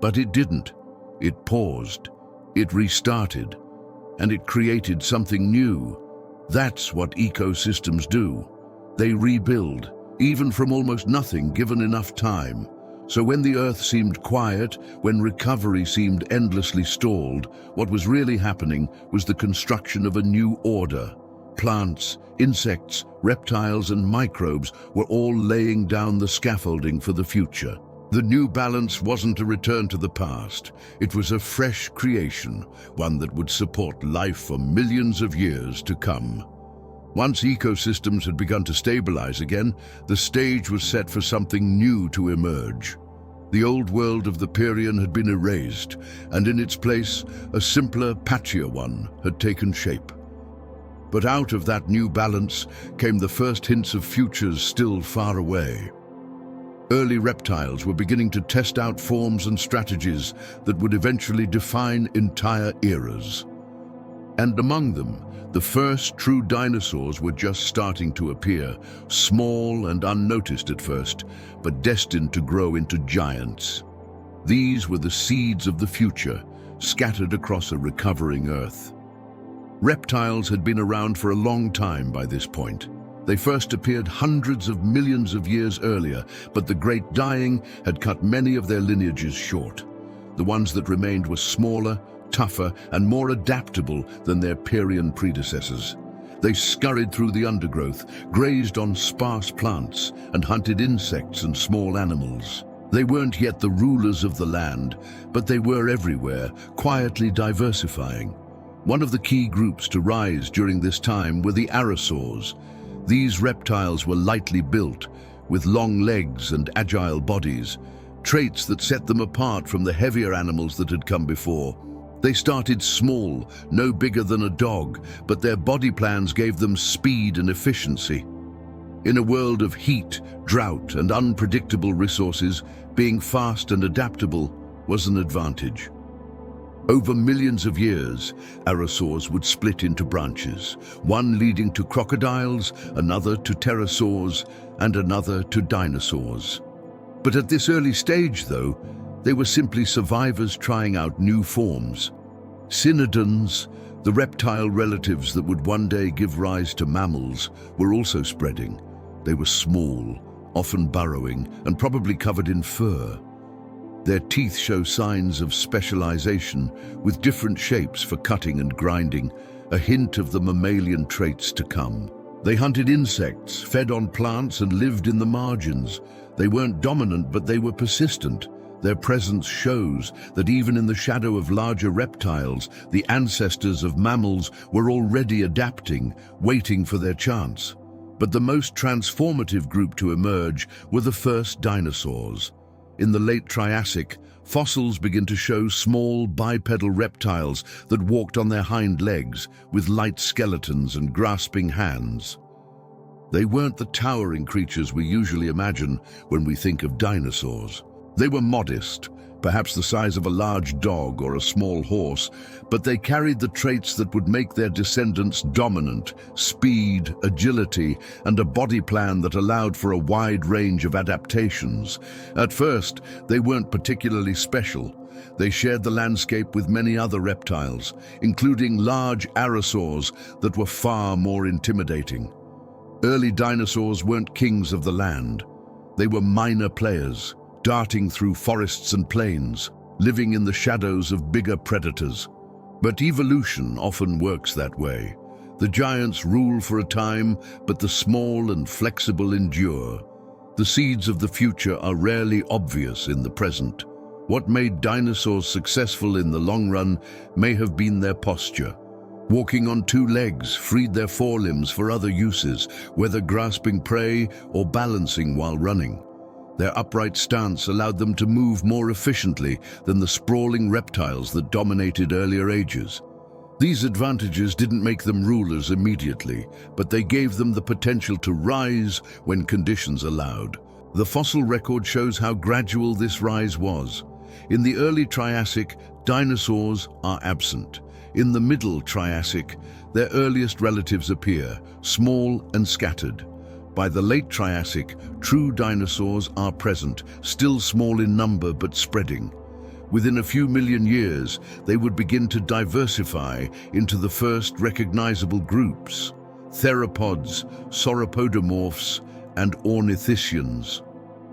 But it didn't. It paused, it restarted, and it created something new. That's what ecosystems do. They rebuild, even from almost nothing given enough time. So when the Earth seemed quiet, when recovery seemed endlessly stalled, what was really happening was the construction of a new order. Plants, insects, reptiles, and microbes were all laying down the scaffolding for the future. The new balance wasn't a return to the past. It was a fresh creation, one that would support life for millions of years to come. Once ecosystems had begun to stabilize again, the stage was set for something new to emerge. The old world of the Permian had been erased, and in its place, a simpler, patchier one had taken shape. But out of that new balance came the first hints of futures still far away. Early reptiles were beginning to test out forms and strategies that would eventually define entire eras. And among them, the first true dinosaurs were just starting to appear, small and unnoticed at first, but destined to grow into giants. These were the seeds of the future, scattered across a recovering Earth. Reptiles had been around for a long time by this point. They first appeared hundreds of millions of years earlier, but the Great Dying had cut many of their lineages short. The ones that remained were smaller, tougher, and more adaptable than their Permian predecessors. They scurried through the undergrowth, grazed on sparse plants, and hunted insects and small animals. They weren't yet the rulers of the land, but they were everywhere, quietly diversifying. One of the key groups to rise during this time were the dinosaurs. These reptiles were lightly built, with long legs and agile bodies, traits that set them apart from the heavier animals that had come before. They started small, no bigger than a dog, but their body plans gave them speed and efficiency. In a world of heat, drought, and unpredictable resources, being fast and adaptable was an advantage. Over millions of years, dinosaurs would split into branches, one leading to crocodiles, another to pterosaurs, and another to dinosaurs. But at this early stage, though, they were simply survivors trying out new forms. Cynodons, the reptile relatives that would one day give rise to mammals, were also spreading. They were small, often burrowing, and probably covered in fur. Their teeth show signs of specialization, with different shapes for cutting and grinding, a hint of the mammalian traits to come. They hunted insects, fed on plants, and lived in the margins. They weren't dominant, but they were persistent. Their presence shows that even in the shadow of larger reptiles, the ancestors of mammals were already adapting, waiting for their chance. But the most transformative group to emerge were the first dinosaurs. In the late Triassic, fossils begin to show small bipedal reptiles that walked on their hind legs, with light skeletons and grasping hands. They weren't the towering creatures we usually imagine when we think of dinosaurs. They were modest, perhaps the size of a large dog or a small horse, but they carried the traits that would make their descendants dominant: speed, agility, and a body plan that allowed for a wide range of adaptations. At first, they weren't particularly special. They shared the landscape with many other reptiles, including large dinosaurs that were far more intimidating. Early dinosaurs weren't kings of the land. They were minor players, darting through forests and plains, living in the shadows of bigger predators. But evolution often works that way. The giants rule for a time, but the small and flexible endure. The seeds of the future are rarely obvious in the present. What made dinosaurs successful in the long run may have been their posture. Walking on two legs freed their forelimbs for other uses, whether grasping prey or balancing while running. Their upright stance allowed them to move more efficiently than the sprawling reptiles that dominated earlier ages. These advantages didn't make them rulers immediately, but they gave them the potential to rise when conditions allowed. The fossil record shows how gradual this rise was. In the early Triassic, dinosaurs are absent. In the middle Triassic, their earliest relatives appear, small and scattered. By the late Triassic, true dinosaurs are present, still small in number but spreading. Within a few million years, they would begin to diversify into the first recognizable groups: theropods, sauropodomorphs, and ornithischians.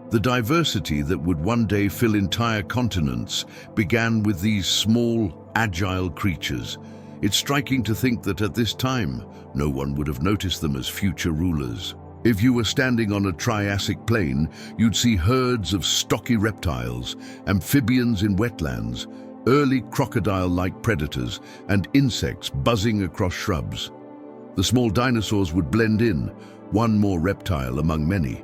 The diversity that would one day fill entire continents began with these small, agile creatures. It's striking to think that at this time, no one would have noticed them as future rulers. If you were standing on a Triassic plain, you'd see herds of stocky reptiles, amphibians in wetlands, early crocodile-like predators, and insects buzzing across shrubs. The small dinosaurs would blend in, one more reptile among many.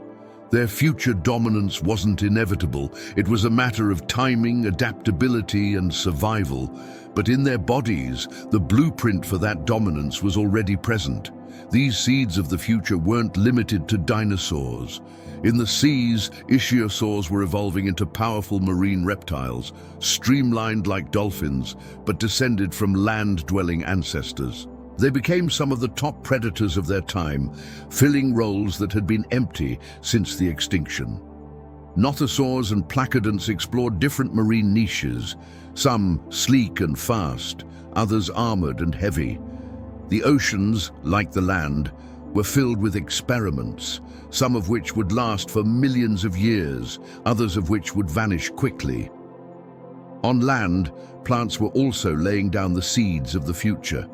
Their future dominance wasn't inevitable. It was a matter of timing, adaptability, and survival. But in their bodies, the blueprint for that dominance was already present. These seeds of the future weren't limited to dinosaurs. In the seas, ichthyosaurs were evolving into powerful marine reptiles, streamlined like dolphins, but descended from land-dwelling ancestors. They became some of the top predators of their time, filling roles that had been empty since the extinction. Nothosaurs and placodonts explored different marine niches, some sleek and fast, others armored and heavy. The oceans, like the land, were filled with experiments, some of which would last for millions of years, others of which would vanish quickly. On land, plants were also laying down the seeds of the future.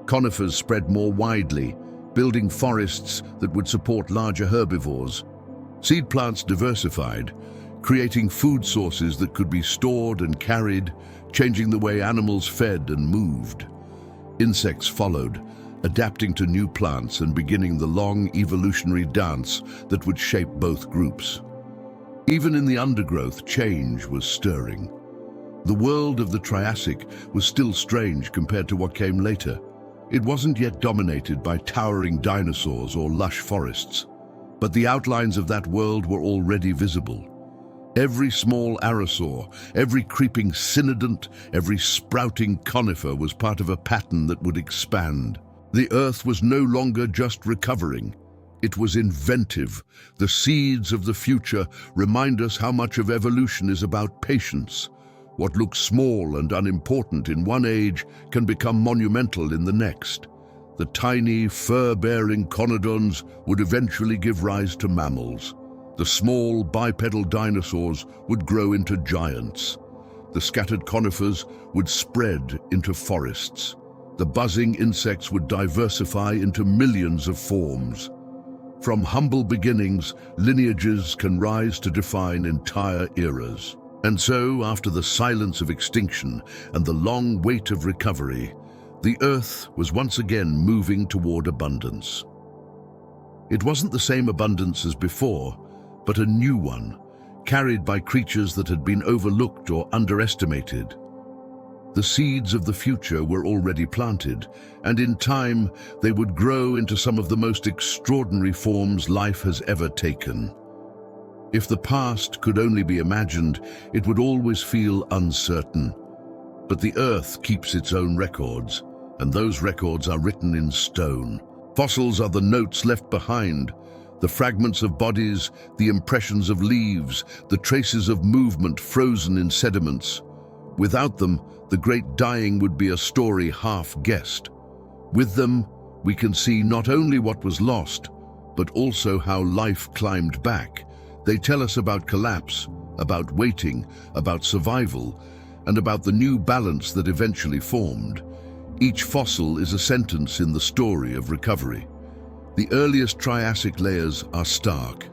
Conifers spread more widely, building forests that would support larger herbivores. Seed plants diversified, creating food sources that could be stored and carried, changing the way animals fed and moved. Insects followed, adapting to new plants and beginning the long evolutionary dance that would shape both groups. Even in the undergrowth, change was stirring. The world of the Triassic was still strange compared to what came later. It wasn't yet dominated by towering dinosaurs or lush forests, but the outlines of that world were already visible. Every small arosaur, every creeping cynodont, every sprouting conifer was part of a pattern that would expand. The Earth was no longer just recovering. It was inventive. The seeds of the future remind us how much of evolution is about patience. What looks small and unimportant in one age can become monumental in the next. The tiny, fur-bearing conodons would eventually give rise to mammals. The small, bipedal dinosaurs would grow into giants. The scattered conifers would spread into forests. The buzzing insects would diversify into millions of forms. From humble beginnings, lineages can rise to define entire eras. And so, after the silence of extinction and the long wait of recovery, the Earth was once again moving toward abundance. It wasn't the same abundance as before, but a new one, carried by creatures that had been overlooked or underestimated. The seeds of the future were already planted, and in time they would grow into some of the most extraordinary forms life has ever taken. If the past could only be imagined, it would always feel uncertain. But the Earth keeps its own records, and those records are written in stone. Fossils are the notes left behind, the fragments of bodies, the impressions of leaves, the traces of movement frozen in sediments. Without them, the great dying would be a story half-guessed. With them, we can see not only what was lost, but also how life climbed back. They tell us about collapse, about waiting, about survival, and about the new balance that eventually formed. Each fossil is a sentence in the story of recovery. The earliest Triassic layers are stark.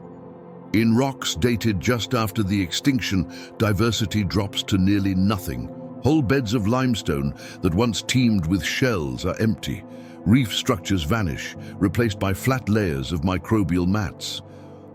In rocks dated just after the extinction, diversity drops to nearly nothing. Whole beds of limestone that once teemed with shells are empty. Reef structures vanish, replaced by flat layers of microbial mats.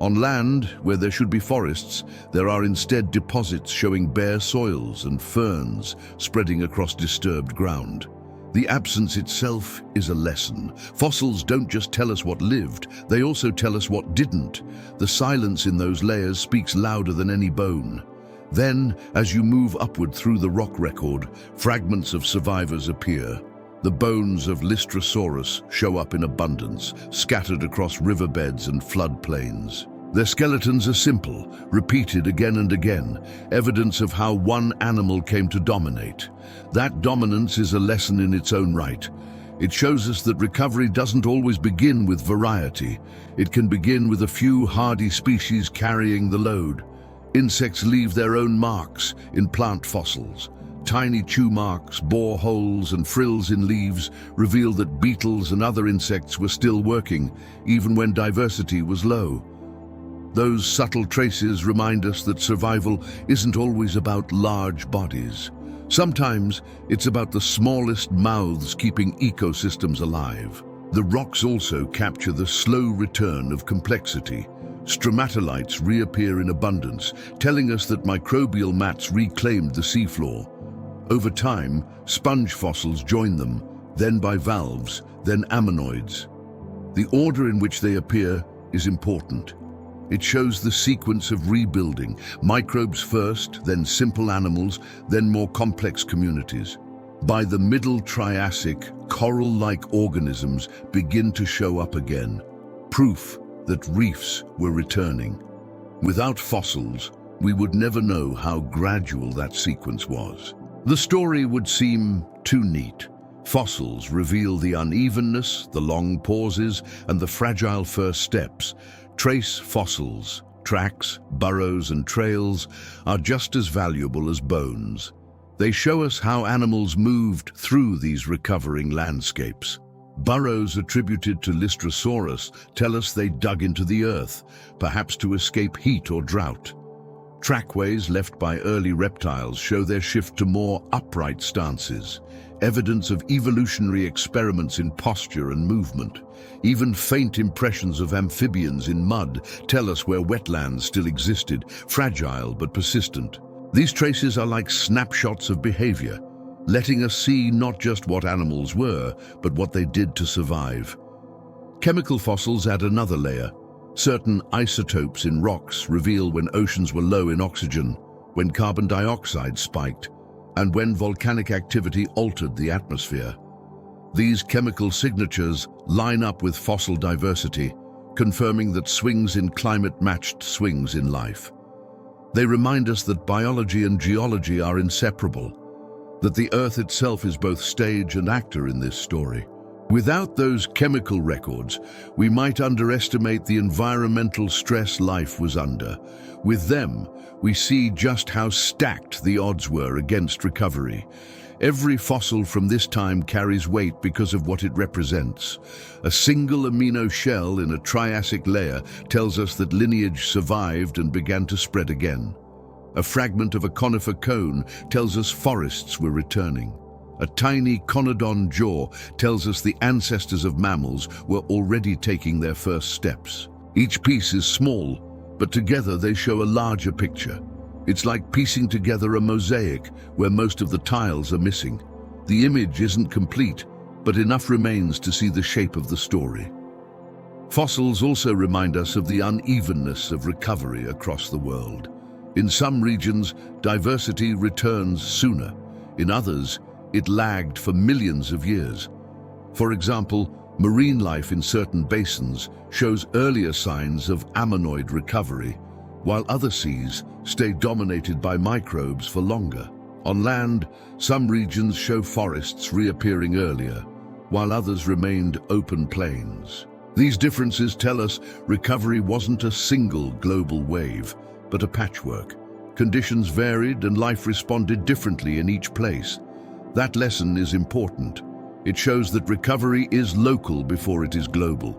On land, where there should be forests, there are instead deposits showing bare soils and ferns spreading across disturbed ground. The absence itself is a lesson. Fossils don't just tell us what lived, they also tell us what didn't. The silence in those layers speaks louder than any bone. Then, as you move upward through the rock record, fragments of survivors appear. The bones of Lystrosaurus show up in abundance, scattered across riverbeds and floodplains. Their skeletons are simple, repeated again and again, evidence of how one animal came to dominate. That dominance is a lesson in its own right. It shows us that recovery doesn't always begin with variety. It can begin with a few hardy species carrying the load. Insects leave their own marks in plant fossils. Tiny chew marks, bore holes, and frills in leaves reveal that beetles and other insects were still working, even when diversity was low. Those subtle traces remind us that survival isn't always about large bodies. Sometimes it's about the smallest mouths keeping ecosystems alive. The rocks also capture the slow return of complexity. Stromatolites reappear in abundance, telling us that microbial mats reclaimed the seafloor. Over time, sponge fossils join them, then bivalves, then ammonoids. The order in which they appear is important. It shows the sequence of rebuilding, microbes first, then simple animals, then more complex communities. By the Middle Triassic, coral-like organisms begin to show up again, proof that reefs were returning. Without fossils, we would never know how gradual that sequence was. The story would seem too neat. Fossils reveal the unevenness, the long pauses, and the fragile first steps. Trace fossils, tracks, burrows, and trails are just as valuable as bones. They show us how animals moved through these recovering landscapes. Burrows attributed to Lystrosaurus tell us they dug into the earth, perhaps to escape heat or drought. Trackways left by early reptiles show their shift to more upright stances, evidence of evolutionary experiments in posture and movement. Even faint impressions of amphibians in mud tell us where wetlands still existed, fragile but persistent. These traces are like snapshots of behavior, letting us see not just what animals were, but what they did to survive. Chemical fossils add another layer. Certain isotopes in rocks reveal when oceans were low in oxygen, when carbon dioxide spiked, and when volcanic activity altered the atmosphere. These chemical signatures line up with fossil diversity, confirming that swings in climate matched swings in life. They remind us that biology and geology are inseparable, that the Earth itself is both stage and actor in this story. Without those chemical records, we might underestimate the environmental stress life was under. With them, we see just how stacked the odds were against recovery. Every fossil from this time carries weight because of what it represents. A single amino shell in a Triassic layer tells us that lineage survived and began to spread again. A fragment of a conifer cone tells us forests were returning. A tiny conodon jaw tells us the ancestors of mammals were already taking their first steps. Each piece is small, but together they show a larger picture. It's like piecing together a mosaic where most of the tiles are missing. The image isn't complete, but enough remains to see the shape of the story. Fossils also remind us of the unevenness of recovery across the world. In some regions, diversity returns sooner. In others, it lagged for millions of years. For example, marine life in certain basins shows earlier signs of ammonoid recovery, while other seas stay dominated by microbes for longer. On land, some regions show forests reappearing earlier, while others remained open plains. These differences tell us recovery wasn't a single global wave, but a patchwork. Conditions varied and life responded differently in each place. That lesson is important. It shows that recovery is local before it is global.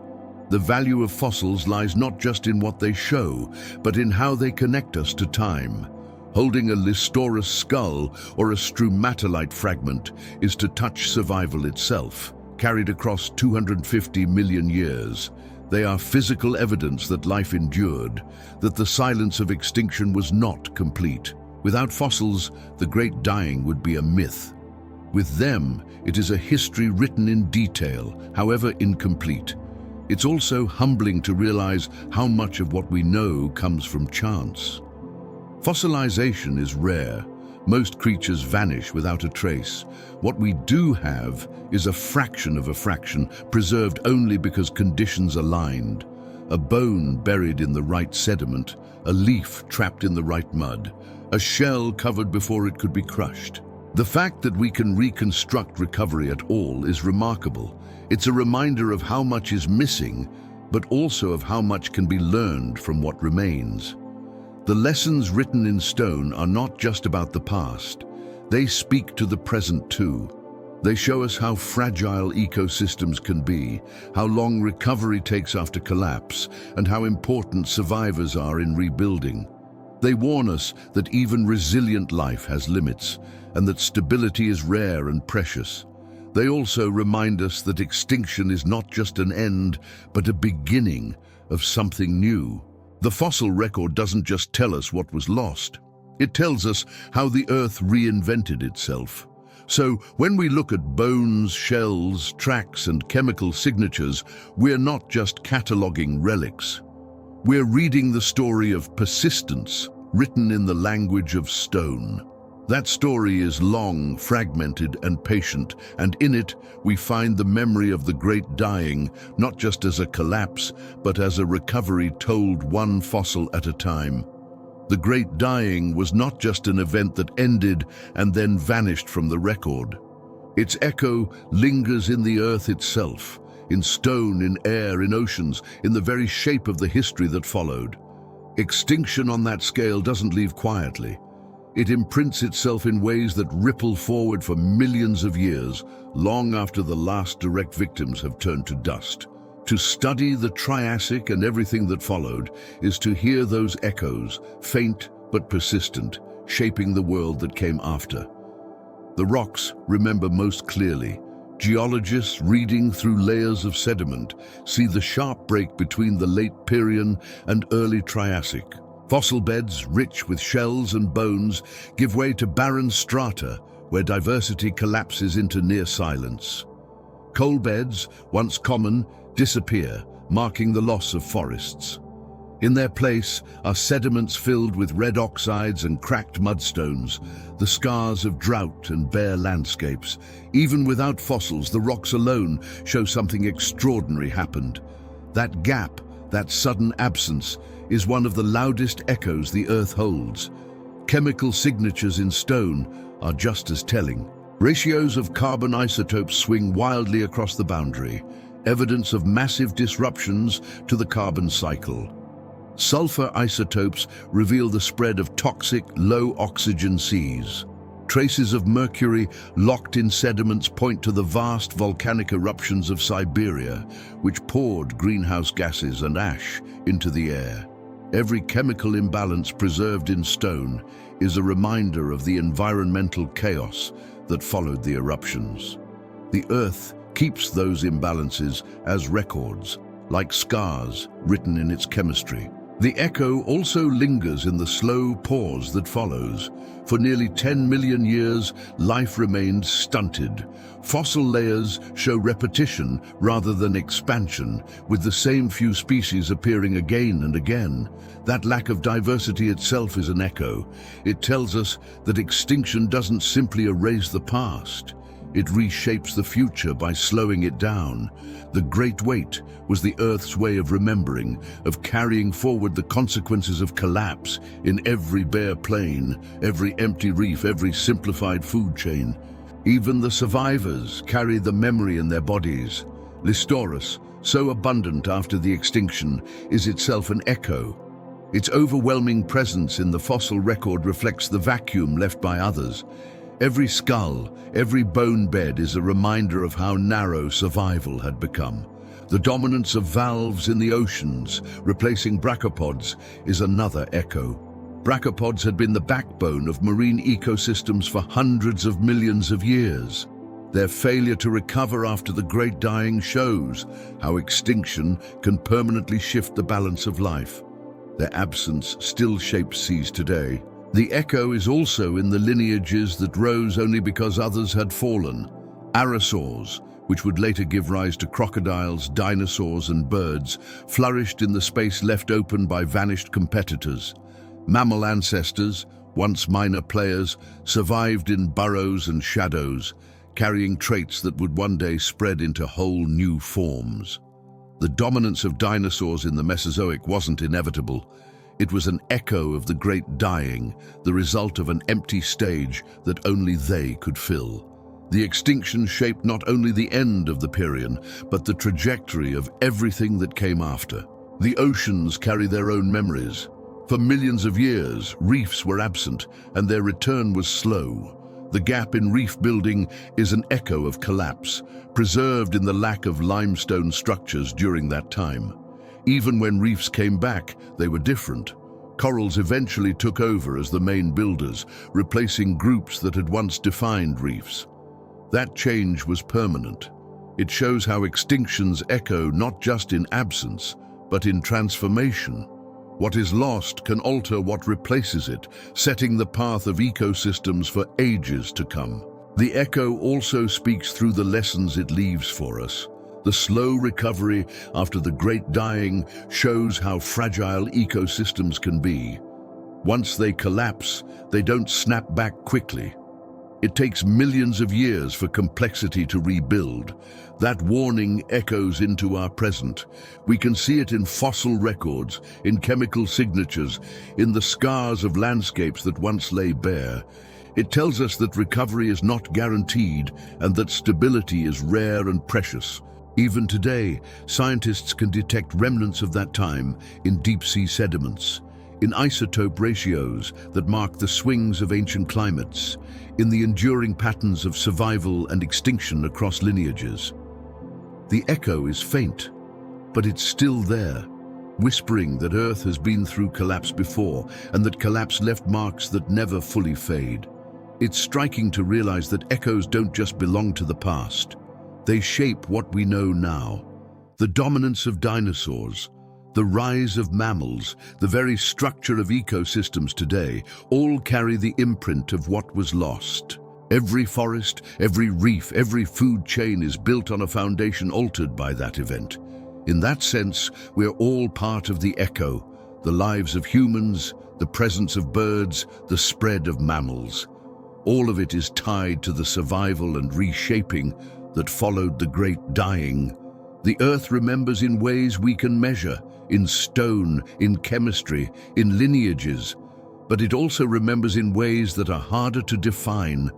The value of fossils lies not just in what they show, but in how they connect us to time. Holding a Lystrosaurus skull or a stromatolite fragment is to touch survival itself, carried across 250 million years. They are physical evidence that life endured, that the silence of extinction was not complete. Without fossils, the great dying would be a myth. With them, it is a history written in detail, however incomplete. It's also humbling to realize how much of what we know comes from chance. Fossilization is rare. Most creatures vanish without a trace. What we do have is a fraction of a fraction, preserved only because conditions aligned. A bone buried in the right sediment, a leaf trapped in the right mud, a shell covered before it could be crushed. The fact that we can reconstruct recovery at all is remarkable. It's a reminder of how much is missing, but also of how much can be learned from what remains. The lessons written in stone are not just about the past. They speak to the present too. They show us how fragile ecosystems can be, how long recovery takes after collapse, and how important survivors are in rebuilding. They warn us that even resilient life has limits, and that stability is rare and precious. They also remind us that extinction is not just an end, but a beginning of something new. The fossil record doesn't just tell us what was lost. It tells us how the Earth reinvented itself. So when we look at bones, shells, tracks, and chemical signatures, we're not just cataloging relics. We're reading the story of persistence, written in the language of stone. That story is long, fragmented, and patient, and in it we find the memory of the Great Dying, not just as a collapse, but as a recovery told one fossil at a time. The Great Dying was not just an event that ended and then vanished from the record. Its echo lingers in the earth itself, in stone, in air, in oceans, in the very shape of the history that followed. Extinction on that scale doesn't leave quietly. It imprints itself in ways that ripple forward for millions of years, long after the last direct victims have turned to dust. To study the Triassic and everything that followed is to hear those echoes, faint but persistent, shaping the world that came after. The rocks remember most clearly. Geologists reading through layers of sediment see the sharp break between the late Permian and early Triassic. Fossil beds, rich with shells and bones, give way to barren strata where diversity collapses into near silence. Coal beds, once common, disappear, marking the loss of forests. In their place are sediments filled with red oxides and cracked mudstones, the scars of drought and bare landscapes. Even without fossils, the rocks alone show something extraordinary happened. That gap, that sudden absence, is one of the loudest echoes the Earth holds. Chemical signatures in stone are just as telling. Ratios of carbon isotopes swing wildly across the boundary, evidence of massive disruptions to the carbon cycle. Sulfur isotopes reveal the spread of toxic, low-oxygen seas. Traces of mercury locked in sediments point to the vast volcanic eruptions of Siberia, which poured greenhouse gases and ash into the air. Every chemical imbalance preserved in stone is a reminder of the environmental chaos that followed the eruptions. The Earth keeps those imbalances as records, like scars written in its chemistry. The echo also lingers in the slow pause that follows. For nearly 10 million years, life remained stunted. Fossil layers show repetition rather than expansion, with the same few species appearing again and again. That lack of diversity itself is an echo. It tells us that extinction doesn't simply erase the past. It reshapes the future by slowing it down. The Great Wait was the Earth's way of remembering, of carrying forward the consequences of collapse in every bare plain, every empty reef, every simplified food chain. Even the survivors carry the memory in their bodies. Listoris, so abundant after the extinction, is itself an echo. Its overwhelming presence in the fossil record reflects the vacuum left by others. Every skull, every bone bed is a reminder of how narrow survival had become. The dominance of valves in the oceans, replacing brachiopods, is another echo. Brachiopods had been the backbone of marine ecosystems for hundreds of millions of years. Their failure to recover after the Great Dying shows how extinction can permanently shift the balance of life. Their absence still shapes seas today. The echo is also in the lineages that rose only because others had fallen. Dinosaurs, which would later give rise to crocodiles, dinosaurs, and birds, flourished in the space left open by vanished competitors. Mammal ancestors, once minor players, survived in burrows and shadows, carrying traits that would one day spread into whole new forms. The dominance of dinosaurs in the Mesozoic wasn't inevitable. It was an echo of the Great Dying, the result of an empty stage that only they could fill. The extinction shaped not only the end of the Permian, but the trajectory of everything that came after. The oceans carry their own memories. For millions of years, reefs were absent, and their return was slow. The gap in reef building is an echo of collapse, preserved in the lack of limestone structures during that time. Even when reefs came back, they were different. Corals eventually took over as the main builders, replacing groups that had once defined reefs. That change was permanent. It shows how extinctions echo not just in absence, but in transformation. What is lost can alter what replaces it, setting the path of ecosystems for ages to come. The echo also speaks through the lessons it leaves for us. The slow recovery after the great dying shows how fragile ecosystems can be. Once they collapse, they don't snap back quickly. It takes millions of years for complexity to rebuild. That warning echoes into our present. We can see it in fossil records, in chemical signatures, in the scars of landscapes that once lay bare. It tells us that recovery is not guaranteed and that stability is rare and precious. Even today, scientists can detect remnants of that time in deep-sea sediments, in isotope ratios that mark the swings of ancient climates, in the enduring patterns of survival and extinction across lineages. The echo is faint, but it's still there, whispering that Earth has been through collapse before and that collapse left marks that never fully fade. It's striking to realize that echoes don't just belong to the past. They shape what we know now. The dominance of dinosaurs, the rise of mammals, the very structure of ecosystems today, all carry the imprint of what was lost. Every forest, every reef, every food chain is built on a foundation altered by that event. In that sense, we're all part of the echo, the lives of humans, the presence of birds, the spread of mammals. All of it is tied to the survival and reshaping that followed the great dying. The Earth remembers in ways we can measure, in stone, in chemistry, in lineages, but it also remembers in ways that are harder to define,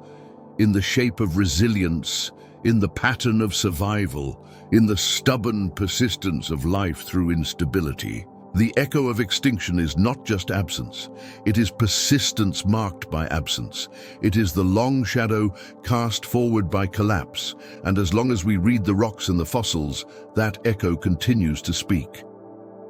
in the shape of resilience, in the pattern of survival, in the stubborn persistence of life through instability. The echo of extinction is not just absence, it is persistence marked by absence. It is the long shadow cast forward by collapse, and as long as we read the rocks and the fossils, that echo continues to speak.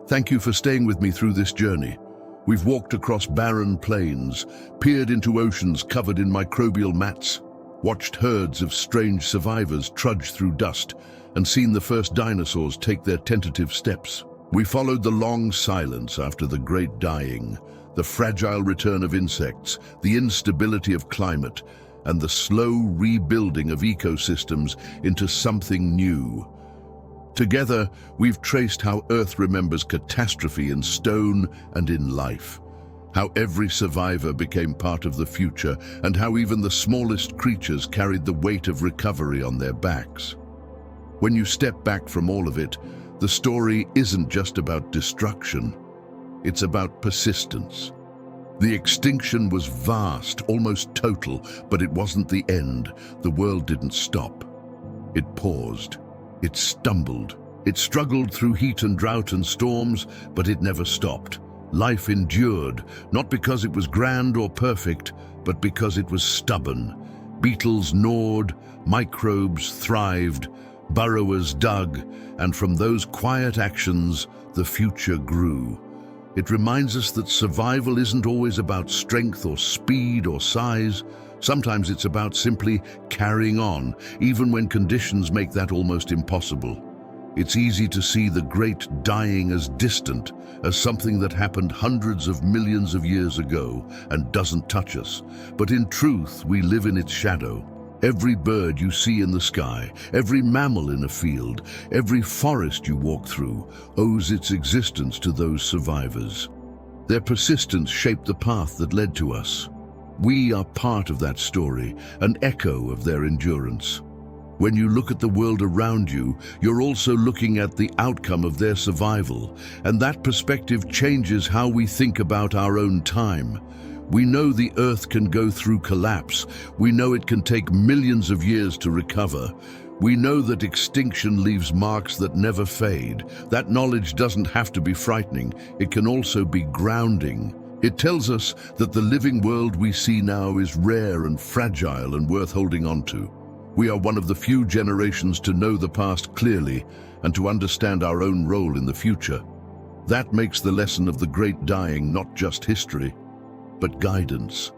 Thank you for staying with me through this journey. We've walked across barren plains, peered into oceans covered in microbial mats, watched herds of strange survivors trudge through dust, and seen the first dinosaurs take their tentative steps. We followed the long silence after the great dying, the fragile return of insects, the instability of climate, and the slow rebuilding of ecosystems into something new. Together, we've traced how Earth remembers catastrophe in stone and in life, how every survivor became part of the future, and how even the smallest creatures carried the weight of recovery on their backs. When you step back from all of it, the story isn't just about destruction, it's about persistence. The extinction was vast, almost total, but it wasn't the end. The world didn't stop. It paused. It stumbled. It struggled through heat and drought and storms, but it never stopped. Life endured, not because it was grand or perfect, but because it was stubborn. Beetles gnawed, microbes thrived, burrowers dug, and from those quiet actions, the future grew. It reminds us that survival isn't always about strength or speed or size. Sometimes it's about simply carrying on, even when conditions make that almost impossible. It's easy to see the great dying as distant, as something that happened hundreds of millions of years ago and doesn't touch us. But in truth, we live in its shadow. Every bird you see in the sky, every mammal in a field, every forest you walk through owes its existence to those survivors. Their persistence shaped the path that led to us. We are part of that story, an echo of their endurance. When you look at the world around you, you're also looking at the outcome of their survival, and that perspective changes how we think about our own time. We know the Earth can go through collapse. We know it can take millions of years to recover. We know that extinction leaves marks that never fade. That knowledge doesn't have to be frightening. It can also be grounding. It tells us that the living world we see now is rare and fragile and worth holding on to. We are one of the few generations to know the past clearly and to understand our own role in the future. That makes the lesson of the great dying not just history, but guidance.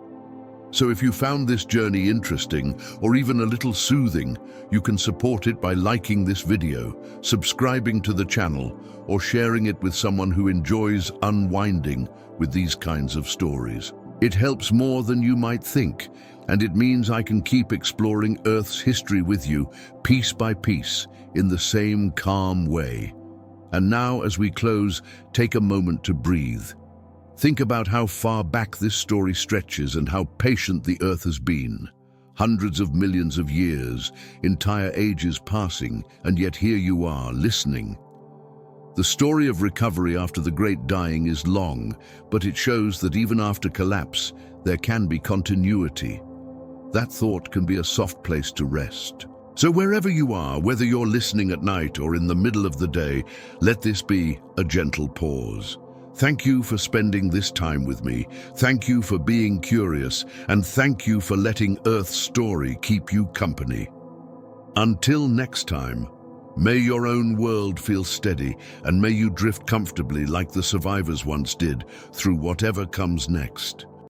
So if you found this journey interesting or even a little soothing, you can support it by liking this video, subscribing to the channel, or sharing it with someone who enjoys unwinding with these kinds of stories. It helps more than you might think, and it means I can keep exploring Earth's history with you, piece by piece, in the same calm way. And now, as we close, take a moment to breathe. Think about how far back this story stretches and how patient the Earth has been. Hundreds of millions of years, entire ages passing, and yet here you are, listening. The story of recovery after the Great Dying is long, but it shows that even after collapse, there can be continuity. That thought can be a soft place to rest. So wherever you are, whether you're listening at night or in the middle of the day, let this be a gentle pause. Thank you for spending this time with me. Thank you for being curious, and thank you for letting Earth's story keep you company. Until next time, may your own world feel steady, and may you drift comfortably like the survivors once did through whatever comes next.